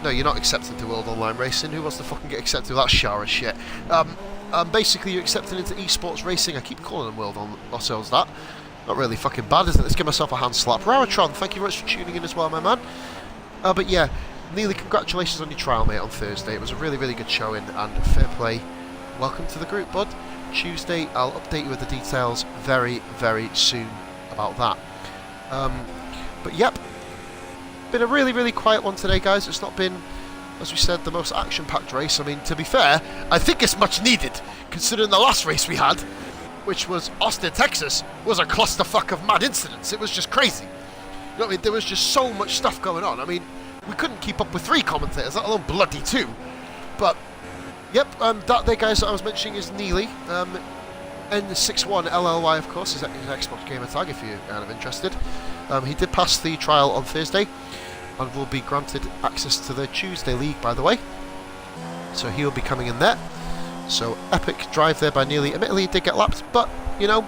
No, you're not accepted to World Online Racing. Who wants to fucking get accepted to that shower of shit? Basically, you're accepted into esports racing. I keep calling them World on ourselves that. Not really fucking bad, isn't it? Let's give myself a hand slap. Raratron, thank you very much for tuning in as well, my man. But yeah, Neely, congratulations on your trial, mate, on Thursday. It was a really, really good showing, and fair play. Welcome to the group, bud. Tuesday, I'll update you with the details very, very soon about that. But yep, been a really, really quiet one today, guys. It's not been, as we said, the most action-packed race. I mean, to be fair, I think it's much needed, considering the last race we had, which was Austin, Texas, was a clusterfuck of mad incidents. It was just crazy. You know what I mean? There was just so much stuff going on. I mean, we couldn't keep up with 3 commentators, let alone bloody 2. But yep, that there, guys, that I was mentioning is Neely. N61LLY, of course, is his Xbox gamer tag, if you're kind of interested. He did pass the trial on Thursday, and will be granted access to the Tuesday League, by the way. So he'll be coming in there. So, epic drive there by Neely. Admittedly, he did get lapped, but, you know,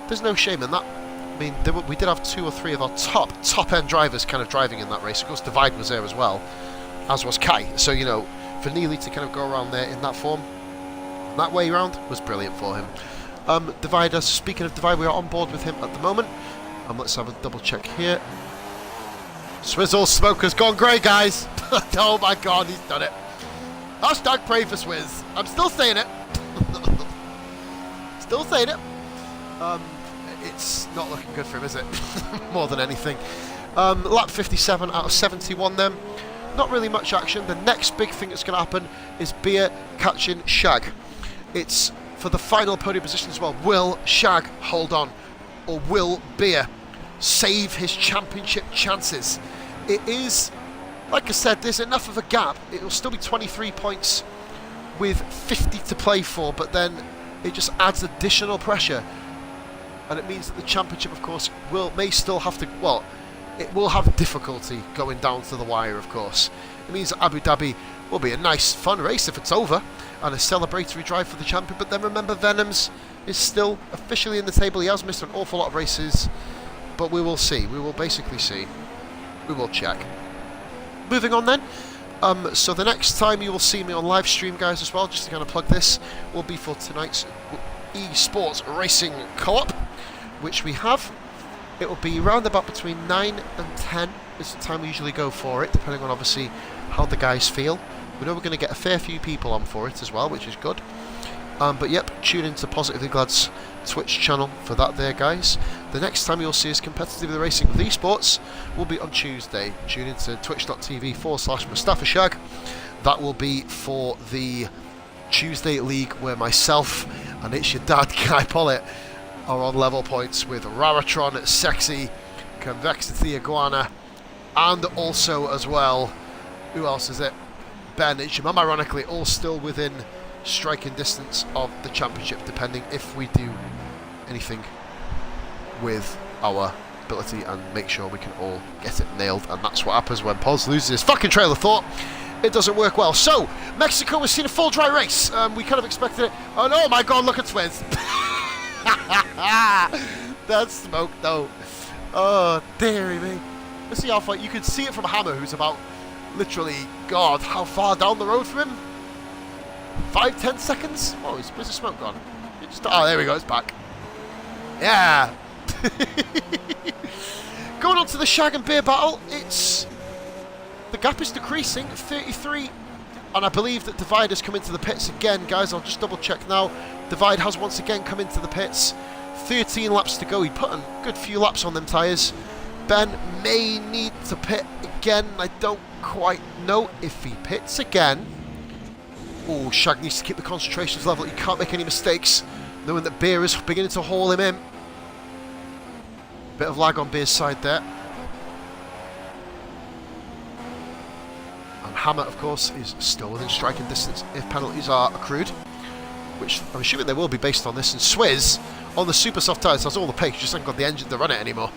there's no shame in that. I mean, we did have 2 or 3 of our top-end drivers kind of driving in that race. Of course, Divide was there as well, as was Kai. So, you know, for Neely to kind of go around there in that form, that way round, was brilliant for him. Divide, speaking of Divide, we are on board with him at the moment. Let's have a double check here. Swizzle Smoker's gone grey, guys. Oh my god, he's done it. Hashtag pray for Swizz. I'm still saying it. Still saying it. It's not looking good for him, is it? More than anything. Lap 57 out of 71 then. Not really much action. The next big thing that's going to happen is Beer catching Shag. It's for the final podium position as well. Will Shag hold on? Or will Beer save his championship chances? It is, like I said, there's enough of a gap. It will still be 23 points with 50 to play for, but then it just adds additional pressure. And it means that the championship, of course, may still have to, well, it will have difficulty going down to the wire, of course. It means that Abu Dhabi Will be a nice, fun race if it's over, and a celebratory drive for the champion. But then remember, Venoms is still officially in the table. He has missed an awful lot of races, but we will see. We will basically see. We will check. Moving on then. So the next time you will see me on live stream, guys, as well, just to kind of plug this, will be for tonight's eSports Racing Co-op, which we have. It will be round about between 9 and 10 is the time we usually go for it, depending on obviously how the guys feel. We know we're going to get a fair few people on for it as well, which is good. But yep, tune into Positively Glad's Twitch channel for that there, guys. The next time you'll see us competitively racing with esports will be on Tuesday. Tune into twitch.tv/Mustafashag. That will be for the Tuesday League, where myself and It's Your Dad, Guy Pollitt, are on level points with Raratron, Sexy, Convexity Iguana, and also as well, who else is it? Ben, It's Your Mum, ironically, all still within striking distance of the championship, depending if we do anything with our ability and make sure we can all get it nailed. And that's what happens when Pos loses his fucking trail of thought. It doesn't work well. So, Mexico has seen a full dry race. We kind of expected it. Oh no, my god, look at Swizz. That's smoke though. Oh, dearie me. Let's see how far. You can see it from Hammer, who's about literally, God, how far down the road from him? 5-10 seconds? Whoa, where's the smoke gone? Oh, there we go, it's back. Yeah. Going on to the Shag and Beer battle, the gap is decreasing, 33, and I believe that Divide has come into the pits again, guys. I'll just double check now. Divide has once again come into the pits. 13 laps to go. He put a good few laps on them tyres. Ben may need to pit again. I don't quite know if he pits again. Oh, Shag needs to keep the concentrations level. He can't make any mistakes, knowing that Beer is beginning to haul him in. Bit of lag on Beer's side there. And Hammer, of course, is still within striking distance if penalties are accrued, which I'm assuming they will be based on this. And Swizz, on the super soft tyres, has all the pace, just hasn't got the engine to run it anymore.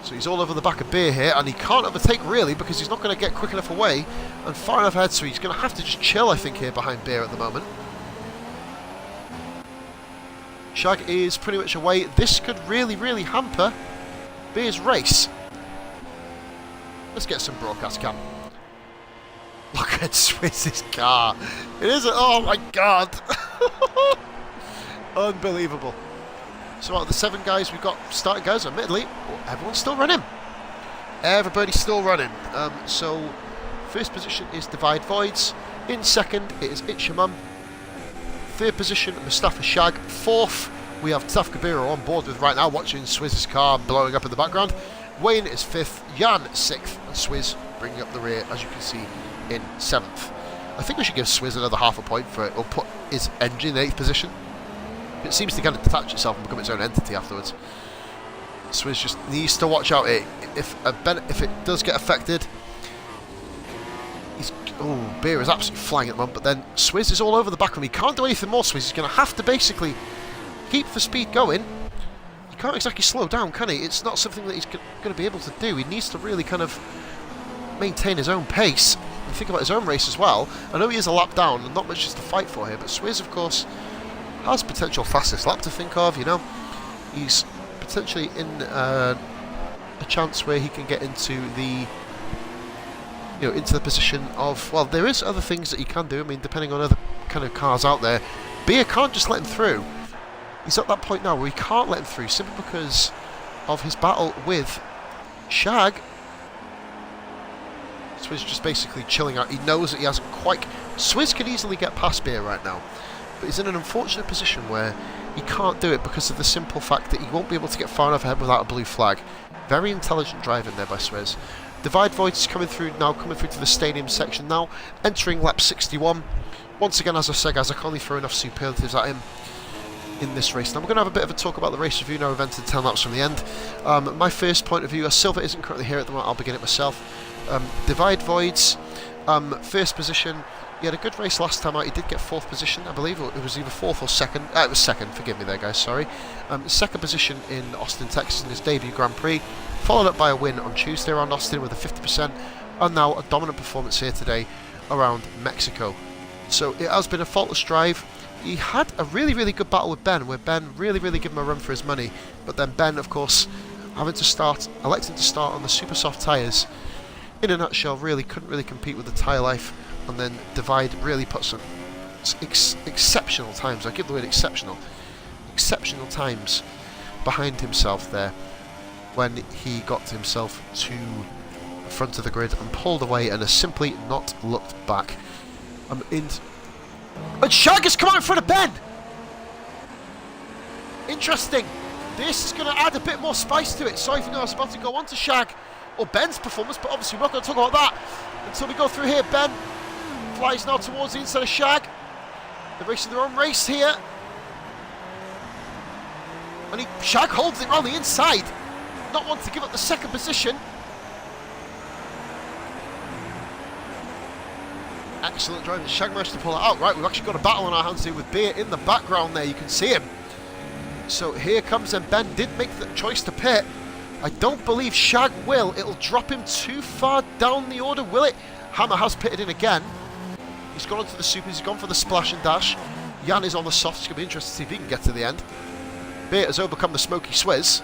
So he's all over the back of Beer here, and he can't overtake really because he's not going to get quick enough away and far enough ahead, so he's going to have to just chill, I think, here behind Beer at the moment. Shag is pretty much away. This could really, really hamper Beer's race. Let's get some broadcast cam. Look at Swizz's car. It is, oh my god. Unbelievable. So out of the 7 guys we've got starting guys, admittedly, everyone's still running. Everybody's still running. So first position is Divide Voids. In second it is It's Your Mum. Third position, Mustafashag. Fourth, we have Taf Kabira on board with right now, watching Swizz's car blowing up in the background. Wayne is 5th, Jan 6th, and Swizz bringing up the rear, as you can see, in 7th. I think we should give Swizz another half a point for it, or put his engine in 8th position. It seems to kind of detach itself and become its own entity afterwards. Swizz just needs to watch out. If it does get affected, Beer is absolutely flying at the moment, but then Swizz is all over the back of him. He can't do anything more, Swizz. He's going to have to basically keep the speed going. He can't exactly slow down, can he? It's not something that he's going to be able to do. He needs to really kind of maintain his own pace and think about his own race as well. I know he is a lap down and not much is to fight for here, but Swizz, of course, has potential fastest lap to think of, you know. He's potentially in a chance where he can get into the into the position of, well, there is other things that he can do. I mean, depending on other kind of cars out there. Beer can't just let him through. He's at that point now where he can't let him through simply because of his battle with Shag. Swizz just basically chilling out. He knows that he hasn't quite... Swizz could easily get past Beer right now, but he's in an unfortunate position where he can't do it because of the simple fact that he won't be able to get far enough ahead without a blue flag. Very intelligent driving there by Swizz. Divide Void is coming through to the stadium section now, entering lap 61. Once again, as I said, guys, I can only throw enough superlatives at him in this race. Now we're going to have a bit of a talk about the race review now. We've entered 10 laps from the end. My first point of view, as Silver isn't currently here at the moment, I'll begin it myself. Divide Voids, first position. He had a good race last time out. He did get 4th position, I believe. It was either 4th or 2nd. It was 2nd, forgive me there, guys, sorry. 2nd position in Austin, Texas in his debut Grand Prix. Followed up by a win on Tuesday around Austin with a 50%. And now a dominant performance here today around Mexico. So it has been a faultless drive. He had a really, really good battle with Ben, where Ben really, really gave him a run for his money. But then Ben, of course, electing to start on the super soft tyres. In a nutshell, really couldn't really compete with the tyre life, and then Divide really put some exceptional times. I give the word exceptional times behind himself there when he got himself to the front of the grid and pulled away and has simply not looked back. And Shag has come out in front of Ben! Interesting. This is going to add a bit more spice to it. Sorry if you know I was about to go on to Shag or Ben's performance, but obviously we're not going to talk about that until we go through here. Ben flies now towards the inside of Shag. They're racing their own race here. And Shag holds it around the inside. Not wanting to give up the second position. Excellent driving. Shag managed to pull it out. Right, we've actually got a battle on our hands here with Beer in the background there. You can see him. So here comes, and Ben did make the choice to pit. I don't believe Shag will. It'll drop him too far down the order, will it? Hammer has pitted in again. He's gone onto the supers. He's gone for the splash and dash. Jan is on the soft. It's going to be interesting to see if he can get to the end. Beer has overcome the smoky swizz.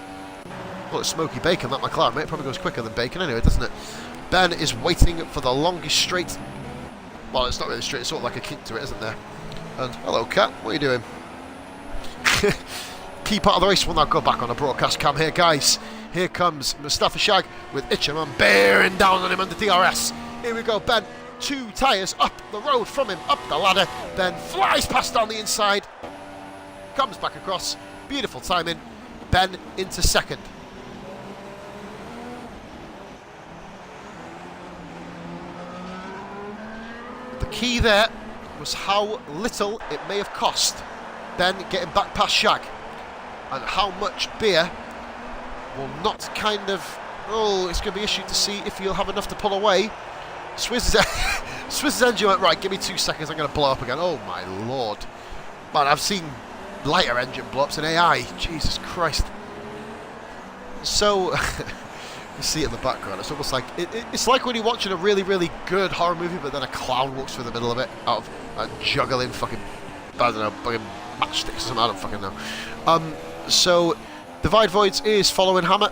Well, it's smoky bacon, that McLaren, mate. It probably goes quicker than bacon anyway, doesn't it? Ben is waiting for the longest straight. Well, it's not really straight. It's sort of like a kink to it, isn't there? And hello, Cat. What are you doing? Key part of the race will now go back on a broadcast cam here, guys. Here comes Mustafashag with Ichaman bearing down on him under DRS. Here we go, Ben. 2 tyres up the road from him, up the ladder. Ben flies past down the inside. Comes back across. Beautiful timing. Ben into second. The key there was how little it may have cost Ben getting back past Shag, and how much Beer will not kind of... Oh, it's going to be an issue to see if he'll have enough to pull away. Swizz's engine went, right, give me 2 seconds, I'm going to blow up again. Oh my lord. Man, I've seen lighter engine blow-ups in AI. Jesus Christ. So, you see it in the background. It's almost like... It's like when you're watching a really, really good horror movie, but then a clown walks through the middle of it, out of juggling fucking... I don't know, fucking matchsticks or something, I don't fucking know. So, Divide Voids is following Hammer.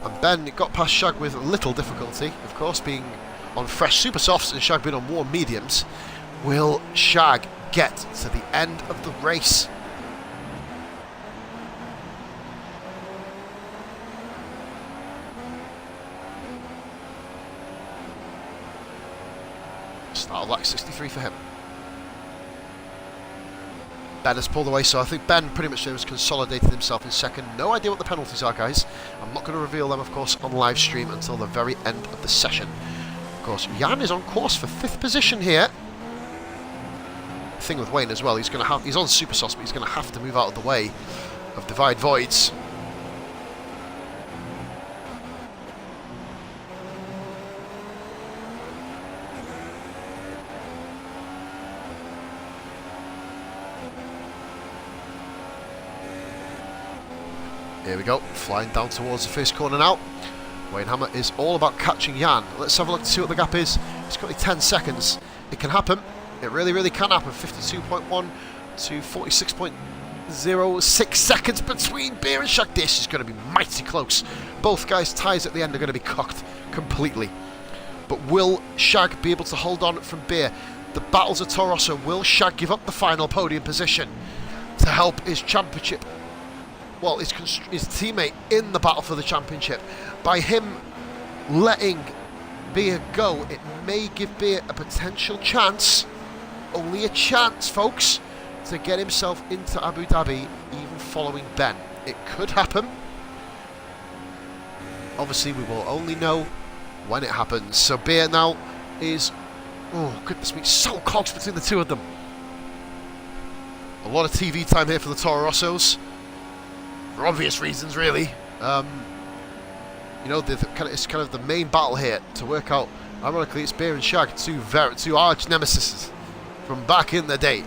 And Ben got past Shag with little difficulty, of course, being on fresh super softs and Shag being on warm mediums. Will Shag get to the end of the race? Start of lap 63 for him. Ben has pulled away, so I think Ben pretty much has consolidated himself in second. No idea what the penalties are, guys. I'm not going to reveal them, of course, on live stream until the very end of the session. Of course, Jan is on course for 5th position here. The thing with Wayne as well, he's on super sauce, but he's going to have to move out of the way of Divide Voids. Here we go, flying down towards the first corner now. Wayne Hammer is all about catching Jan. Let's have a look to see what the gap is. It's got 10 seconds. It can happen. It really, really can happen. 52.1 to 46.06 seconds between Beer and Shag. This is going to be mighty close. Both guys' tyres at the end are going to be cocked completely. But will Shag be able to hold on from Beer? The battles of Toro Rosso. Will Shag give up the final podium position to help his championship? Well, his teammate in the battle for the championship. By him letting Beer go, it may give Beer a potential chance, only a chance, folks, to get himself into Abu Dhabi, even following Ben. It could happen. Obviously, we will only know when it happens. So Beer now is... Oh, goodness me, so close between the two of them. A lot of TV time here for the Toro Rossos. For obvious reasons, really. You know, it's kind of the main battle here to work out. Ironically, it's Beer and Shag, two arch nemesis from back in the day.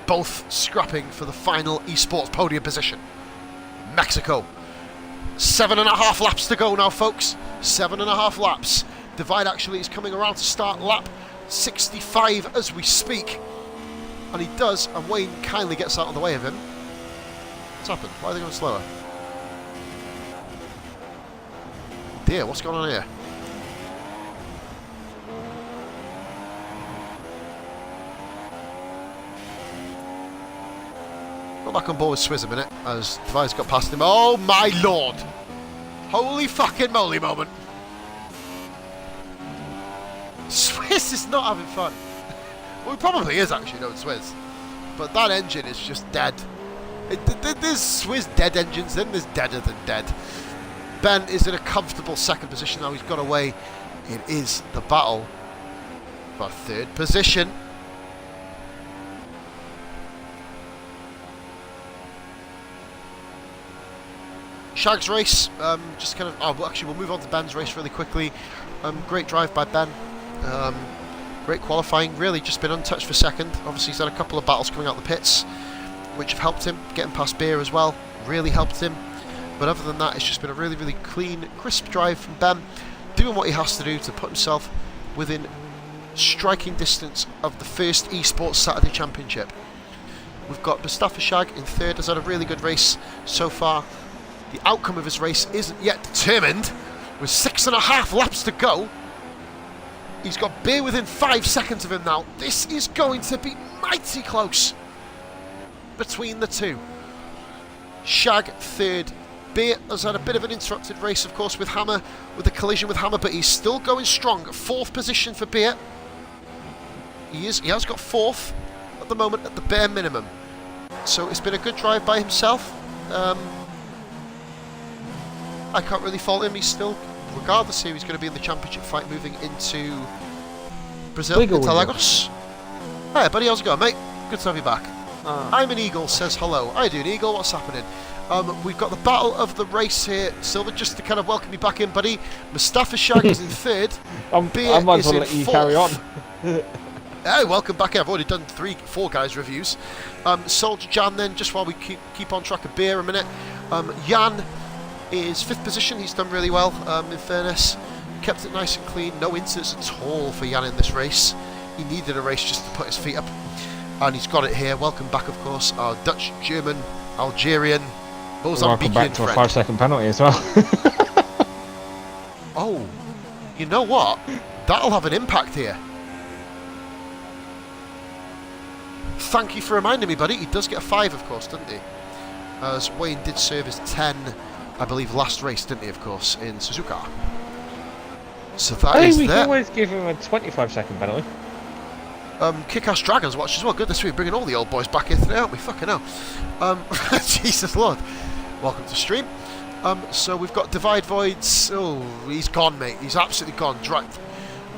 Both scrapping for the final esports podium position. Mexico. 7.5 laps to go now, folks. 7.5 laps. Divide actually is coming around to start lap 65 as we speak. And he does, and Wayne kindly gets out of the way of him. What's happened? Why are they going slower? Dear, what's going on here? Go back on board with Swizz a minute, as Divide's got past him. Oh my lord! Holy fucking moly moment! Swizz is not having fun. Well, he probably is actually, no, Swizz. But that engine is just dead. There's Swizz dead engines, then there's deader than dead. Ben is in a comfortable second position now. He's got away. It is the battle for third position. Shag's race, just kind of... Oh, well, actually, we'll move on to Ben's race really quickly. Great drive by Ben. Great qualifying, really just been untouched for second. Obviously he's had a couple of battles coming out the pits, which have helped him, getting past Beer as well, really helped him. But other than that, it's just been a really, really clean, crisp drive from Ben, doing what he has to do to put himself within striking distance of the first Esports Saturday Championship. We've got Mustafashag in third, has had a really good race so far. The outcome of his race isn't yet determined, with 6.5 laps to go. He's got Beer within 5 seconds of him now. This is going to be mighty close between the two. Shag third. Beer has had a bit of an interrupted race, of course, with Hammer, with the collision with Hammer, but he's still going strong. Fourth position for Beer. He has got fourth at the moment at the bare minimum. So it's been a good drive by himself. I can't really fault him. He's still, regardless here, he's going to be in the championship fight moving into Brazil, into Lagos. Hi buddy, how's it going, mate? Good to have you back. I'm an Eagle, says hello. How you doing, Eagle? What's happening? We've got the battle of the race here. Silver, just to kind of welcome you back in, buddy. Mustafashag is in third. I might as well let you carry on. Hey, welcome back. I've already done 3-4 guys' reviews. Soldier Jan then, just while we keep on track of Beer a minute. Jan is 5th position. He's done really well, in fairness. Kept it nice and clean. No incidents at all for Jan in this race. He needed a race just to put his feet up. And he's got it here. Welcome back, of course, our Dutch, German, Algerian, Mozambican welcome back to friend. a 5-second penalty as well. Oh, you know what? That'll have an impact here. Thank you for reminding me, buddy. He does get a 5, of course, doesn't he? As Wayne did serve his 10, I believe, last race, didn't he, of course, in Suzuka. So that I is think we there. can always give him a 25-second penalty. Kick-Ass Dragons watched as well. Goodness, we're bringing all the old boys back here today, aren't we? Fucking hell. Jesus Lord. Welcome to stream. So we've got Divide Voids. Oh, he's gone, mate. He's absolutely gone. I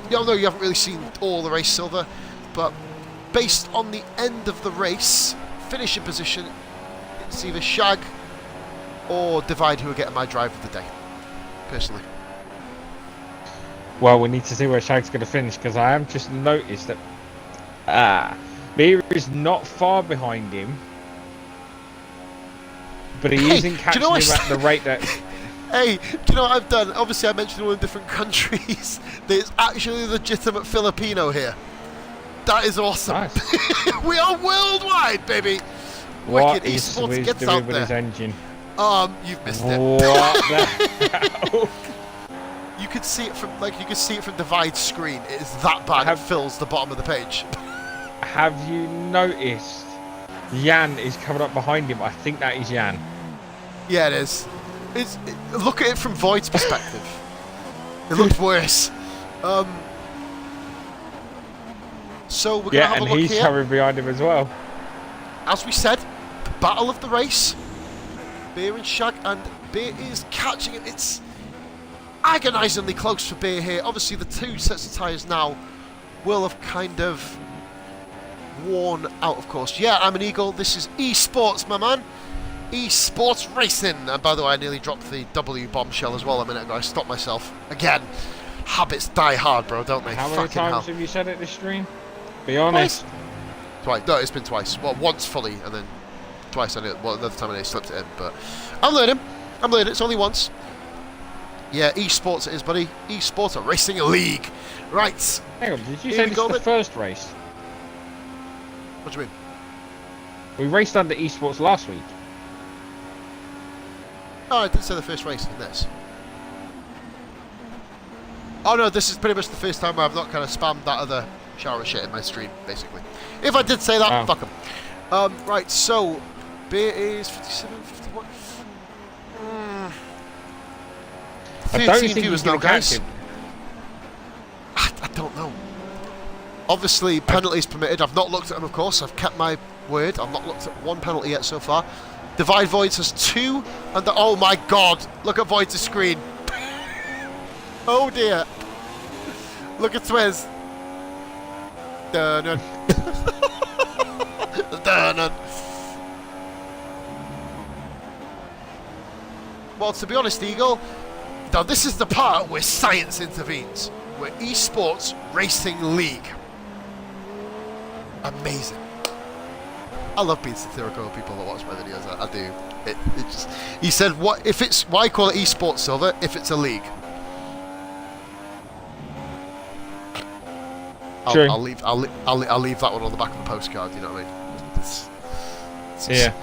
know you haven't really seen all the race, Silver, but based on the end of the race, finishing position, it's either Shag or Divide who are getting my drive of the day, personally. Well, we need to see where Shag's going to finish, because I have just noticed that Beer is not far behind him, but he isn't catching him at the rate that... Hey, do you know what I've done? Obviously, I mentioned all in different countries. There's actually a legitimate Filipino here. That is awesome. Nice. We are worldwide, baby. What Wicked is Esports Swizz gets doing out with there. his engine? You've missed it. What the hell? You could see it from Divide's screen. It is that bad. It fills the bottom of the page. Have you noticed Jan is coming up behind him? I think that is Jan. Yeah, it is. Look at it from Void's perspective. It looks worse. So we're gonna have a look here. and he's coming behind him as well. As we said, the battle of the race. Beer and Shag, and Beer is catching it. It's agonisingly close for Beer here. Obviously, the 2 sets of tyres now will have kind of worn out, of course. Yeah, I'm an Eagle. This is esports, my man. Esports racing. And by the way, I nearly dropped the W bombshell as well a minute ago. I stopped myself. Again, habits die hard, bro, don't they? How many times have you said it this stream? Be honest. Twice. No, it's been twice. Well, once fully, and then twice. Well, another time I slipped it in. But I'm learning. It's only once. Yeah, esports it is, buddy. Esports, a racing league. Right. Hang on, did you Here say we this go is the then. first race? What do you mean? We raced under esports last week. Oh, I did say the first race in this. Oh no, this is pretty much the first time I've not kind of spammed that other shower shit in my stream, basically. If I did say that, fuck 'em. Right, so beer is 57, 51. I don't 13 think viewers he's now, going to catch guys. him. I don't know. Obviously, penalties permitted. I've not looked at them, of course. I've kept my word. I've not looked at one penalty yet so far. Divide Voids has 2, and oh my god, look at Voids' screen. Oh dear. Look at Swizz. Dun-dun. Dun-dun. Well, to be honest, Eagle, now this is the part where science intervenes. We're esports racing league. Amazing. I love being satirical of people that watch my videos. I do. It just. He said, "What if it's? Why call it esports, Silver? If it's a league?" True. I'll leave that one on the back of the postcard. You know what I mean? Yeah.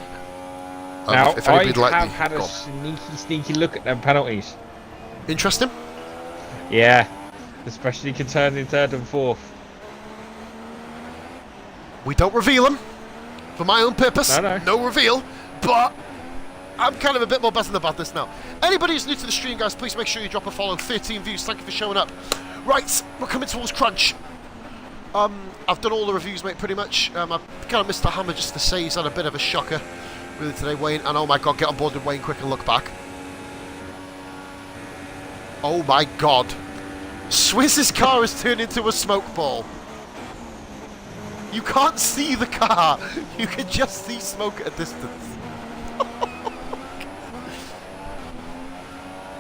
Now, if I anybody'd like have me, had go a on. sneaky look at them penalties. Interesting. Yeah. Especially concerning third and fourth. We don't reveal them for my own purpose. No. Reveal. But I'm kind of a bit more buzzing about this now. Anybody who's new to the stream, guys, please make sure you drop a follow. 13 views. Thank you for showing up. Right, we're coming towards crunch. I've done all the reviews, mate, pretty much. I've kind of missed the hammer just to say he's had a bit of a shocker really today, Wayne. And oh my god, get on board with Wayne quick and look back. Oh my god. Swizz's car has turned into a smoke ball. You can't see the car. You can just see smoke at a distance.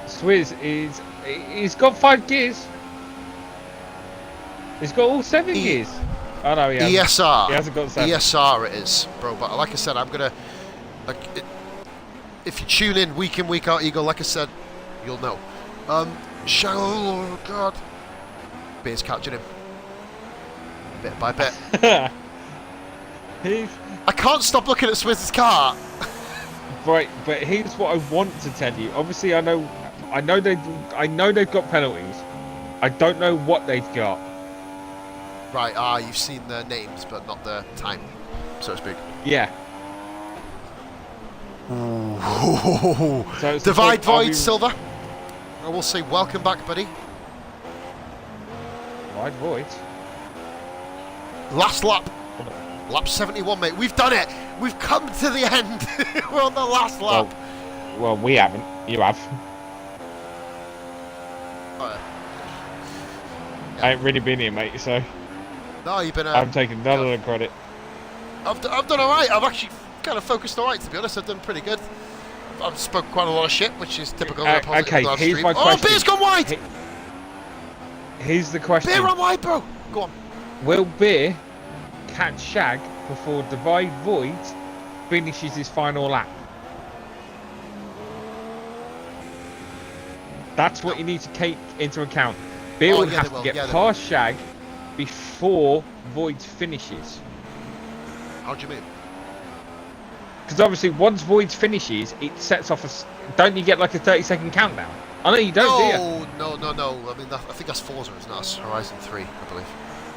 Swizz is... He's got 5 gears. He's got all 7 gears. Oh no, he hasn't. ESR. He hasn't got 7. ESR it is, bro. But like I said, I'm going to... if you tune in, week out, Eagle, like I said, you'll know. Oh, God. Beer's catching him. Bit by bit. I can't stop looking at Swizz's car. Right, but here's what I want to tell you. Obviously, I know they've got penalties. I don't know what they've got. Right, you've seen their names, but not their time, so to speak. Yeah. So Divide Void, Silver. I will say welcome back, buddy. Divide Void. Last lap. Lap 71, mate. We've done it. We've come to the end. We're on the last lap. Well, we haven't. You have. Yeah. I ain't really been here, mate, so... No, you've been... I'm taking none of the credit. I've done alright. I've actually kind of focused alright, to be honest. I've done pretty good. I've spoken quite a lot of shit, which is typical of a positive okay, live here's stream. my question. Oh, Beer's gone wide! Here's the question. Beer on wide, bro! Go on. Will Beer catch Shag before Divide Void finishes his final lap? That's what you need to take into account. Beer will have to get past Shag before Void finishes. How do you mean? Because obviously once Void finishes, it sets off a... Don't you get like a 30-second countdown? I know you don't, do you? No. I mean, I think that's Forza, isn't it? That's Horizon 3, I believe.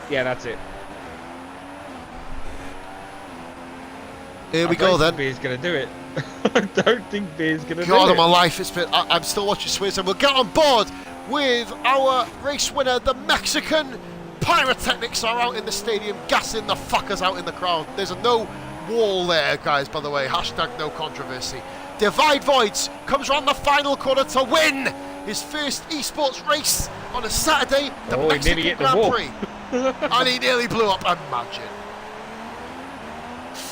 Yeah, that's it. Here we go, then. Beer's going to do it. I don't think Beer's going to do it. God of my life, it's been... I'm still watching Swizz, and we'll get on board with our race winner, the Mexican Pyrotechnics are out in the stadium, gassing the fuckers out in the crowd. There's no wall there, guys, by the way. Hashtag no controversy. Divide Voids comes around the final corner to win his first esports race on a Saturday, the Mexican Grand Prix. And he nearly blew up. Imagine.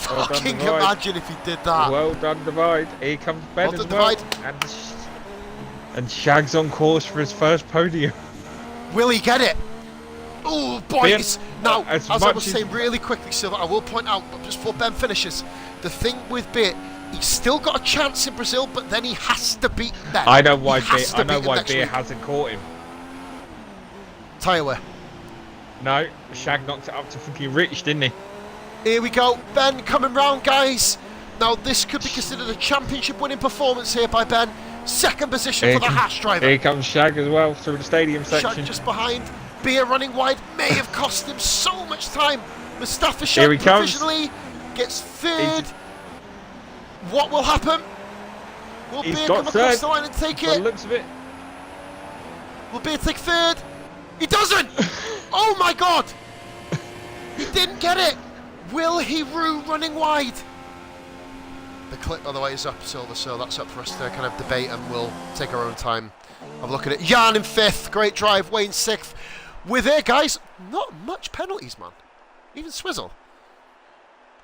Well Fucking done, imagine if he did that. Well done, Divide. Here comes Ben Well as done, well. Divide. And Shag's on course for his first podium. Will he get it? Oh, boys! Now, as I was saying really quickly, Silver, I will point out, but just before Ben finishes, the thing with Bit, He's still got a chance in Brazil, but then he has to beat Ben. I know why Beer Beer hasn't caught him. Tyre wear. No, Shag knocked it up to fucking Rich, didn't he? Here we go. Ben coming round, guys. Now, this could be considered a championship-winning performance here by Ben. Second position for the Haas driver. Here comes Shag as well through the stadium section. Shag just behind. Beer running wide may have cost him so much time. Mustafashag provisionally gets third. What will happen? Will Beer come across the line and take it? Looks of it. Will Beer take third? He doesn't! Oh my god! He didn't get it! Will he rue running wide? The clip, by the way, is up, Silver, so that's up for us to kind of debate, and we'll take our own time. Have a look at it. Jan in 5th, great drive. Wayne 6th. We're there, guys. Not much penalties, man. Even Swizzle.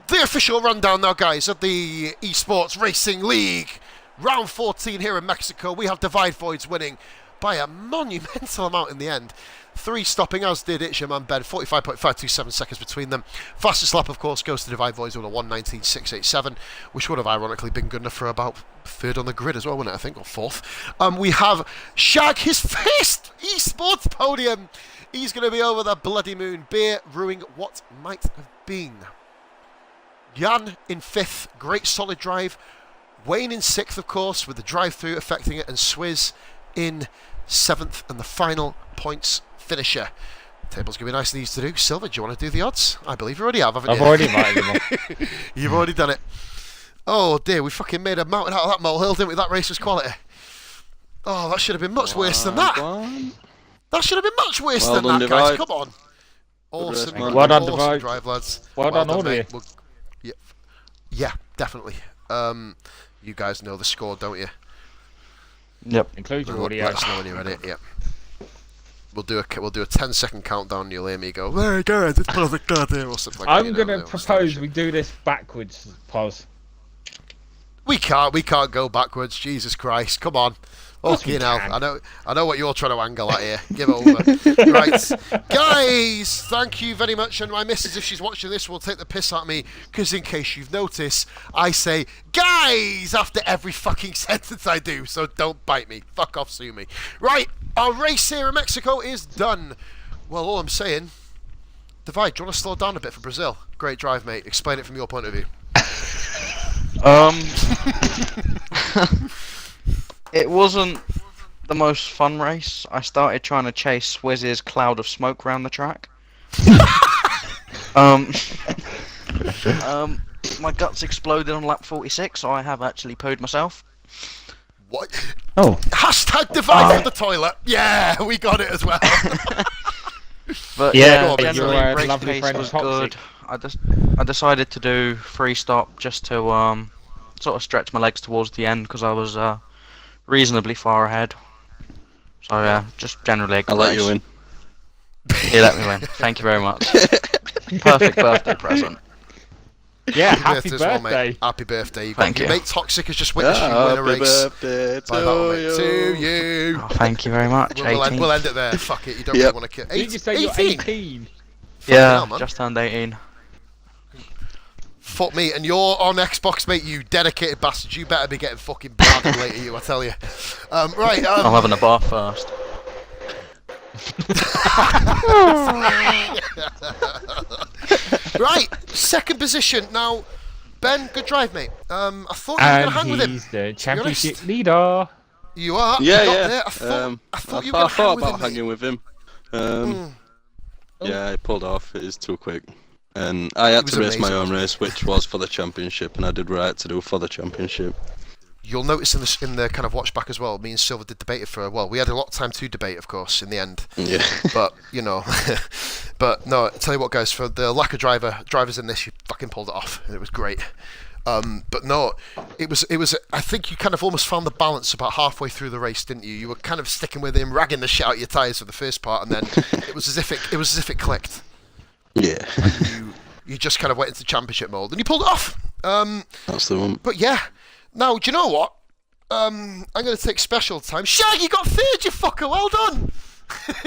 The official rundown now, guys, of the Esports Racing League. Round 14 here in Mexico. We have Divide Voids winning by a monumental amount in the end. 3 stopping, as did It's your man Ben. 45.527 seconds between them. Fastest lap, of course, goes to Divide Voids with a 1:19.687, which would have ironically been good enough for about 3rd on the grid as well, wouldn't it, I think, or 4th. We have Shag, his first Esports podium. He's going to be over the bloody moon. Beer ruining what might have been. Jan in 5th, great solid drive. Wayne in 6th, of course, with the drive-through affecting it, and Swizz in 7th, and the final points finisher. Table's going to be nice and easy to do. Silver, do you want to do the odds? I believe you already have, haven't you? I've already invited him. You've already done it. Oh dear, we fucking made a mountain out of that molehill, didn't we? That race was quality. Oh, that should have been much worse than that. That should have been much worse than that, guys. Come on. Awesome. Well done, awesome Divide. drive, lads. Well done, all of you. Yeah, definitely. You guys know the score, don't you? Yep. Include your audio. Let us know when you're ready. Yep. We'll do a 10-second countdown. And you'll hear me go, "Very good, it's perfect idea," or something like that. I'm gonna propose we do this backwards, Pos. We can't go backwards. Jesus Christ, come on. Fucking hell. I know what you're trying to angle at here. Give over. Right. Guys, thank you very much. And my missus, if she's watching this, will take the piss at me, because in case you've noticed, I say guys after every fucking sentence I do, so don't bite me. Fuck off, sue me. Right, our race here in Mexico is done. Well, all I'm saying, Divide, do you want to slow down a bit for Brazil? Great drive, mate. Explain it from your point of view. It wasn't the most fun race. I started trying to chase Swizz's cloud of smoke around the track. My guts exploded on lap 46, so I have actually pooed myself. What? Oh. Hashtag Divide from the toilet. Yeah, we got it as well. But Yeah, generally your race lovely pace friend was Toxic. good. I decided to do free stop just to sort of stretch my legs towards the end, because I was reasonably far ahead. So yeah, just generally a good I'll let race. you win. You let me win. Thank you very much. Perfect birthday present. Yeah, happy as well, birthday. mate. Happy birthday. Thank you. Mate Toxic has just witnessed you win a race. Birthday By that one, mate. To you. Oh, thank you very much. We'll end it there. Fuck it. You don't really want to kill. Did you say you're 18? Yeah, hell, just turned 18. Fuck me, and you're on Xbox, mate, you dedicated bastard. You better be getting fucking branded later, you, I tell you. Right, I'm having a bath first. Right, second position. Now, Ben, good drive, mate. I thought you were going to hang with him. And he's the championship leader. You are. Yeah, you got yeah. there. I thought you were going to hang thought with about him, mate. hanging with him. Yeah, I pulled off. It is too quick. And I had to race my own race, which was for the championship, and I did what I had to do for the championship. You'll notice in the kind of watch back as well, me and Silver did debate it for, well, we had a lot of time to debate, of course, in the end. Yeah. But, you know, but no, I tell you what, guys, for the lack of drivers in this, you fucking pulled it off, and it was great. But no, it was. I think you kind of almost found the balance about halfway through the race, didn't you? You were kind of sticking with him, ragging the shit out of your tyres for the first part, and then it was as if it clicked. Yeah. You just kind of went into championship mode, and you pulled it off. That's the one. But yeah, now do you know what? I'm going to take special time. Shag, you got third, you fucker. Well done.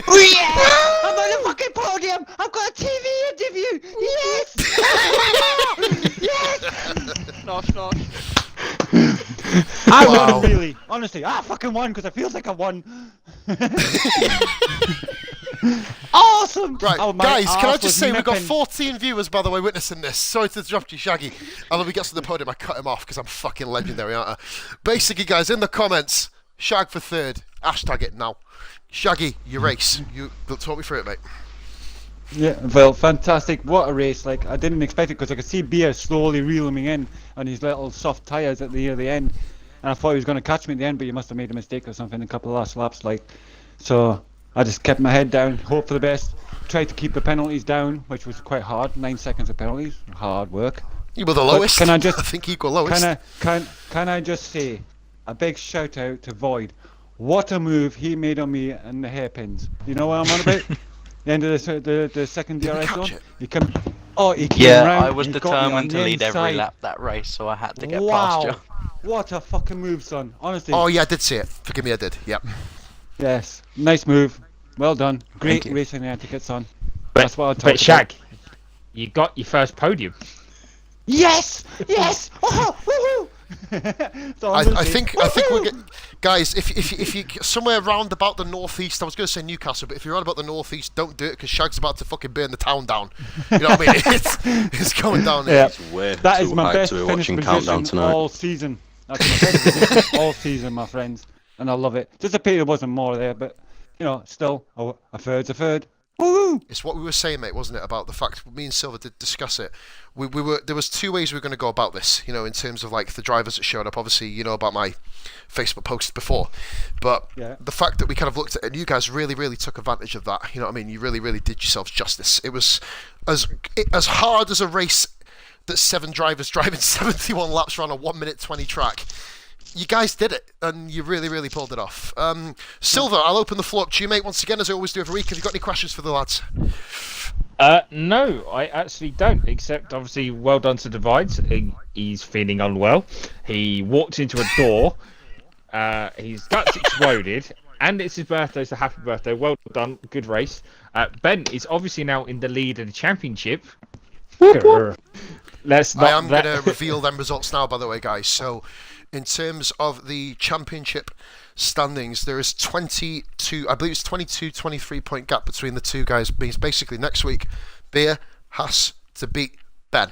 Oh yeah! I'm on a fucking podium! I've got a TV interview! Yes! Yes! Nosh, nosh. I Wow. won, really. Honestly, I fucking won because it feels like I won. Awesome! Right, Oh, my guys, can I arse just was say we've got nipping. 14 viewers, by the way, witnessing this. Sorry to interrupt you, Shaggy. And when we get to the podium, I cut him off because I'm fucking legendary, aren't I? Basically, guys, in the comments, Shag for third. Hashtag it now. Shaggy, your race. You talk me through it, mate. Yeah, well, fantastic. What a race. Like, I didn't expect it because I could see Beer slowly reeling me in on his little soft tyres at the end. And I thought he was going to catch me at the end, but he must have made a mistake or something, a couple of last laps, like. So I just kept my head down, hope for the best, tried to keep the penalties down, which was quite hard. 9 seconds of penalties, hard work. You were the But lowest. can I just, I think equal lowest. can I just say a big shout out to Void? What a move he made on me and the hairpins. You know what I'm on about? The end of the second Didn't DRS catch zone. it. He came. Oh, he came Yeah, round, I was he got me on determined to the lead every inside. lap that race, so I had to get Wow. past you. What a fucking move, son. Honestly. Oh, yeah, I did see it. Forgive me, I did. Yep. Yes. Nice move. Well done. Great Thank you. racing etiquette, son. But, That's what I'll talk but about. Shag, you got your first podium. Yes! Yes! Oh, woohoo! So I think we'll get, guys. If you somewhere round about the northeast, I was going to say Newcastle, but if you're around about the northeast, don't do it because Shag's about to fucking burn the town down. You know what I mean? It's going down here. Yeah. It's way That too is my hyped best to be finish watching Countdown position tonight. all season. That's my best position all season, my friends. And I love it. Just a pity there wasn't more there, but, you know, still, a third's a third. Woo! It's what we were saying, mate, wasn't it? About the fact me and Silver did discuss it. We were there was two ways we were going to go about this. You know, in terms of like the drivers that showed up. Obviously, you know about my Facebook post before, but Yeah. the fact that we kind of looked at it, and you guys really took advantage of that. You know what I mean? You really did yourselves justice. It was as hard as a race that 7 drivers driving 71 laps around a 1:20 track. You guys did it, and you really pulled it off. Silver, I'll open the floor up to you, mate, once again, as I always do every week. Have you got any questions for the lads? No, I actually don't, except obviously well done to Divides. He's feeling unwell. He walked into a door, his guts exploded, and it's his birthday, so happy birthday. Well done, good race. Ben is obviously now in the lead of the championship. Let's not I am going to reveal them results now, by the way, guys. So, in terms of the championship standings, there is 22, I believe it's 22, 23 point gap between the two guys. Means basically next week, Beer has to beat Ben.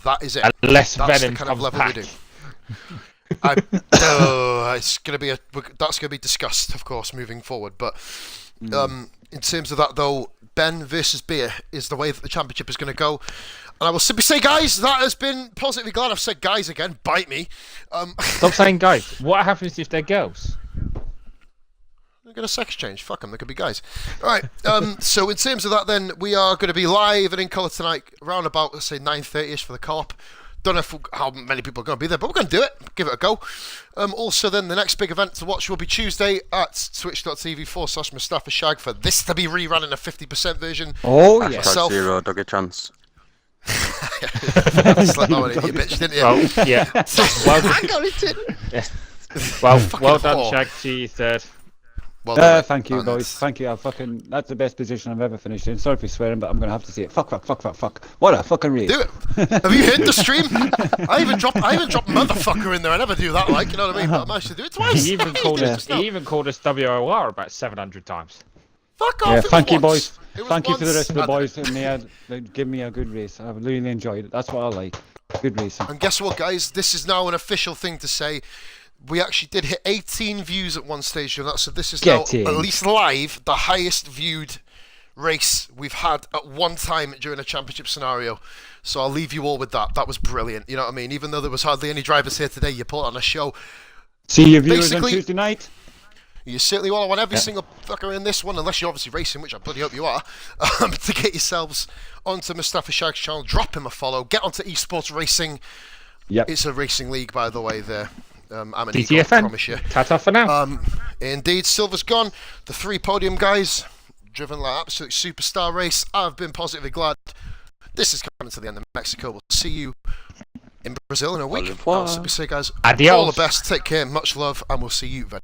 That is it. Unless That's Venom the kind of comes level back. we do. It's going to be that's going to be discussed, of course, moving forward. But in terms of that, though, Ben versus Beer is the way that the championship is going to go. And I will simply say, guys, that has been positively glad. I've said guys again. Bite me. Stop saying guys. What happens if they're girls? They're going to sex change. Fuck them. They could be guys. All right. So in terms of that, then, we are going to be live and in colour tonight, around about, let's say, 9:30ish for the co-op. Don't know how many people are going to be there, but we're going to do it. Give it a go. Also, then, the next big event to watch will be Tuesday at twitch.tv/Mustafashag for this to be rerun in a 50% version. Oh, yeah. Myself. Zero, dog a chance. Slap that one in, you bitch, didn't you? Well, yeah. I got it in. Well done, whore. Shag, to you third. Well done, Thank you, and boys. Thank you. That's the best position I've ever finished in. Sorry for swearing, but I'm going to have to say it. Fuck. What a fucking race. do it. Have you heard the stream? I even dropped motherfucker in there. I never do that, like, you know what I mean? But I managed to do it twice. He even called did it us. just now. He even called us WOR about 700 times. Fuck off. Yeah, it was thank you, once. boys. It was Thank you to the once. rest of the And- boys, and they give me a good race. I really enjoyed it. That's what I like. Good racing. And guess what, guys? This is now an official thing to say. We actually did hit 18 views at one stage, and so this is Get now, in. at least live, the highest viewed race we've had at one time during a championship scenario. So I'll leave you all with that. That was brilliant. You know what I mean? Even though there was hardly any drivers here today, you put on a show. See your viewers on Basically- Tuesday night. You certainly will. I want every single fucker in this one, unless you're obviously racing, which I bloody hope you are, to get yourselves onto Mustafashag's channel. Drop him a follow. Get onto esports racing. Yep. It's a racing league, by the way, there. I'm an ego, I DTFN. promise you. Ta-ta for now. Indeed, Silver's gone. The 3 podium guys, driven like absolute superstar race. I've been positively glad. This is coming to the end of Mexico. We'll see you in Brazil in a week. Au revoir. I'll simply say, guys, Adios. all the best. Take care. Much love. And we'll see you very